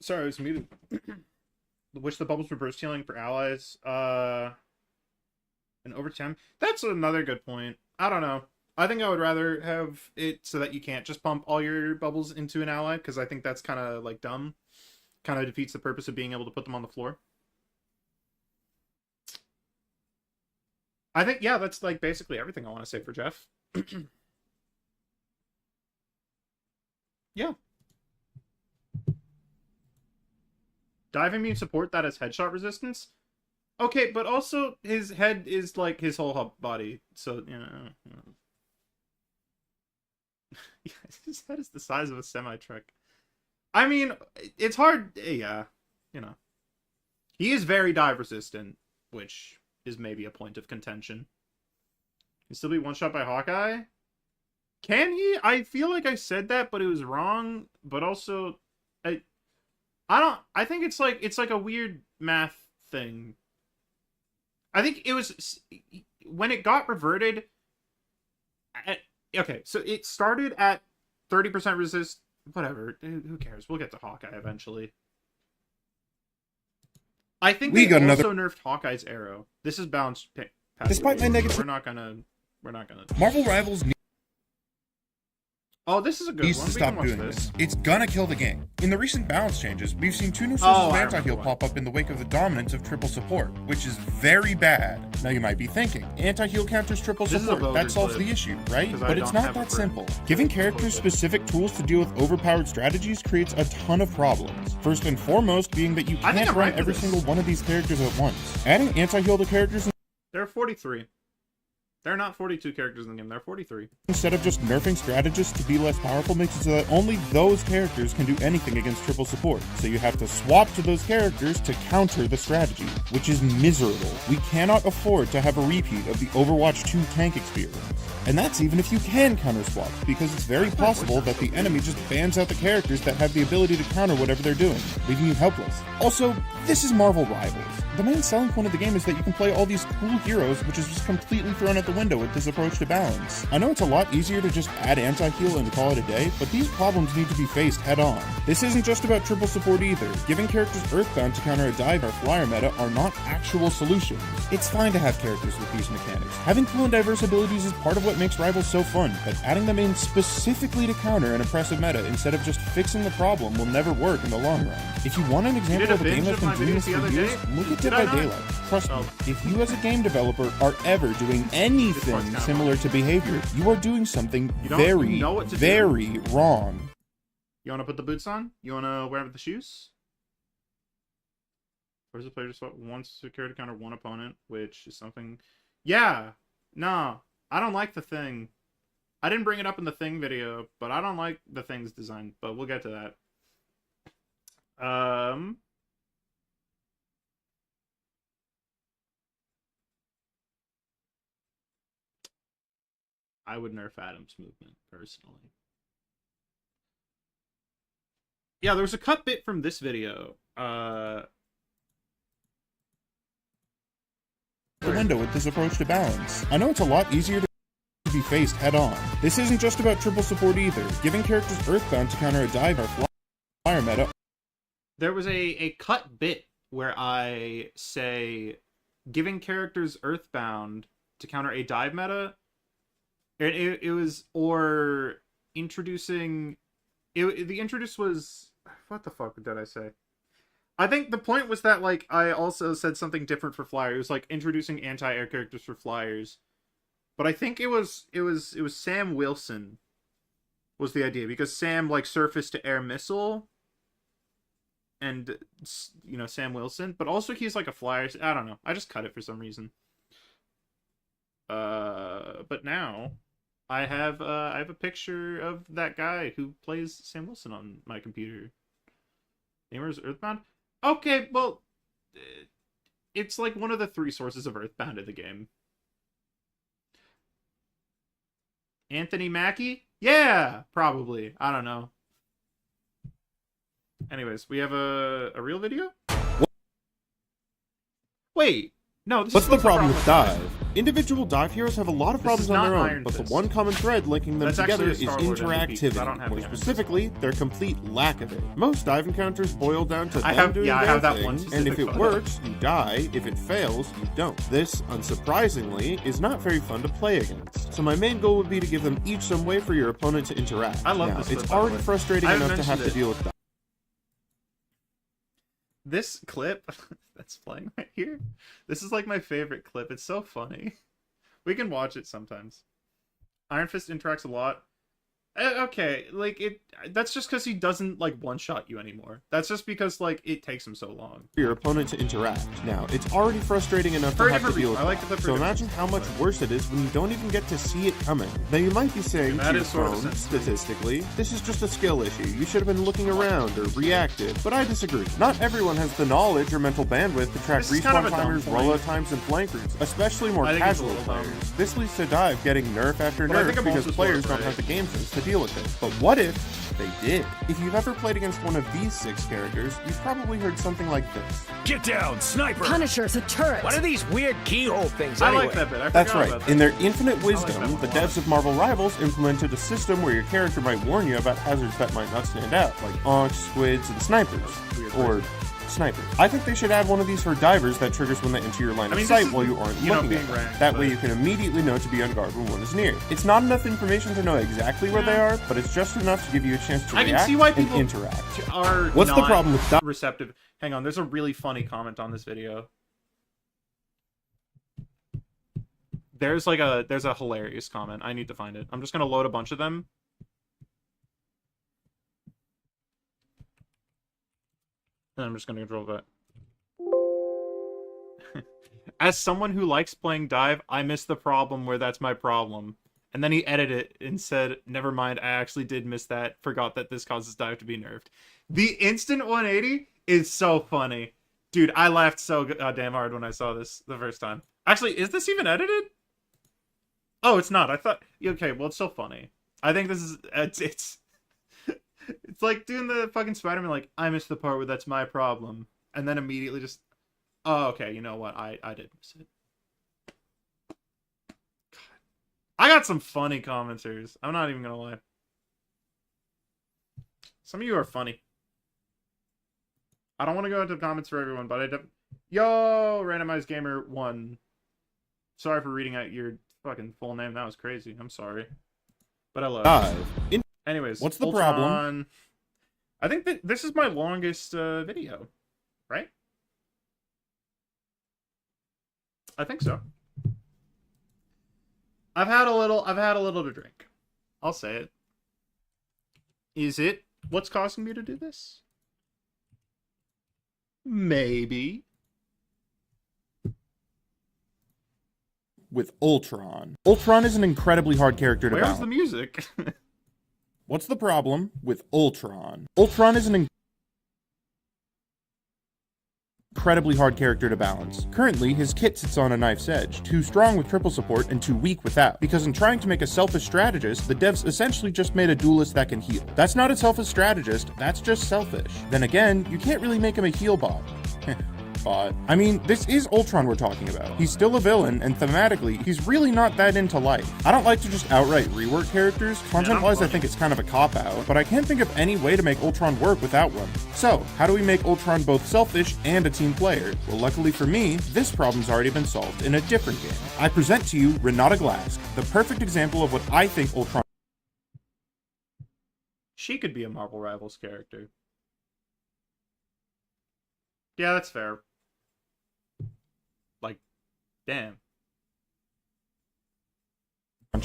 Sorry, I was muted. Wish the bubbles were burst healing for allies. And overtime. That's another good point. I don't know. I think I would rather have it so that you can't just pump all your bubbles into an ally, because I think that's kind of like dumb. Kind of defeats the purpose of being able to put them on the floor. I think, yeah, that's like basically everything I want to say for Jeff. Yeah. Dive immune support that has headshot resistance. Okay, but also his head is like his whole body, so you know. Yeah, his head is the size of a semi-truck. I mean, it's hard. Yeah, you know, he is very dive resistant, which is maybe a point of contention. Can still be one shot by Hawkeye. Can he? I feel like I said that, but it was wrong. But also, I don't. I think it's like a weird math thing. I think it was when it got reverted. Okay, so it started at 30% resist. Whatever. Who cares? We'll get to Hawkeye eventually. I think We they got also another- nerfed Hawkeye's arrow. This is balanced. Despite my negative- we're not gonna. Marvel Rivals Oh, this is a good needs one. to We stop can watch doing this. It's gonna kill the game. In the recent balance changes, we've seen two new sources Oh, of I anti-heal remember pop up in the wake of the dominance of triple support, which is very bad. Now you might be thinking, anti-heal counters triple This is a support. vulgar That solves clip, the issue, right? 'cause I But it's don't not have a that friend. simple. Giving characters specific tools to deal with overpowered strategies creates a ton of problems. First and foremost being that you I think can't I'm run right for every this. single one of these characters at once. Adding anti-heal to characters There are 43. There are not 42 characters in the game. There are 43. instead of just nerfing strategists to be less powerful makes it so that only those characters can do anything against triple support. So you have to swap to those characters to counter the strategy, which is miserable. We cannot afford to have a repeat of the Overwatch 2 tank experience. And that's even if you can counter swap, because it's very possible that the enemy just bans out the characters that have the ability to counter whatever they're doing, leaving you helpless. Also, this is Marvel Rivals. The main selling point of the game is that you can play all these cool heroes, which is just completely thrown out the window with this approach to balance. I know it's a lot easier to just add anti-heal and call it a day, but these problems need to be faced head on. This isn't just about triple support either. Giving characters Earthbound to counter a dive or flyer meta are not actual solutions. It's fine to have characters with these mechanics. Having cool and diverse abilities is part of what makes Rivals so fun, but adding them in specifically to counter an oppressive meta instead of just fixing the problem will never work in the long run. If you want an did example a of a game binge that's of my been doing videos this the for other years, day? look at Did Dead I by not? Daylight. Trust me, Oh. if you as a game developer are ever doing anything kinda similar to behavior, you are doing something You don't very, know what to do. very wrong. You want to put the boots on? You want to wear the shoes? Where's the player to swap one security counter, one opponent, which is something... Yeah! No, I don't like the thing. I didn't bring it up in the thing video, but I don't like the thing's design, but we'll get to that. I would nerf Adam's movement, personally. Yeah, there was a cut bit from this video. The window with this approach to balance. I know it's a lot easier to be faced head on. This isn't just about triple support either. Giving characters Earthbound to counter a dive or flyer meta There was a cut bit where I say giving characters Earthbound to counter a dive meta. It was, or introducing... the introduce was... What the fuck did I say? I think the point was that, like, I also said something different for Flyer. It was, like, introducing anti-air characters for Flyers. But I think it was Sam Wilson was the idea. Because Sam, like, surface-to-air missile... And, you know, Sam Wilson. But also he's like a flyer. I don't know. I just cut it for some reason. But now... I have a picture of that guy who plays Sam Wilson on my computer. Gamers Earthbound? Okay, well, it's like one of the 3 sources of Earthbound in the game. Anthony Mackie? Yeah, probably. I don't know. Anyways, we have a real video? Wait. No, this What's is the problem with Dive? Individual Dive heroes have a lot of This is problems on not their own, Iron but the Fist. one common thread linking them That's together actually is a Star-Lord MVP, 'cause I don't interactivity. have More the Iron Fist. specifically, their complete lack of it. Most Dive encounters boil down to them doing I their have that thing, one and if specific it photo. works, you die. If it fails, you don't. This, unsurprisingly, is not very fun to play against. So my main goal would be to give them each some way for your opponent to interact. I love now, this it's clip, by the already way. frustrating I haven't enough to have mentioned to it. deal with that. This clip that's playing right here, this is like my favorite clip. It's so funny. We can watch it sometimes. Iron Fist interacts a lot. Okay, like that's just because he doesn't like one-shot you anymore. That's just because like it takes him so long. For your opponent to interact. Now, it's already frustrating enough For a to have to different deal reason. with I like that. the for So a different imagine how much worse it is when you don't even get to see it coming. Now, you might be saying That to your is sort of phone, sensitive. statistically, this is just a skill issue. You should have been looking around or reacted. But I disagree. Not everyone has the knowledge or mental bandwidth to track This is kind of respawn a dumb timers, point. rollout times, and flank routes, especially more I think it's a casual little dumb. players. This leads to Dive getting nerf after But I think nerf I'm because also players sort of don't have right. the game sense to deal with it. But what if they did? If you've ever played against one of these 6 characters, you've probably heard something like this. Get down, sniper! Punisher's a turret. What are these weird keyhole things I anyway? like that bit. I That's forgot right. about that. In their infinite wisdom, that the one a lot. devs of Marvel Rivals implemented a system where your character might warn you about hazards that might not stand out, like onks, squids, and snipers. Weird. Or snipers. I think they should add one of these for divers that triggers when they enter your line I mean, of this sight is, while you aren't you know, looking being at them. ranked, That way but- you can immediately know to be on guard when one is near. It's not enough information to know exactly where they are, but it's just enough to give you a chance to I can react see why and people interact. are What's the not problem with receptive. Hang on, there's a really funny comment on this video. There's a hilarious comment. I need to find it. I'm just gonna load a bunch of them. And I'm just gonna control that. As someone who likes playing Dive, I miss the problem where that's my problem. And then he edited it and said, never mind, I actually did miss that. Forgot that this causes Dive to be nerfed. The instant 180 is so funny. Dude, I laughed so damn hard when I saw this the first time. Actually, is this even edited? Oh, it's not. I thought... Okay, well, it's so funny. I think this is... It's it's like doing the fucking Spider-Man, like, I missed the part where that's my problem. And then immediately just... Oh, okay, you know what? I did miss it. God. I got some funny commenters. I'm not even gonna lie. Some of you are funny. I don't want to go into comments for everyone, but Yo, Randomized Gamer 1. Sorry for reading out your fucking full name. That was crazy. I'm sorry. But I love it. Dive. Anyways, What's the Ultron. problem? I think that this is my longest video, right? I think so. I've had a little to drink. I'll say it. Is it what's causing me to do this? Maybe. With Ultron. Ultron is an incredibly hard character to Where's balance. the music? What's the problem with Ultron? Ultron is an incredibly hard character to balance. Currently, his kit sits on a knife's edge, too strong with triple support and too weak without, because in trying to make a selfish strategist, the devs essentially just made a duelist that can heal. That's not a selfish strategist, that's just selfish. Then again, you can't really make him a heal bot. But, I mean, this is Ultron we're talking about. He's still a villain, and thematically, he's really not that into life. I don't like to just outright rework characters. Content-wise, I think it's kind of a cop-out, but I can't think of any way to make Ultron work without one. So, how do we make Ultron both selfish and a team player? Well, luckily for me, this problem's already been solved in a different game. I present to you Renata Glask, the perfect example of what I think Ultron She could be a Marvel Rivals character. Yeah, that's fair. Like, damn.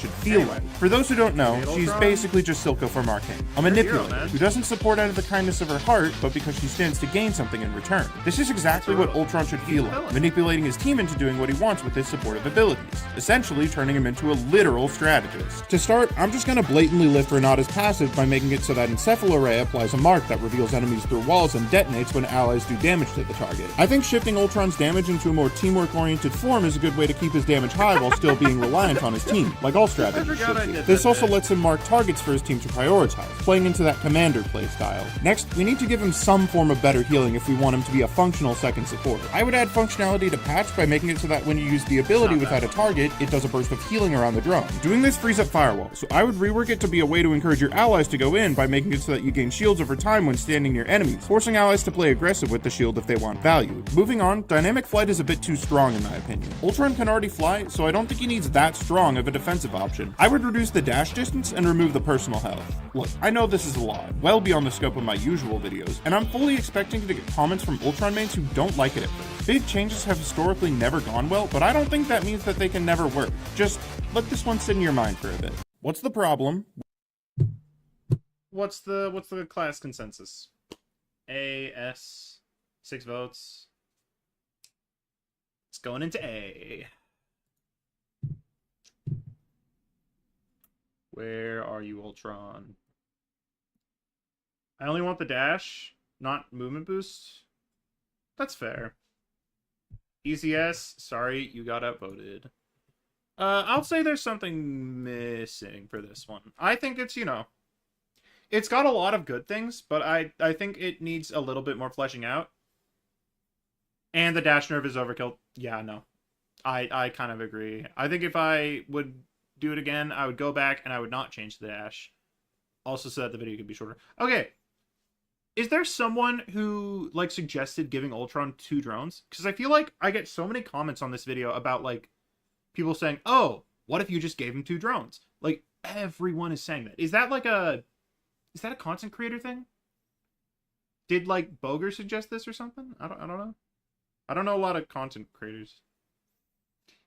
should feel Steel Ray. For those who don't know, Hey, she's Ultron. basically just Silco from Arcane, a You're a hero, manipulator man. who doesn't support out of the kindness of her heart, but because she stands to gain something in return. This is exactly what Ultron should feel like, manipulating his team into doing what he wants with his supportive abilities, essentially turning him into a literal strategist. To start, I'm just gonna blatantly lift Renata's passive by making it so that Encephalo Ray applies a mark that reveals enemies through walls and detonates when allies do damage to the target. I think shifting Ultron's damage into a more teamwork-oriented form is a good way to keep his damage high while still being reliant on his team, like all strategies forgot I should be. did This that also bit. lets him mark targets for his team to prioritize, playing into that commander playstyle. Next, we need to give him some form of better healing if we want him to be a functional second supporter. I would add functionality to Patch by making it so that when you use the ability without a target, it does a burst of healing around the drone. Doing this frees up Firewall, so I would rework it to be a way to encourage your allies to go in by making it so that you gain shields over time when standing near enemies, forcing allies to play aggressive with the shield if they want value. Moving on, Dynamic Flight is a bit too strong in my opinion. Ultron can already fly, so I don't think he needs that strong of a defensive option. I would reduce the dash distance and remove the personal health. Look, I know this is a lot, well beyond the scope of my usual videos, and I'm fully expecting to get comments from Ultron mains who don't like it at first. Big changes have historically never gone well, but I don't think that means that they can never work. Just let this one sit in your mind for a bit. What's the problem? What's the class consensus? A, S, 6 votes. It's going into A. Where are you, Ultron? I only want the dash, not movement boost. That's fair. Easy S, sorry, you got outvoted. I'll say there's something missing for this one. I think it's, it's got a lot of good things, but I think it needs a little bit more fleshing out. And the dash nerve is overkill. Yeah, no. I kind of agree. I think if I would do it again, I would go back and I would not change the dash. Also so that the video could be shorter. Okay. Is there someone who, suggested giving Ultron 2 drones? Because I feel like I get so many comments on this video about, people saying, oh, what if you just gave him 2 drones? Everyone is saying that. Is that a content creator thing? Did, Boger suggest this or something? I don't know. I don't know a lot of content creators.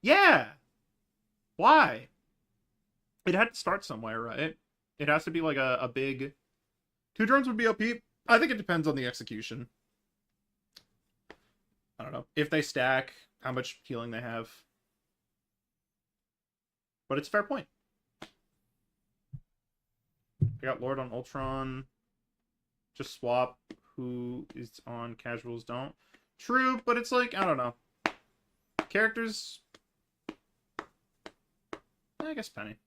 Yeah! Why? It had to start somewhere, right? It has to be, a big... 2 drones would be OP. I think it depends on the execution. I don't know. If they stack, how much healing they have. But it's a fair point. I got Lord on Ultron. Just swap who is on casuals don't. True, but it's I don't know. Characters... I guess Penny.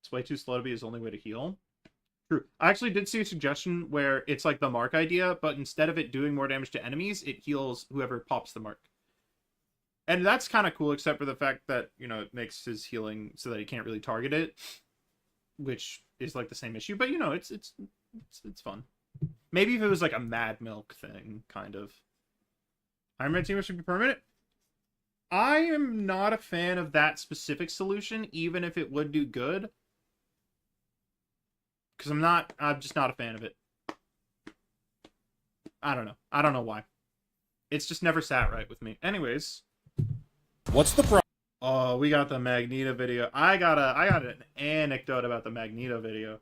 It's way too slow to be his only way to heal. True. I actually did see a suggestion where it's the mark idea, but instead of it doing more damage to enemies, it heals whoever pops the mark. And that's kind of cool, except for the fact that, it makes his healing so that he can't really target it, which is the same issue. But, it's fun. Maybe if it was a Mad Milk thing, kind of. Iron Man team should be permanent. I am not a fan of that specific solution, even if it would do good. Because I'm just not a fan of it. I don't know. I don't know why. It's just never sat right with me. Anyways. What's the problem? Oh, we got the Magneto video. I got an anecdote about the Magneto video.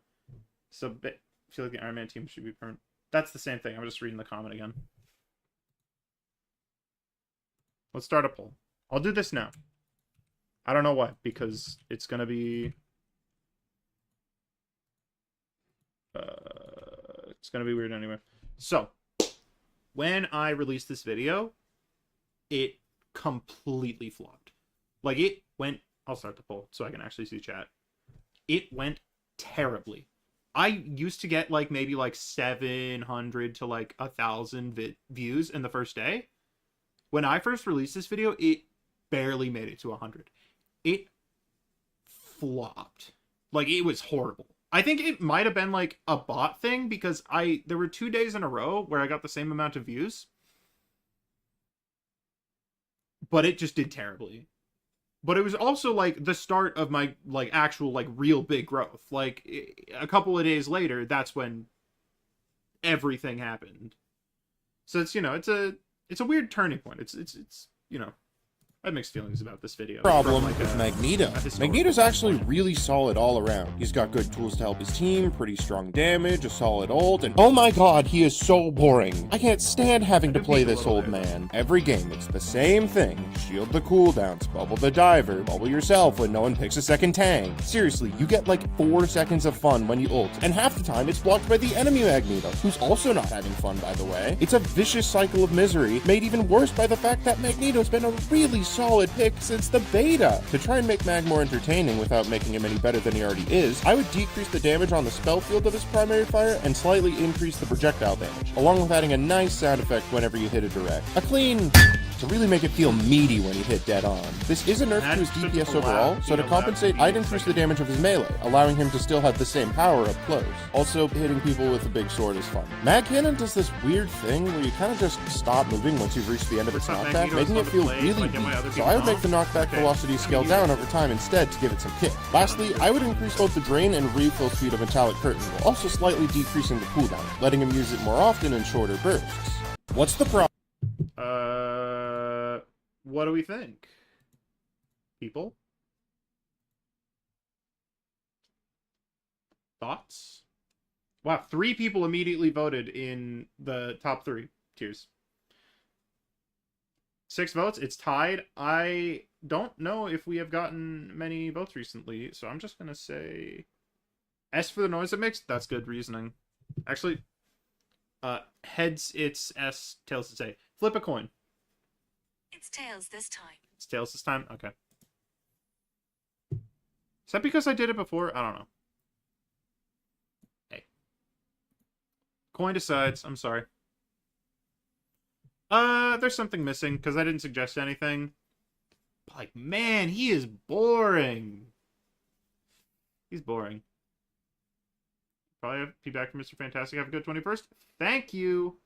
So, I feel like the Iron Man team should be permanent. That's the same thing. I'm just reading the comment again. Let's start a poll. I'll do this now. I don't know why, because it's gonna be... it's gonna be weird anyway. So, when I released this video, it completely flopped. It went... I'll start the poll so I can actually see chat. It went terribly. I used to get maybe 700 to 1,000 views in the first day. When I first released this video, it barely made it to 100. It flopped. It was horrible. I think it might have been a bot thing because there were 2 days in a row where I got the same amount of views. But it just did terribly. But it was also the start of my actual real big growth. A couple of days later, that's when everything happened. So it's it's a weird turning point. It's I have mixed feelings about this video. Problem From, like, with a Magneto. historical Magneto's actually standpoint. really solid all around. He's got good tools to help his team, pretty strong damage, a solid ult, and oh my god, he is so boring. I can't stand having to play this old man. Every game, it's the same thing. Shield the cooldowns, bubble the diver, bubble yourself when no one picks a second tank. Seriously, you get like 4 seconds of fun when you ult, and half the time it's blocked by the enemy Magneto, who's also not having fun, by the way. It's a vicious cycle of misery, made even worse by the fact that Magneto's been a really solid pick since the beta. To try and make Mag more entertaining without making him any better than he already is, I would decrease the damage on the spell field of his primary fire and slightly increase the projectile damage, along with adding a nice sound effect whenever you hit a direct. A clean to really make it feel meaty when you hit dead on. This is a nerf to his DPS overall, so to compensate, I'd increase the damage of his melee, allowing him to still have the same power up close. Also, hitting people with a big sword is fun. Mag Cannon does this weird thing where you kind of just stop moving once you've reached the end of its knockback, making it feel really weak, so I would make the knockback velocity scale down over time instead to give it some kick. Lastly, I would increase both the drain and refill speed of Metallic Curtain, while also slightly decreasing the cooldown, letting him use it more often in shorter bursts. What's the problem? What do we think? People? Thoughts? Wow, 3 people immediately voted in the top 3 tiers. 6 votes. It's tied. I don't know if we have gotten many votes recently, so I'm just going to say S for the noise it makes. That's good reasoning. Actually, heads, it's S. Tails, it's A. Flip a coin. It's tails this time. It's tails this time? Okay. Is that because I did it before? I don't know. Hey. Coin decides. I'm sorry. There's something missing because I didn't suggest anything. Like, man, he is boring. He's boring. Probably have feedback from Mr. Fantastic. Have a good 21st. Thank you.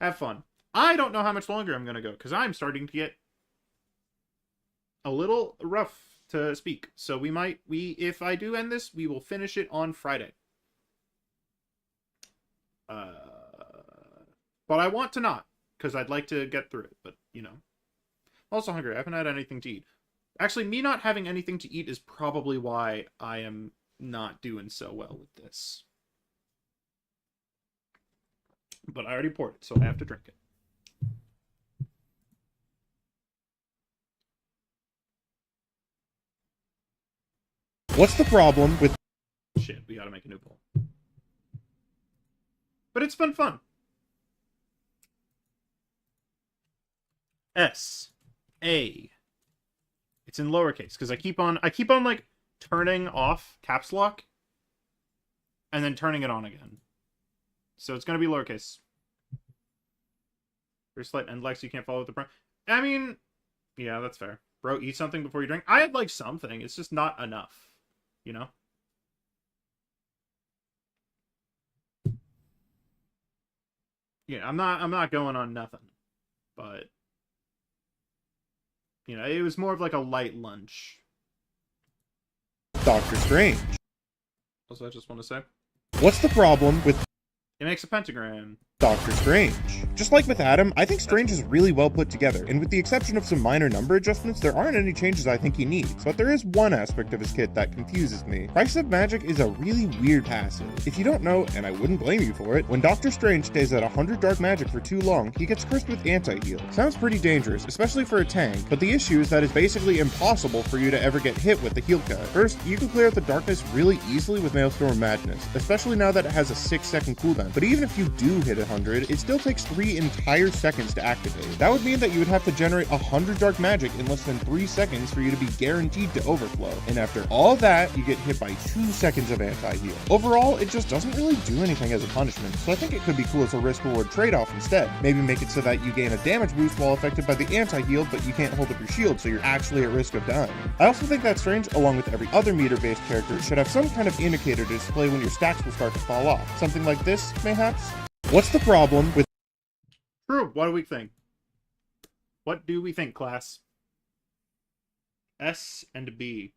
Have fun. I don't know how much longer I'm going to go because I'm starting to get a little rough to speak. So if I do end this, we will finish it on Friday. But I want to not because I'd like to get through it. But, you know, I'm also hungry. I haven't had anything to eat. Actually, me not having anything to eat is probably why I am not doing so well with this. But I already poured it, so I have to drink it. What's the problem with Shit, we gotta make a new poll. But it's been fun. S A. It's in lowercase because I keep on like turning off caps lock and then turning it on again. So it's gonna be lowercase. Very slight end like so you can't follow with the pro. I mean, yeah, that's fair. Bro, eat something before you drink. I had like something. It's just not enough. You know? Yeah, I'm not going on nothing. But you know, it was more of like a light lunch. Doctor Strange? Also, I just want to say, What's the problem with it makes a pentagram. Doctor Strange? Just like with Adam, I think Strange is really well put together, and with the exception of some minor number adjustments, there aren't any changes I think he needs, but there is one aspect of his kit that confuses me. Crisis of Magic is a really weird passive. If you don't know, and I wouldn't blame you for it, when Doctor Strange stays at 100 dark magic for too long, he gets cursed with anti-heal. Sounds pretty dangerous, especially for a tank, but the issue is that it's basically impossible for you to ever get hit with the heal cut. First, you can clear out the darkness really easily with Maelstrom Madness, especially now that it has a 6-second cooldown, but even if you do hit 100, it still takes 3 entire seconds to activate. That would mean that you would have to generate 100 dark magic in less than 3 seconds for you to be guaranteed to overflow. And after all that, you get hit by 2 seconds of anti-heal. Overall, it just doesn't really do anything as a punishment, so I think it could be cool as a risk-reward trade-off instead. Maybe make it so that you gain a damage boost while affected by the anti-heal, but you can't hold up your shield, so you're actually at risk of dying. I also think that Strange, along with every other meter-based character, should have some kind of indicator to display when your stacks will start to fall off. Something like this, mayhaps? What's the problem with True. What do we think? What do we think, class? S and B.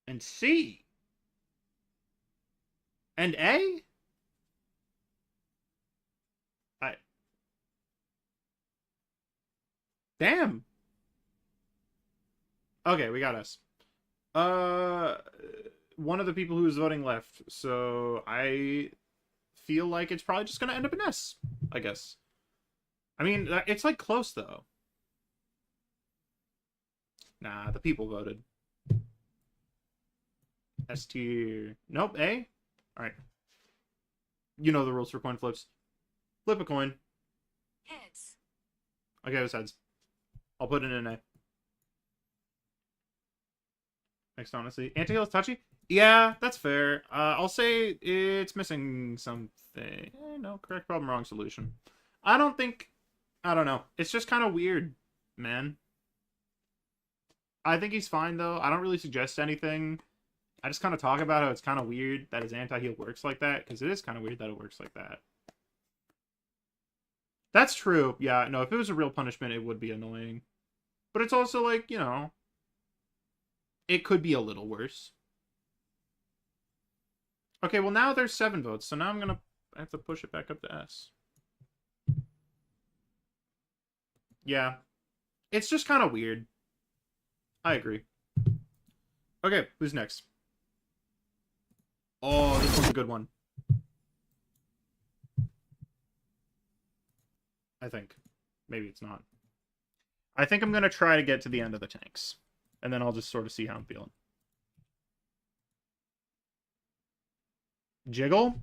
And C. And A? Damn. Okay, we got us. One of the people who's voting left, so I feel like it's probably just gonna end up in S, I guess. I mean, it's like close though. Nah, the people voted. S tier. Nope, A? Alright. You know the rules for coin flips. Flip a coin. Heads. Okay, it was heads. I'll put it in A. Next, honestly. Anti-heal is touchy? Yeah, that's fair. I'll say it's missing something. No, correct problem, wrong solution. I don't know. It's just kind of weird, man. I think he's fine, though. I don't really suggest anything. I just kind of talk about how it's kind of weird that his anti-heal works like that, because it is kind of weird that it works like that. That's true. Yeah, no, if it was a real punishment, it would be annoying. But it's also like, you know, it could be a little worse. Okay, well now there's 7 votes, so now I have to push it back up to S. Yeah. It's just kind of weird. I agree. Okay, who's next? Oh, this one's a good one. I think. Maybe it's not. I think I'm going to try to get to the end of the tanks. And then I'll just sort of see how I'm feeling. Jiggle?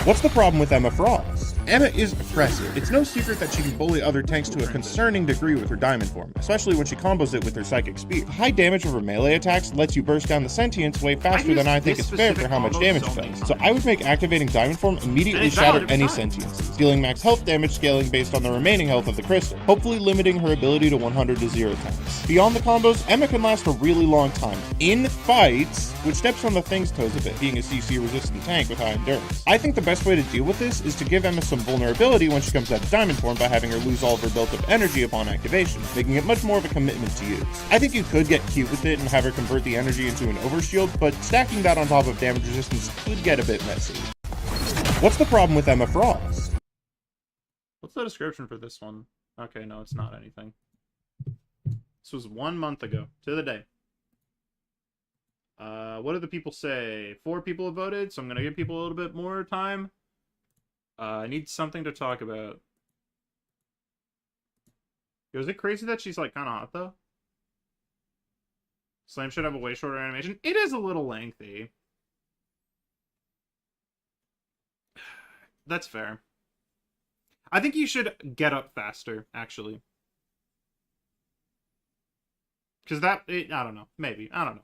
What's the problem with Emma Frost? Emma is oppressive. It's no secret that she can bully other tanks to a concerning degree with her Diamond form, especially when she combos it with her Psychic Spear. The high damage of her melee attacks lets you burst down the Sentience way faster than I think is fair for how much damage it does. So I would make activating Diamond form immediately shatter any Sentiences, dealing max health damage scaling based on the remaining health of the crystal, hopefully limiting her ability to 100 to 0 times. Beyond the combos, Emma can last a really long time in fights, which steps on the thing's toes a bit, being a CC resistant tank with high endurance. I think the best way to deal with this is to give Emma some vulnerability when she comes out of Diamond form by having her lose all of her built up energy upon activation, making it much more of a commitment to use. I think you could get cute with it and have her convert the energy into an overshield, but stacking that on top of damage resistance could get a bit messy. What's the problem with Emma Frost? What's the description for this one? Okay, no, it's not anything. This was 1 month ago, to the day. What did the people say? 4 people have voted, so I'm gonna give people a little bit more time. I need something to talk about. Yo, is it crazy that she's, like, kind of hot, though? Slam should have a way shorter animation. It is a little lengthy. That's fair. I think you should get up faster, actually. Because I don't know. Maybe. I don't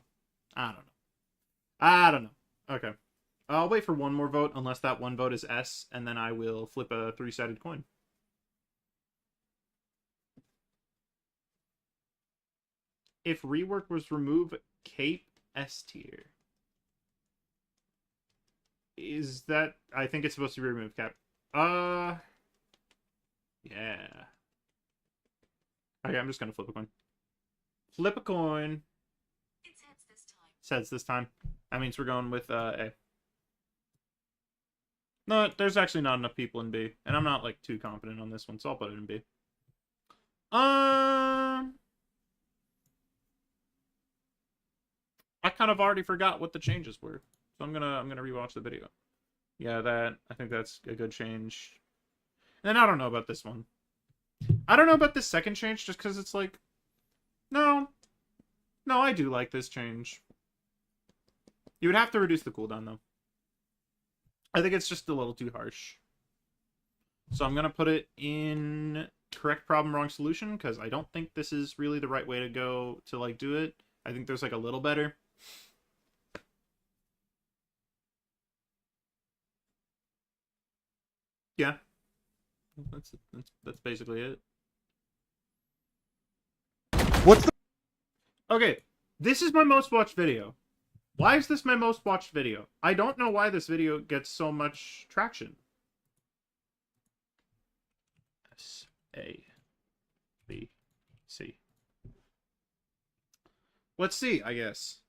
know. Okay. I'll wait for one more vote, unless that one vote is S, and then I will flip a 3-sided coin. If rework was remove cape S tier. Is that... I think it's supposed to be remove cap. Yeah. Okay, I'm just gonna flip a coin. Flip a coin. It's heads this time. It's heads this time. That means we're going with A. No, there's actually not enough people in B. And I'm not, like, too confident on this one, so I'll put it in B. I kind of already forgot what the changes were. So I'm gonna rewatch the video. Yeah, I think that's a good change. And then I don't know about this one. I don't know about this second change, just because it's like... No, I do like this change. You would have to reduce the cooldown, though. I think it's just a little too harsh. So I'm going to put it in correct problem, wrong solution, because I don't think this is really the right way to go to, like, do it. I think there's, like, a little better. Yeah. That's basically it. What's the Okay, this is my most watched video. Why is this my most watched video? I don't know why this video gets so much traction. S, A, B, C. Let's see, I guess.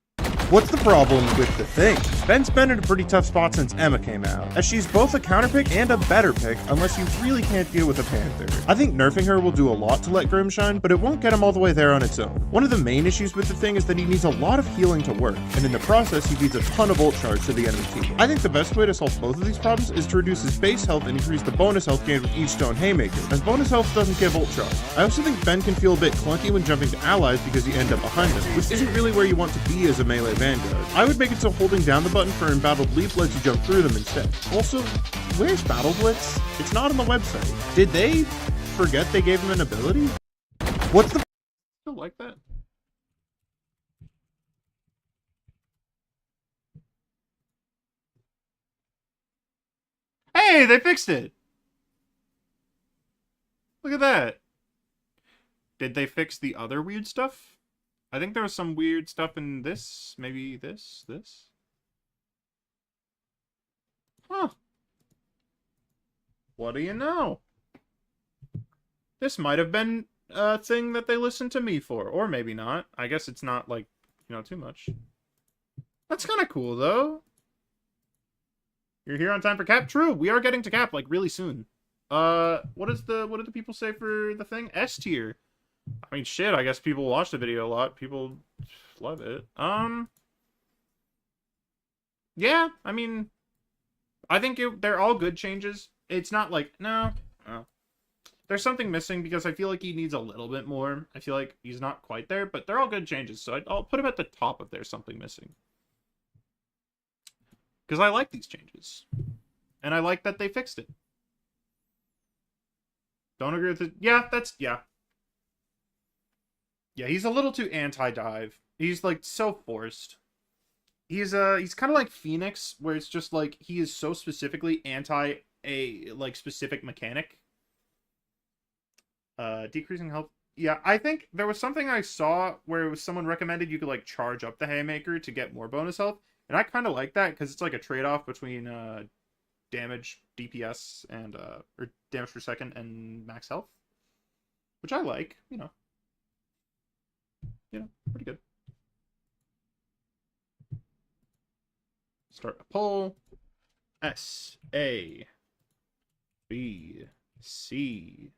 What's the problem with the Thing? Ben's been in a pretty tough spot since Emma came out, as she's both a counter pick and a better pick unless you really can't deal with a Panther. I think nerfing her will do a lot to let Grim shine, but it won't get him all the way there on its own. One of the main issues with the Thing is that he needs a lot of healing to work, and in the process he feeds a ton of ult charge to the enemy team. I think the best way to solve both of these problems is to reduce his base health and increase the bonus health gained with each stone haymaker, as bonus health doesn't give ult charge. I also think Ben can feel a bit clunky when jumping to allies because you end up behind them, which isn't really where you want to be as a melee vanguard. I would make it so holding down the button for embattled leap lets you jump through them instead. Also, where's Battle Blitz? It's not on the website. Did they forget they gave him an ability? What's the Still like that? Hey, they fixed it! Look at that. Did they fix the other weird stuff? I think there was some weird stuff in this. Maybe this? Huh. What do you know? This might have been a thing that they listened to me for. Or maybe not. I guess it's not, like, too much. That's kind of cool, though. You're here on time for cap? True, we are getting to cap, like, really soon. What did the people say for the thing? S tier. I mean, shit, I guess people watch the video a lot. People love it. Yeah, I mean, I think they're all good changes. It's not like, no. There's something missing because I feel like he needs a little bit more. I feel like he's not quite there, but they're all good changes. So I'll put him at the top if there's something missing. Because I like these changes. And I like that they fixed it. Don't agree with it. Yeah, yeah. Yeah, he's a little too anti-dive. He's, like, so forced. He's kind of like Phoenix, where it's just, like, he is so specifically anti a, like, specific mechanic. Decreasing health. Yeah, I think there was something I saw where it was someone recommended you could, like, charge up the Haymaker to get more bonus health. And I kind of like that, because it's, like, a trade-off between, damage, DPS, and, or damage per second and max health. Which I like, pretty good. Start a poll. S, A, B, C.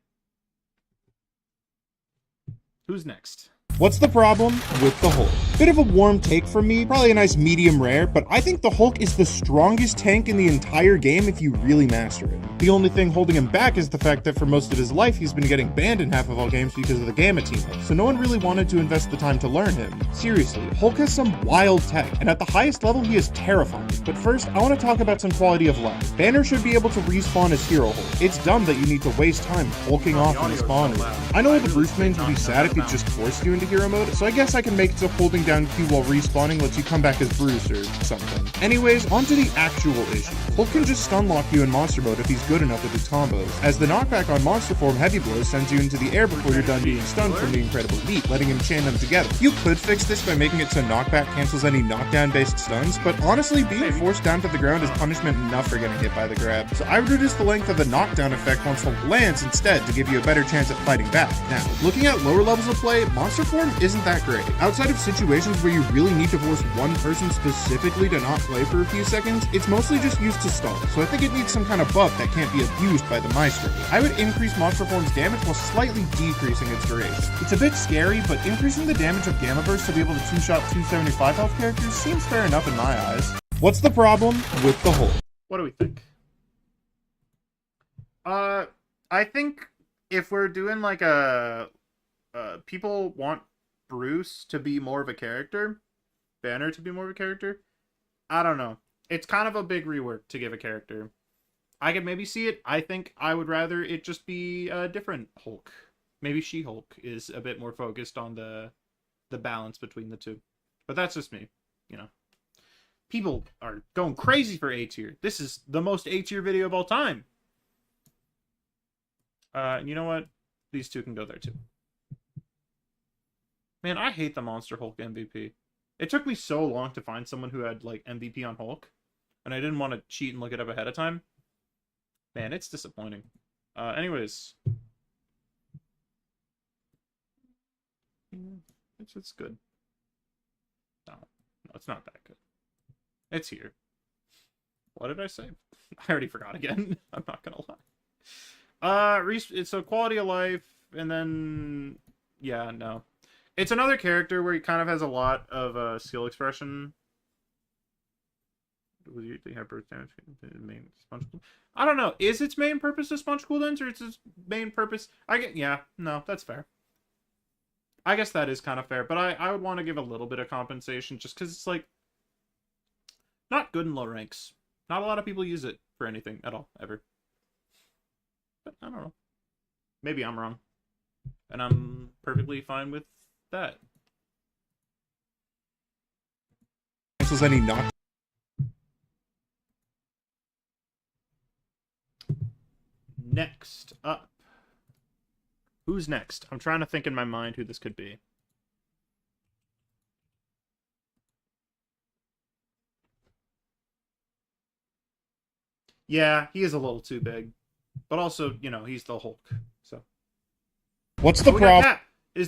Who's next? What's the problem with the Hulk? Bit of a warm take from me, probably a nice medium rare, but I think the Hulk is the strongest tank in the entire game if you really master it. The only thing holding him back is the fact that for most of his life he's been getting banned in half of all games because of the Gamma team, so no one really wanted to invest the time to learn him. Seriously, Hulk has some wild tech, and at the highest level he is terrifying. But first, I want to talk about some quality of life. Banner should be able to respawn as Hero Hulk. It's dumb that you need to waste time hulking off in the spawn room. I know the Bruce mains would be sad if he just forced you into hero mode, so I guess I can make it so holding down Q while respawning lets you come back as Bruce or something. Anyways, onto the actual issue. Hulk can just stun lock you in monster mode if he's good enough with his combos, as the knockback on monster form Heavy Blow sends you into the air before you're done being stunned from the Incredible Leap, letting him chain them together. You could fix this by making it so knockback cancels any knockdown based stuns, but honestly being forced down to the ground is punishment enough for getting hit by the grab, so I would reduce the length of the knockdown effect once Hulk lands instead to give you a better chance at fighting back. Now, looking at lower levels of play, monster form isn't that great. Outside of situations where you really need to force one person specifically to not play for a few seconds, it's mostly just used to stall, so I think it needs some kind of buff that can't be abused by the Maestro. I would increase monster form's damage while slightly decreasing its duration. It's a bit scary, but increasing the damage of Gamma Burst to be able to two-shot 275 health characters seems fair enough in my eyes. What's the problem with the Hulk? What do we think? I think if we're doing like people want Bruce to be more of a character, Banner to be more of a character. I don't know. It's kind of a big rework to give a character. I could maybe see it. I think I would rather it just be a different Hulk. Maybe She-Hulk is a bit more focused on the balance between the two. But that's just me, People are going crazy for A tier. This is the most A tier video of all time. You know what? These two can go there too. Man, I hate the Monster Hulk MVP. It took me so long to find someone who had, like, MVP on Hulk. And I didn't want to cheat and look it up ahead of time. Man, it's disappointing. Anyways. It's good. No, it's not that good. It's here. What did I say? I already forgot again. I'm not gonna lie. It's a quality of life, and then yeah, no. It's another character where he kind of has a lot of skill expression. Was you have burst damage main sponge? I don't know. Is its main purpose a sponge cooldowns, or is its main purpose? Yeah, no, that's fair. I guess that is kind of fair, but I would want to give a little bit of compensation just because it's like not good in low ranks. Not a lot of people use it for anything at all, ever. But I don't know. Maybe I'm wrong. And I'm perfectly fine with that. Cancels any knock. Next up. Who's next? I'm trying to think in my mind who this could be. Yeah, he is a little too big. But also, you know, he's the Hulk. So. What's the Oh, we got problem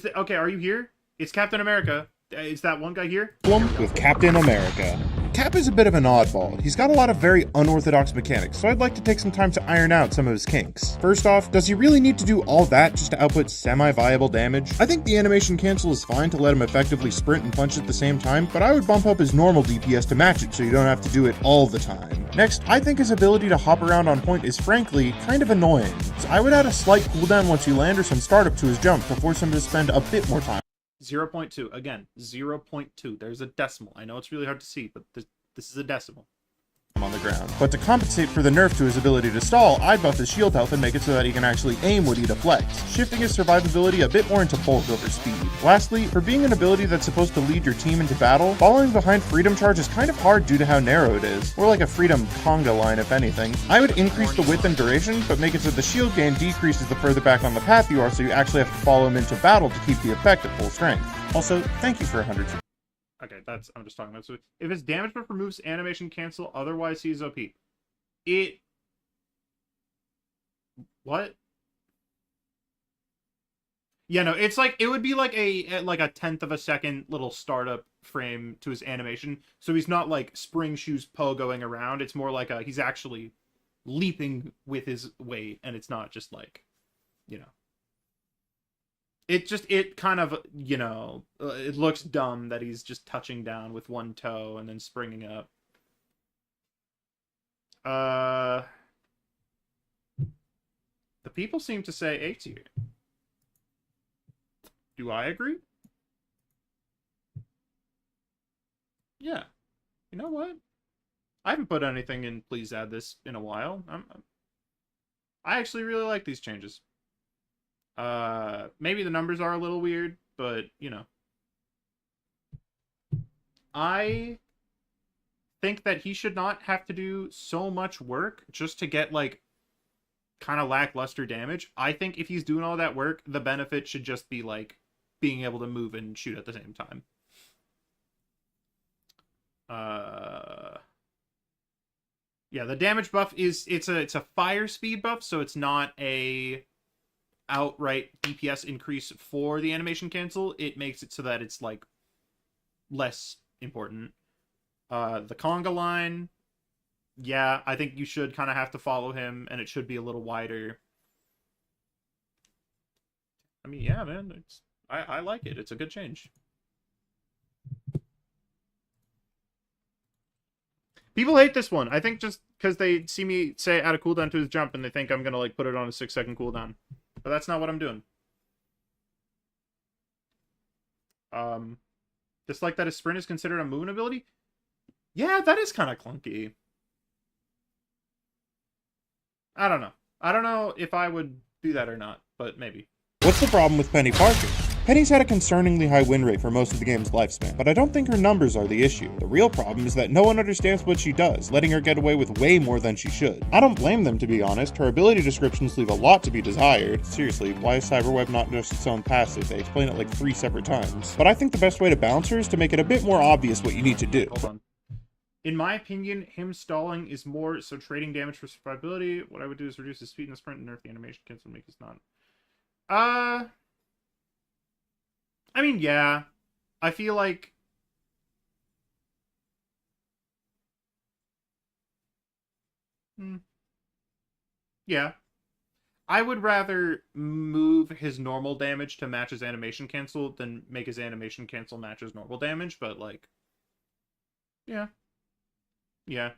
Cap. Okay, are you here? It's Captain America. Is that one guy here? with Captain America? Cap is a bit of an oddball. He's got a lot of very unorthodox mechanics, so I'd like to take some time to iron out some of his kinks. First off, does he really need to do all that just to output semi-viable damage? I think the animation cancel is fine to let him effectively sprint and punch at the same time, but I would bump up his normal DPS to match it so you don't have to do it all the time. Next, I think his ability to hop around on point is frankly kind of annoying, so I would add a slight cooldown once you land or some startup to his jump to force him to spend a bit more time 0.2. Again, 0.2. There's a decimal. I know it's really hard to see, but this is a decimal. on the ground. But to compensate for the nerf to his ability to stall, I'd buff his shield health and make it so that he can actually aim when he deflects, shifting his survivability a bit more into bulk over speed. Lastly, for being an ability that's supposed to lead your team into battle, following behind Freedom Charge is kind of hard due to how narrow it is, more like a Freedom conga line if anything. I would increase the width and duration, but make it so the shield gain decreases the further back on the path you are, so you actually have to follow him into battle to keep the effect at full strength. Also, thank you for 100. Okay, I'm just talking about. So if his damage buff removes animation cancel, otherwise he's OP. What? Yeah, no, it's like, it would be like a tenth of a second little startup frame to his animation. So he's not like spring shoes pogoing around. It's more like he's actually leaping with his weight, and it's not just like, you know. It kind of, you know, it looks dumb that he's just touching down with one toe and then springing up. The people seem to say A tier. Do I agree? Yeah. You know what? I haven't put anything in Please Add This in a while. I actually really like these changes. Maybe the numbers are a little weird, but, you know. I think that he should not have to do so much work just to get, like, kind of lackluster damage. I think if he's doing all that work, the benefit should just be, like, being able to move and shoot at the same time. Yeah, the damage buff it's a fire speed buff, so it's not a outright DPS increase for the animation cancel. It makes it so that it's like less important. The conga line, yeah, I think you should kind of have to follow him, and it should be a little wider. I mean, yeah, man, I like it. It's a good change. People hate this one. I think just because they see me say add a cooldown to his jump, and they think I'm gonna like put it on a 6-second cooldown. But that's not what I'm doing. Dislike that his sprint is considered a movement ability? Yeah, that is kind of clunky. I don't know. I don't know if I would do that or not, but maybe. What's the problem with Penny Parker? Penny's had a concerningly high win rate for most of the game's lifespan, but I don't think her numbers are the issue. The real problem is that no one understands what she does, letting her get away with way more than she should. I don't blame them, to be honest. Her ability descriptions leave a lot to be desired. Seriously, why is Cyberweb not just its own passive? They explain it like 3 separate times. But I think the best way to balance her is to make it a bit more obvious what you need to do. Hold on. In my opinion, him stalling is more so trading damage for survivability. What I would do is reduce his speed in the sprint and nerf the animation cancel and make his not. I mean, yeah. I feel like Yeah. I would rather move his normal damage to match his animation cancel than make his animation cancel match his normal damage, but like, yeah. Yeah.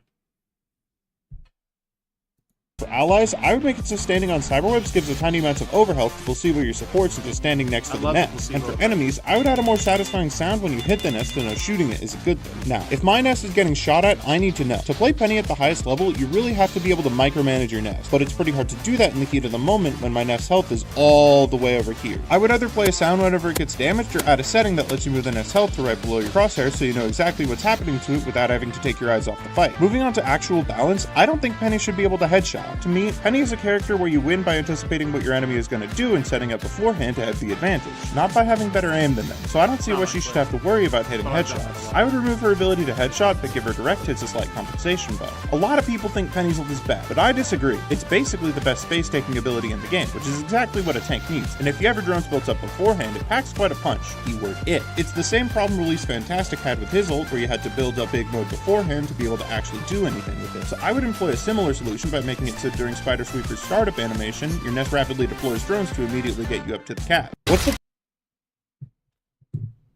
For allies, I would make it so standing on cyberwebs gives a tiny amount of overhealth to placebo your supports into standing next to I the love nest. the And for placebo. enemies, I would add a more satisfying sound when you hit the nest to know shooting it is a good thing. Now, if my nest is getting shot at, I need to know. To play Penny at the highest level, you really have to be able to micromanage your nest, but it's pretty hard to do that in the heat of the moment when my nest's health is all the way over here. I would either play a sound whenever it gets damaged or add a setting that lets you move the nest's health to right below your crosshairs so you know exactly what's happening to it without having to take your eyes off the fight. Moving on to actual balance, I don't think Penny should be able to headshot. To me, Penny is a character where you win by anticipating what your enemy is going to do and setting up beforehand to have the advantage, not by having better aim than them. So I don't see why she should have to worry about hitting headshots. I would remove her ability to headshot, but give her direct hits a slight compensation buff. A lot of people think Penny's ult is bad, but I disagree. It's basically the best space-taking ability in the game, which is exactly what a tank needs, and if you have your drones built up beforehand, it packs quite a punch. Keyword it. It's the same problem Release Fantastic had with his ult, where you had to build up big mode beforehand to be able to actually do anything with it. So I would employ a similar solution by making it so during Spider Sweeper's startup animation, your nest rapidly deploys drones to immediately get you up to the cap. What's the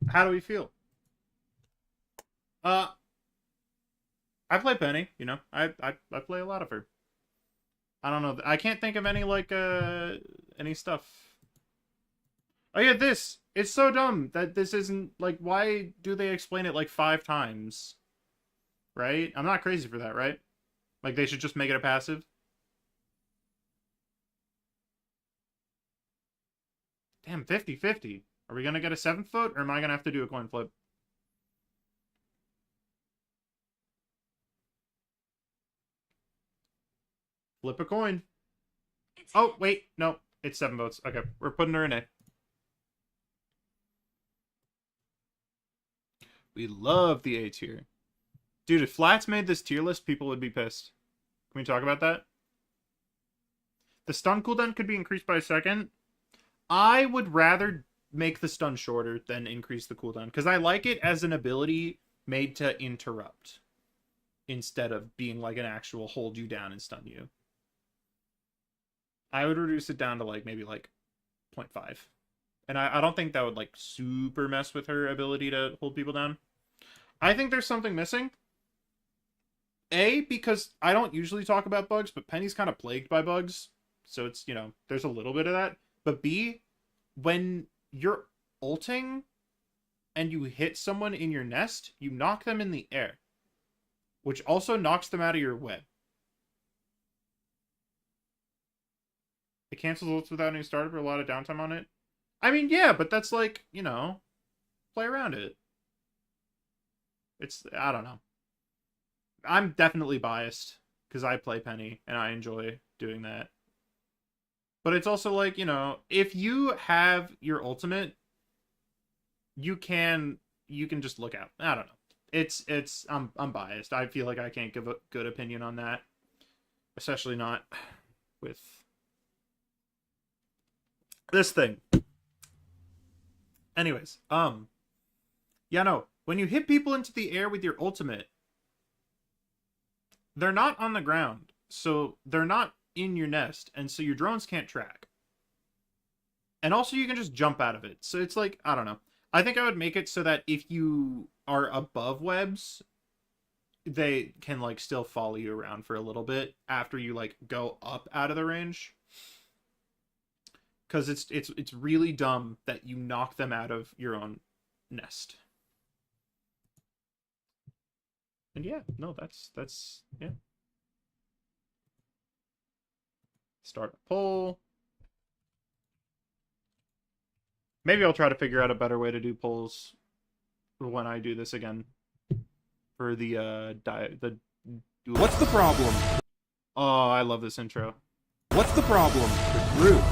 How do we feel? I play Penny, you know. I play a lot of her. I don't know. I can't think of any like any stuff. Oh yeah, this. It's so dumb that this isn't like, why do they explain it like 5 times? Right? I'm not crazy for that, right? Like they should just make it a passive. Damn, 50-50. Are we gonna get a 7th vote, or am I gonna have to do a coin flip? Flip a coin. It's Oh, heads. wait. No, it's 7 votes. Okay, we're putting her in A. We love the A tier. Dude, if Flats made this tier list, people would be pissed. Can we talk about that? The stun cooldown could be increased by a second. I would rather make the stun shorter than increase the cooldown, because I like it as an ability made to interrupt instead of being like an actual hold you down and stun you. I would reduce it down to like maybe like 0.5. And I don't think that would like super mess with her ability to hold people down. I think there's something missing. A, because I don't usually talk about bugs, but Penny's kind of plagued by bugs. So it's, you know, there's a little bit of that. But B, when you're ulting and you hit someone in your nest, you knock them in the air, which also knocks them out of your web. It cancels ults without any startup or a lot of downtime on it. I mean, yeah, but that's like, you know, play around it. It's, I don't know. I'm definitely biased because I play Penny and I enjoy doing that. But it's also like, you know, if you have your ultimate, you can just look out. I don't know. I'm biased. I feel like I can't give a good opinion on that, especially not with this thing. Anyways, yeah, no. When you hit people into the air with your ultimate, they're not on the ground, so they're not in your nest, and so your drones can't track. And also you can just jump out of it. So it's like, I don't know. I think I would make it so that if you are above webs, they can like still follow you around for a little bit after you like go up out of the range. Because it's really dumb that you knock them out of your own nest. And yeah, no, that's yeah. Start a poll. Maybe I'll try to figure out a better way to do polls when I do this again. For the What's the problem? Oh, I love this intro. What's the problem? Rude.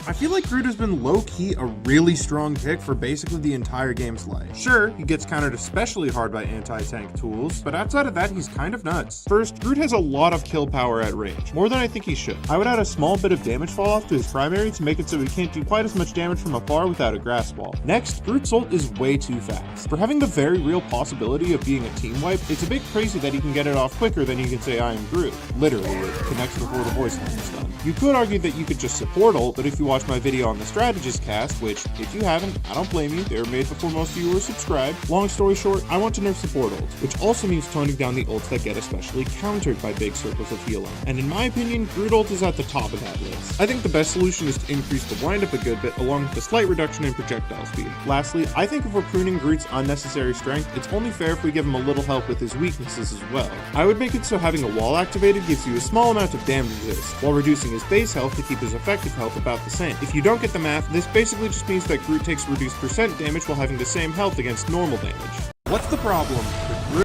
I feel like Groot has been low-key a really strong pick for basically the entire game's life. Sure, he gets countered especially hard by anti-tank tools, but outside of that, he's kind of nuts. First, Groot has a lot of kill power at range, more than I think he should. I would add a small bit of damage fall off to his primary to make it so he can't do quite as much damage from afar without a grass wall. Next, Groot's ult is way too fast. For having the very real possibility of being a team wipe, it's a bit crazy that he can get it off quicker than he can say I am Groot. Literally, it connects before the voice line is done. You could argue that you could just support ult, but if you watch my video on the Strategist cast, which, if you haven't, I don't blame you, they were made before most of you were subscribed. Long story short, I want to nerf support ult, which also means toning down the ults that get especially countered by big circles of healing. And in my opinion, Groot ult is at the top of that list. I think the best solution is to increase the windup a good bit, along with a slight reduction in projectile speed. Lastly, I think if we're pruning Groot's unnecessary strength, it's only fair if we give him a little help with his weaknesses as well. I would make it so having a wall activated gives you a small amount of damage resist, while reducing his base health to keep his effective health about the same. If you don't get the math, this basically just means that Groot takes reduced percent damage while having the same health against normal damage. What's the problem with Groot?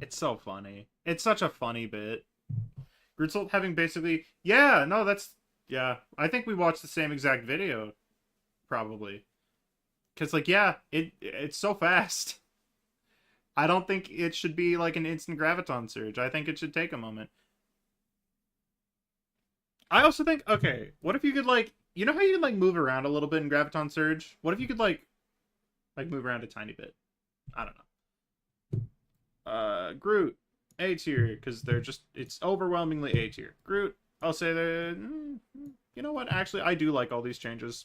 It's so funny. It's such a funny bit. Groot's ult having basically... Yeah, no, that's... Yeah, I think we watched the same exact video. Probably. Because, like, yeah, it's so fast. I don't think it should be like an instant graviton surge. I think it should take a moment. I also think, okay, what if you could, like, you know how you can, like, move around a little bit in graviton surge? What if you could, like move around a tiny bit? I don't know. Groot, A tier, because they're just, it's overwhelmingly A tier. Groot, I'll say that, you know what, actually, I do like all these changes.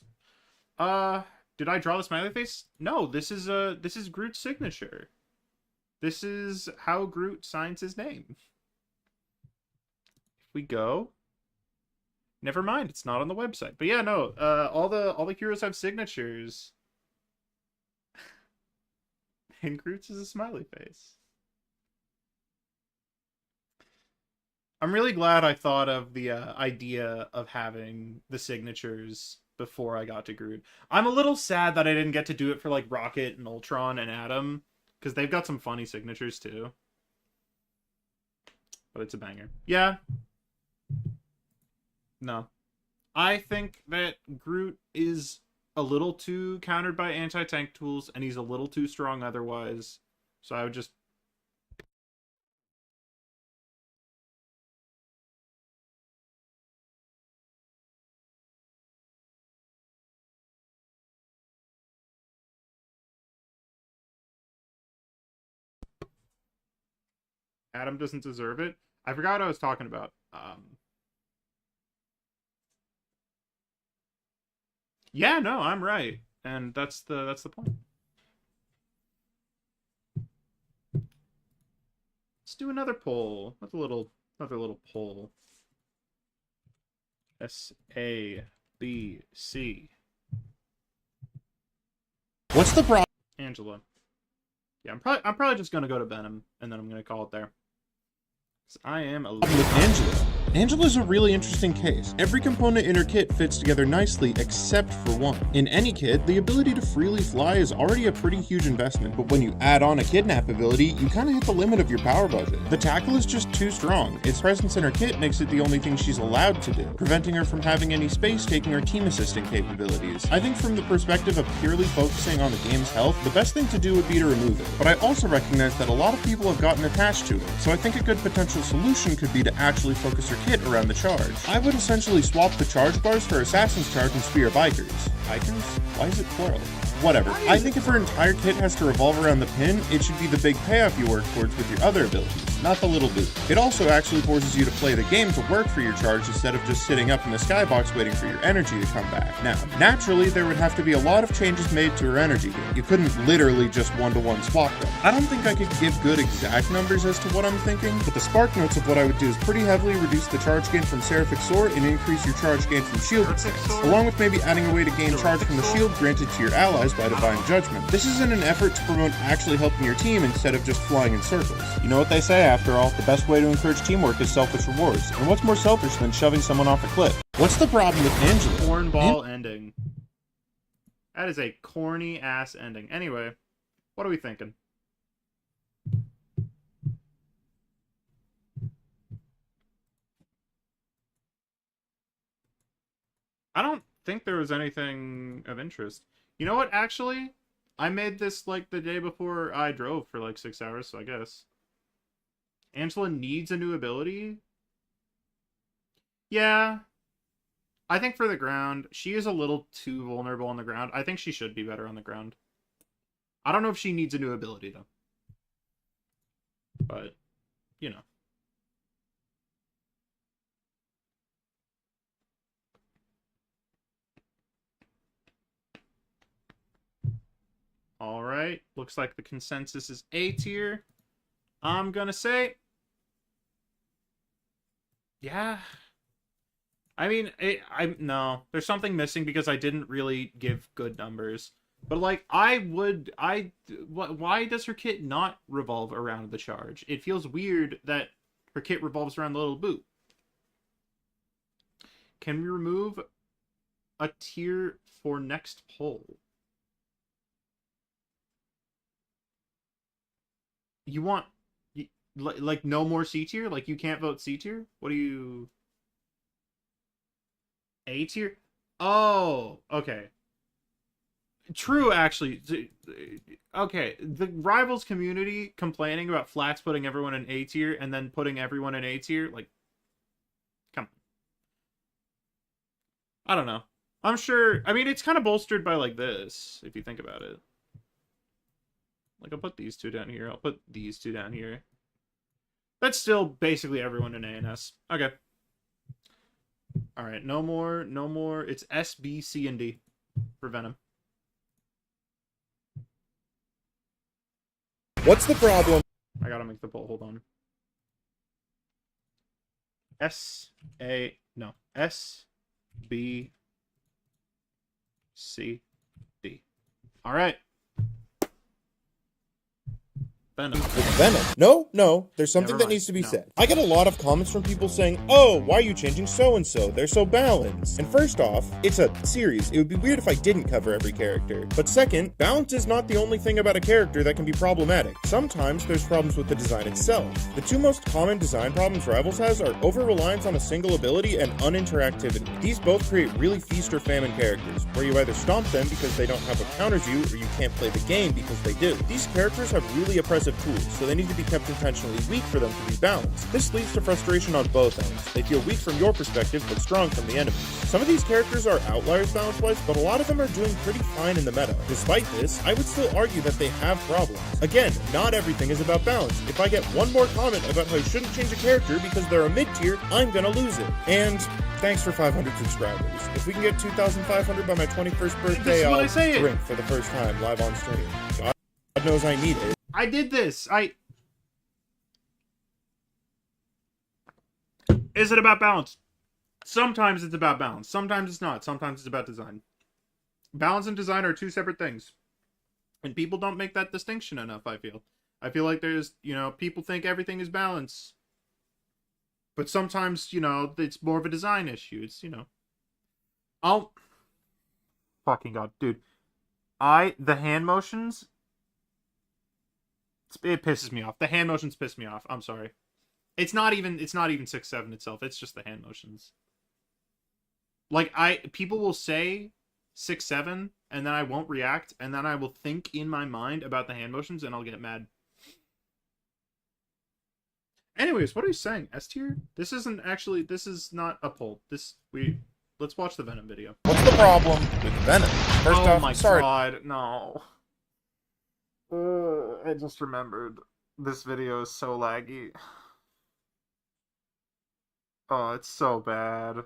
Did I draw the smiley face? No, this is Groot's signature. This is how Groot signs his name. If we go... Never mind, it's not on the website. But yeah, no, all the heroes have signatures. And Groot's is a smiley face. I'm really glad I thought of the idea of having the signatures before I got to Groot. I'm a little sad that I didn't get to do it for, like, Rocket and Ultron and Atom, because they've got some funny signatures too. But it's a banger. Yeah. No. I think that Groot is a little too countered by anti-tank tools, and he's a little too strong otherwise. So I would just... Adam doesn't deserve it. I forgot what I was talking about. Yeah, no, I'm right, and that's the point. Let's do another poll. Another little poll. SABC. What's the problem? Angela. Yeah, I'm probably just gonna go to Venom, and then I'm gonna call it there. 'Cause I am a With Angela. Angela's a really interesting case. Every component in her kit fits together nicely except for one. In any kit, the ability to freely fly is already a pretty huge investment, but when you add on a kidnap ability, you kinda hit the limit of your power budget. The tackle is just too strong. Its presence in her kit makes it the only thing she's allowed to do, preventing her from having any space taking her team assisting capabilities. I think from the perspective of purely focusing on the game's health, the best thing to do would be to remove it. But I also recognize that a lot of people have gotten attached to it, so I think a good potential solution could be to actually focus her kit around the charge. I would essentially swap the charge bars for Assassin's Charge and Spear Bikers. Bikers? Why is it plural? Whatever. I think if her entire kit has to revolve around the pin, it should be the big payoff you work towards with your other abilities, not the little boost. It also actually forces you to play the game to work for your charge instead of just sitting up in the skybox waiting for your energy to come back. Now, naturally, there would have to be a lot of changes made to her energy gain. You couldn't literally just one-to-one swap them. I don't think I could give good exact numbers as to what I'm thinking, but the spark notes of what I would do is pretty heavily reduce the charge gain from Seraphic Sword and increase your charge gain from shielded stance, along with maybe adding a way to gain charge from the shield granted to your allies by Divine Judgment. This is in an effort to promote actually helping your team instead of just flying in circles. You know what they say, after all, the best way to encourage teamwork is selfish rewards, and what's more selfish than shoving someone off a cliff? What's the problem with Angela? cornball ending. That is a corny ass ending. Anyway, what are we thinking? I don't think there was anything of interest. You know what, actually? I made this, like, the day before I drove for, like, 6 hours, so I guess. Angela needs a new ability? Yeah. I think for the ground, she is a little too vulnerable on the ground. I think she should be better on the ground. I don't know if she needs a new ability, though. But, you know. All right. Looks like the consensus is A tier. I'm gonna say, yeah. I mean, no. There's something missing because I didn't really give good numbers. But like, why does her kit not revolve around the charge? It feels weird that her kit revolves around the little boot. Can we remove a tier for next poll? You want, like, no more C tier? Like, you can't vote C tier? What do you... A tier? Oh, okay. True, actually. Okay, the Rivals community complaining about Flats putting everyone in A tier and then putting everyone in A tier, like, come on. I don't know. I'm sure, I mean, it's kind of bolstered by, like, this, if you think about it. Like, I'll put these two down here. I'll put these two down here. That's still basically everyone in A and S. Okay. Alright, no more. It's S, B, C, and D for Venom. What's the problem? I gotta make the poll. Hold on. S, B, C, D. Alright. Venom. Venom. No, there's something Never that mind. needs to be No. said. I get a lot of comments from people saying, oh, why are you changing so-and-so? They're so balanced. And first off, it's a series. It would be weird if I didn't cover every character. But second, balance is not the only thing about a character that can be problematic. Sometimes there's problems with the design itself. The two most common design problems Rivals has are over-reliance on a single ability and uninteractivity. These both create really feast or famine characters, where you either stomp them because they don't have what counters you, or you can't play the game because they do. These characters have really oppressive tools, so they need to be kept intentionally weak for them to be balanced. This leads to frustration on both ends. They feel weak from your perspective, but strong from the enemy. Some of these characters are outliers balance-wise, but a lot of them are doing pretty fine in the meta. Despite this, I would still argue that they have problems. Again, not everything is about balance. If I get one more comment about how I shouldn't change a character because they're a mid-tier, I'm gonna lose it. And thanks for 500 subscribers. If we can get 2,500 by my 21st birthday, what I I'll say. drink for the first time live on stream. God knows I need it. I did this. Is it about balance? Sometimes it's about balance. Sometimes it's not. Sometimes it's about design. Balance and design are two separate things. And people don't make that distinction enough, I feel. I feel like there's, people think everything is balance. But sometimes, it's more of a design issue. It's, fucking God, dude. The hand motions... It pisses me off. The hand motions piss me off. I'm sorry. It's not even 6-7 itself. It's just the hand motions. Like, people will say 6-7, and then I won't react, and then I will think in my mind about the hand motions, and I'll get mad. Anyways, what are you saying? S tier? This is not a poll. Let's watch the Venom video. What's the problem with Venom? First Oh off, my sorry. God, no. I just remembered. This video is so laggy. Oh, it's so bad.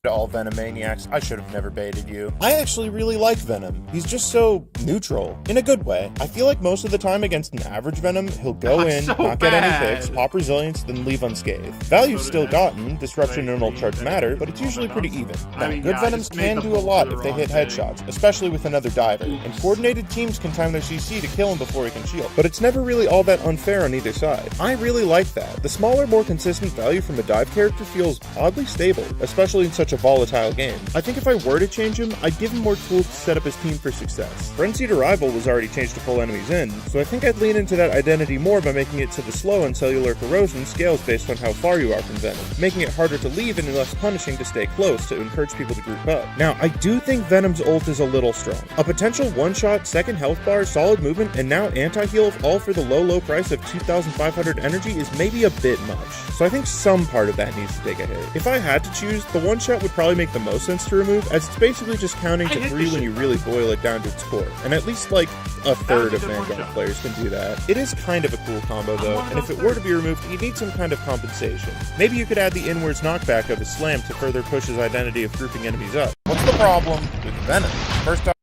To all Venomaniacs, I should have never baited you. I actually really like Venom. He's just so neutral, in a good way. I feel like most of the time against an average Venom, he'll go in, So not get any bad. picks, pop resilience, then leave unscathed. Value's So still did I. gotten, disruption and ult charge Right. matter, but it's usually pretty even. Now, mean, good yeah, I Venoms just made can the do a poll lot for if the they wrong hit thing. headshots, especially with another diver, and coordinated teams can time their CC to kill him before he can shield. But it's never really all that unfair on either side. I really like that. The smaller, more consistent value from a dive character feels oddly stable, especially in such such a volatile game. I think if I were to change him, I'd give him more tools to set up his team for success. Frenzied Arrival was already changed to full enemies in, so I think I'd lean into that identity more by making it so the slow and cellular corrosion scales based on how far you are from Venom, making it harder to leave and less punishing to stay close to encourage people to group up. Now, I do think Venom's ult is a little strong. A potential one-shot, second health bar, solid movement, and now anti-heal all for the low price of 2,500 energy is maybe a bit much. So I think some part of that needs to take a hit. If I had to choose, the one-shot would probably make the most sense to remove, as it's basically just counting to 3 when you really boil it down to its core. And at least like a third of Vanguard players can do that. It is kind of a cool combo though, and if it were to be removed, you need some kind of compensation. Maybe you could add the inwards knockback of his slam to further push his identity of grouping enemies up. What's the problem with Venom? First off,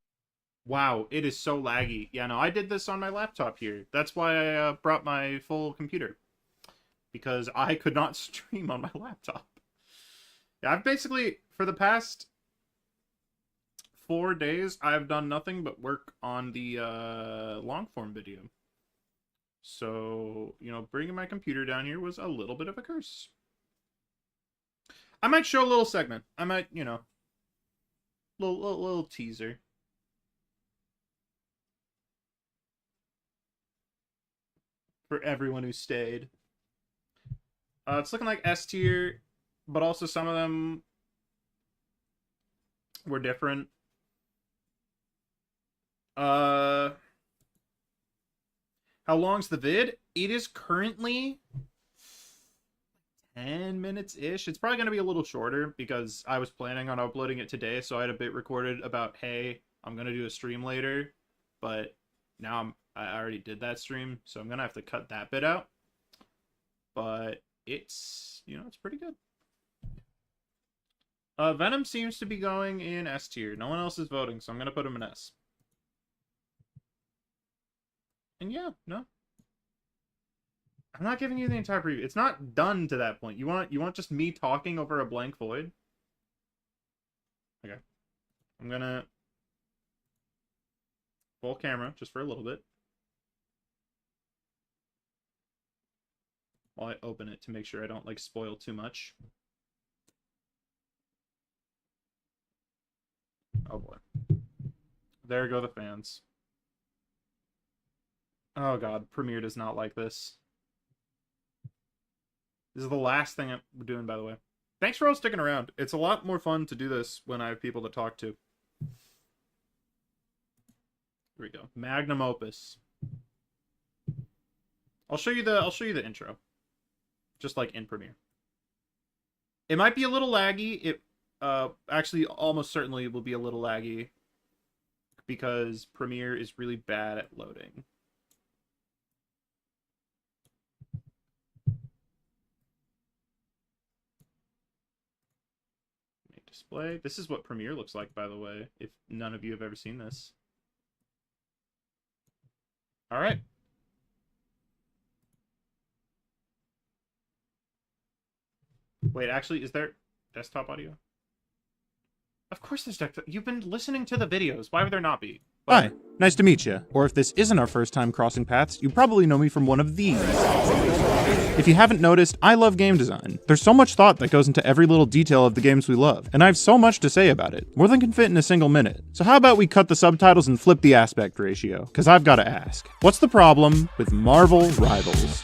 Wow, it is so laggy. Yeah, no, I did this on my laptop here. That's why I brought my full computer. Because I could not stream on my laptop. Yeah, I've basically, for the past 4 days, I've done nothing but work on the long-form video. So, you know, bringing my computer down here was a little bit of a curse. I might show a little segment. I might, you know, little teaser. For everyone who stayed. It's looking like S tier, but also some of them were different. How long's the vid? It is currently 10 minutes-ish. It's probably going to be a little shorter because I was planning on uploading it today, so I had a bit recorded about, hey, I'm going to do a stream later, but now I already did that stream, so I'm going to have to cut that bit out. But it's, you know, it's pretty good. Venom seems to be going in S tier. No one else is voting, so I'm going to put him in S. And yeah, no. I'm not giving you the entire preview. It's not done to that point. You want just me talking over a blank void? Okay. I'm going to full camera just for a little bit. While I open it to make sure I don't, like, spoil too much. Oh, boy. There go the fans. Oh, God. Premiere does not like this. This is the last thing I'm doing, by the way. Thanks for all sticking around. It's a lot more fun to do this when I have people to talk to. Here we go. Magnum opus. I'll show you the intro. Just like in Premiere. It might be a little laggy. It actually almost certainly will be a little laggy because Premiere is really bad at loading. Make display. This is what Premiere looks like, by the way, if none of you have ever seen this. All right. Wait, actually, is there desktop audio? Of course there's desktop. You've been listening to the videos. Why would there not be? Hi, nice to meet you. Or if this isn't our first time crossing paths, you probably know me from one of these. If you haven't noticed, I love game design. There's so much thought that goes into every little detail of the games we love, and I have so much to say about it, more than can fit in a single minute. So how about we cut the subtitles and flip the aspect ratio? Cause I've gotta ask, what's the problem with Marvel Rivals?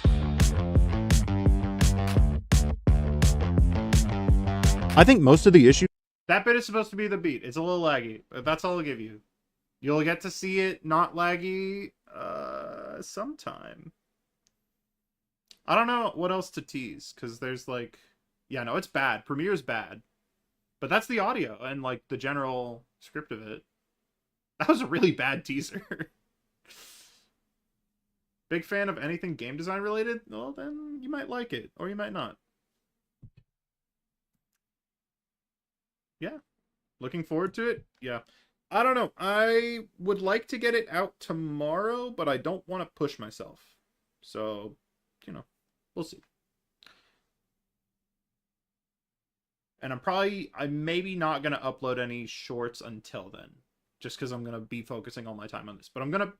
I think most of the issues That bit is supposed to be the beat. It's a little laggy, but that's all I'll give you. You'll get to see it not laggy sometime. I don't know what else to tease, because there's like... Yeah, no, it's bad. Premiere's bad. But that's the audio and like the general script of it. That was a really bad teaser. Big fan of anything game design related? Well, then you might like it, or you might not. Yeah. Looking forward to it? Yeah. I don't know. I would like to get it out tomorrow, but I don't want to push myself. So, you know, we'll see. And I'm maybe not going to upload any shorts until then. Just because I'm going to be focusing all my time on this. But I'm going to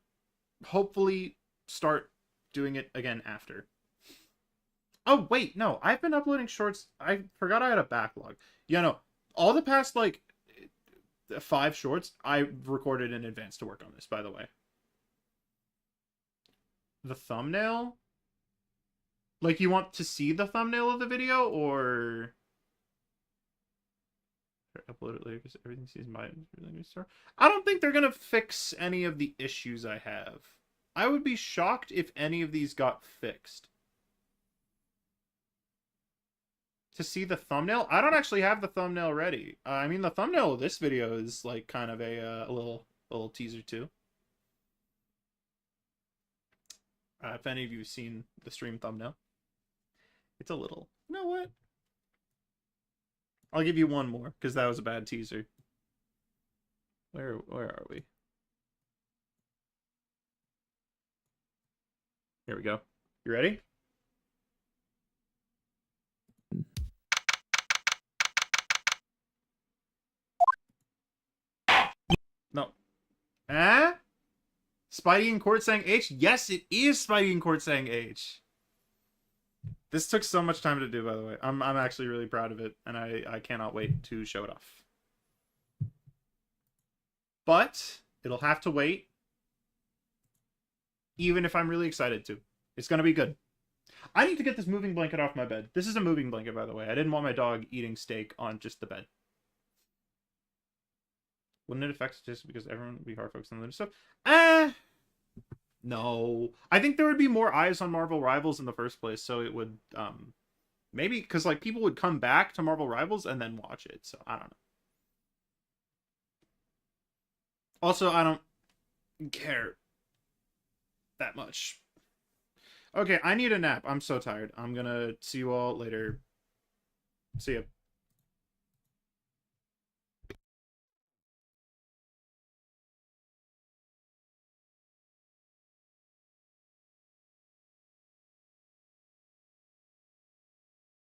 hopefully start doing it again after. Oh, wait, no. I've been uploading shorts. I forgot I had a backlog. Yeah, no. All the past, like, 5 shorts, I recorded in advance to work on this, by the way. The thumbnail? Like, you want to see the thumbnail of the video, or... Upload it later because everything seems my store. I don't think they're gonna fix any of the issues I have. I would be shocked if any of these got fixed. To see the thumbnail, I don't actually have the thumbnail ready. I mean, the thumbnail of this video is like kind of a little teaser too. If any of you have seen the stream thumbnail, it's a little. You know what? I'll give you one more, because that was a bad teaser. Where are we? Here we go. You ready? No. Spidey in court saying H? Yes, it is Spidey in court saying H. This took so much time to do, by the way. I'm actually really proud of it, and I cannot wait to show it off. But it'll have to wait, even if I'm really excited to. It's going to be good. I need to get this moving blanket off my bed. This is a moving blanket, by the way. I didn't want my dog eating steak on just the bed. Wouldn't it affect just because everyone would be hard focused on the stuff? No. I think there would be more eyes on Marvel Rivals in the first place, so it would, maybe, because, like, people would come back to Marvel Rivals and then watch it, so I don't know. Also, I don't care that much. Okay, I need a nap. I'm so tired. I'm gonna see you all later. See ya.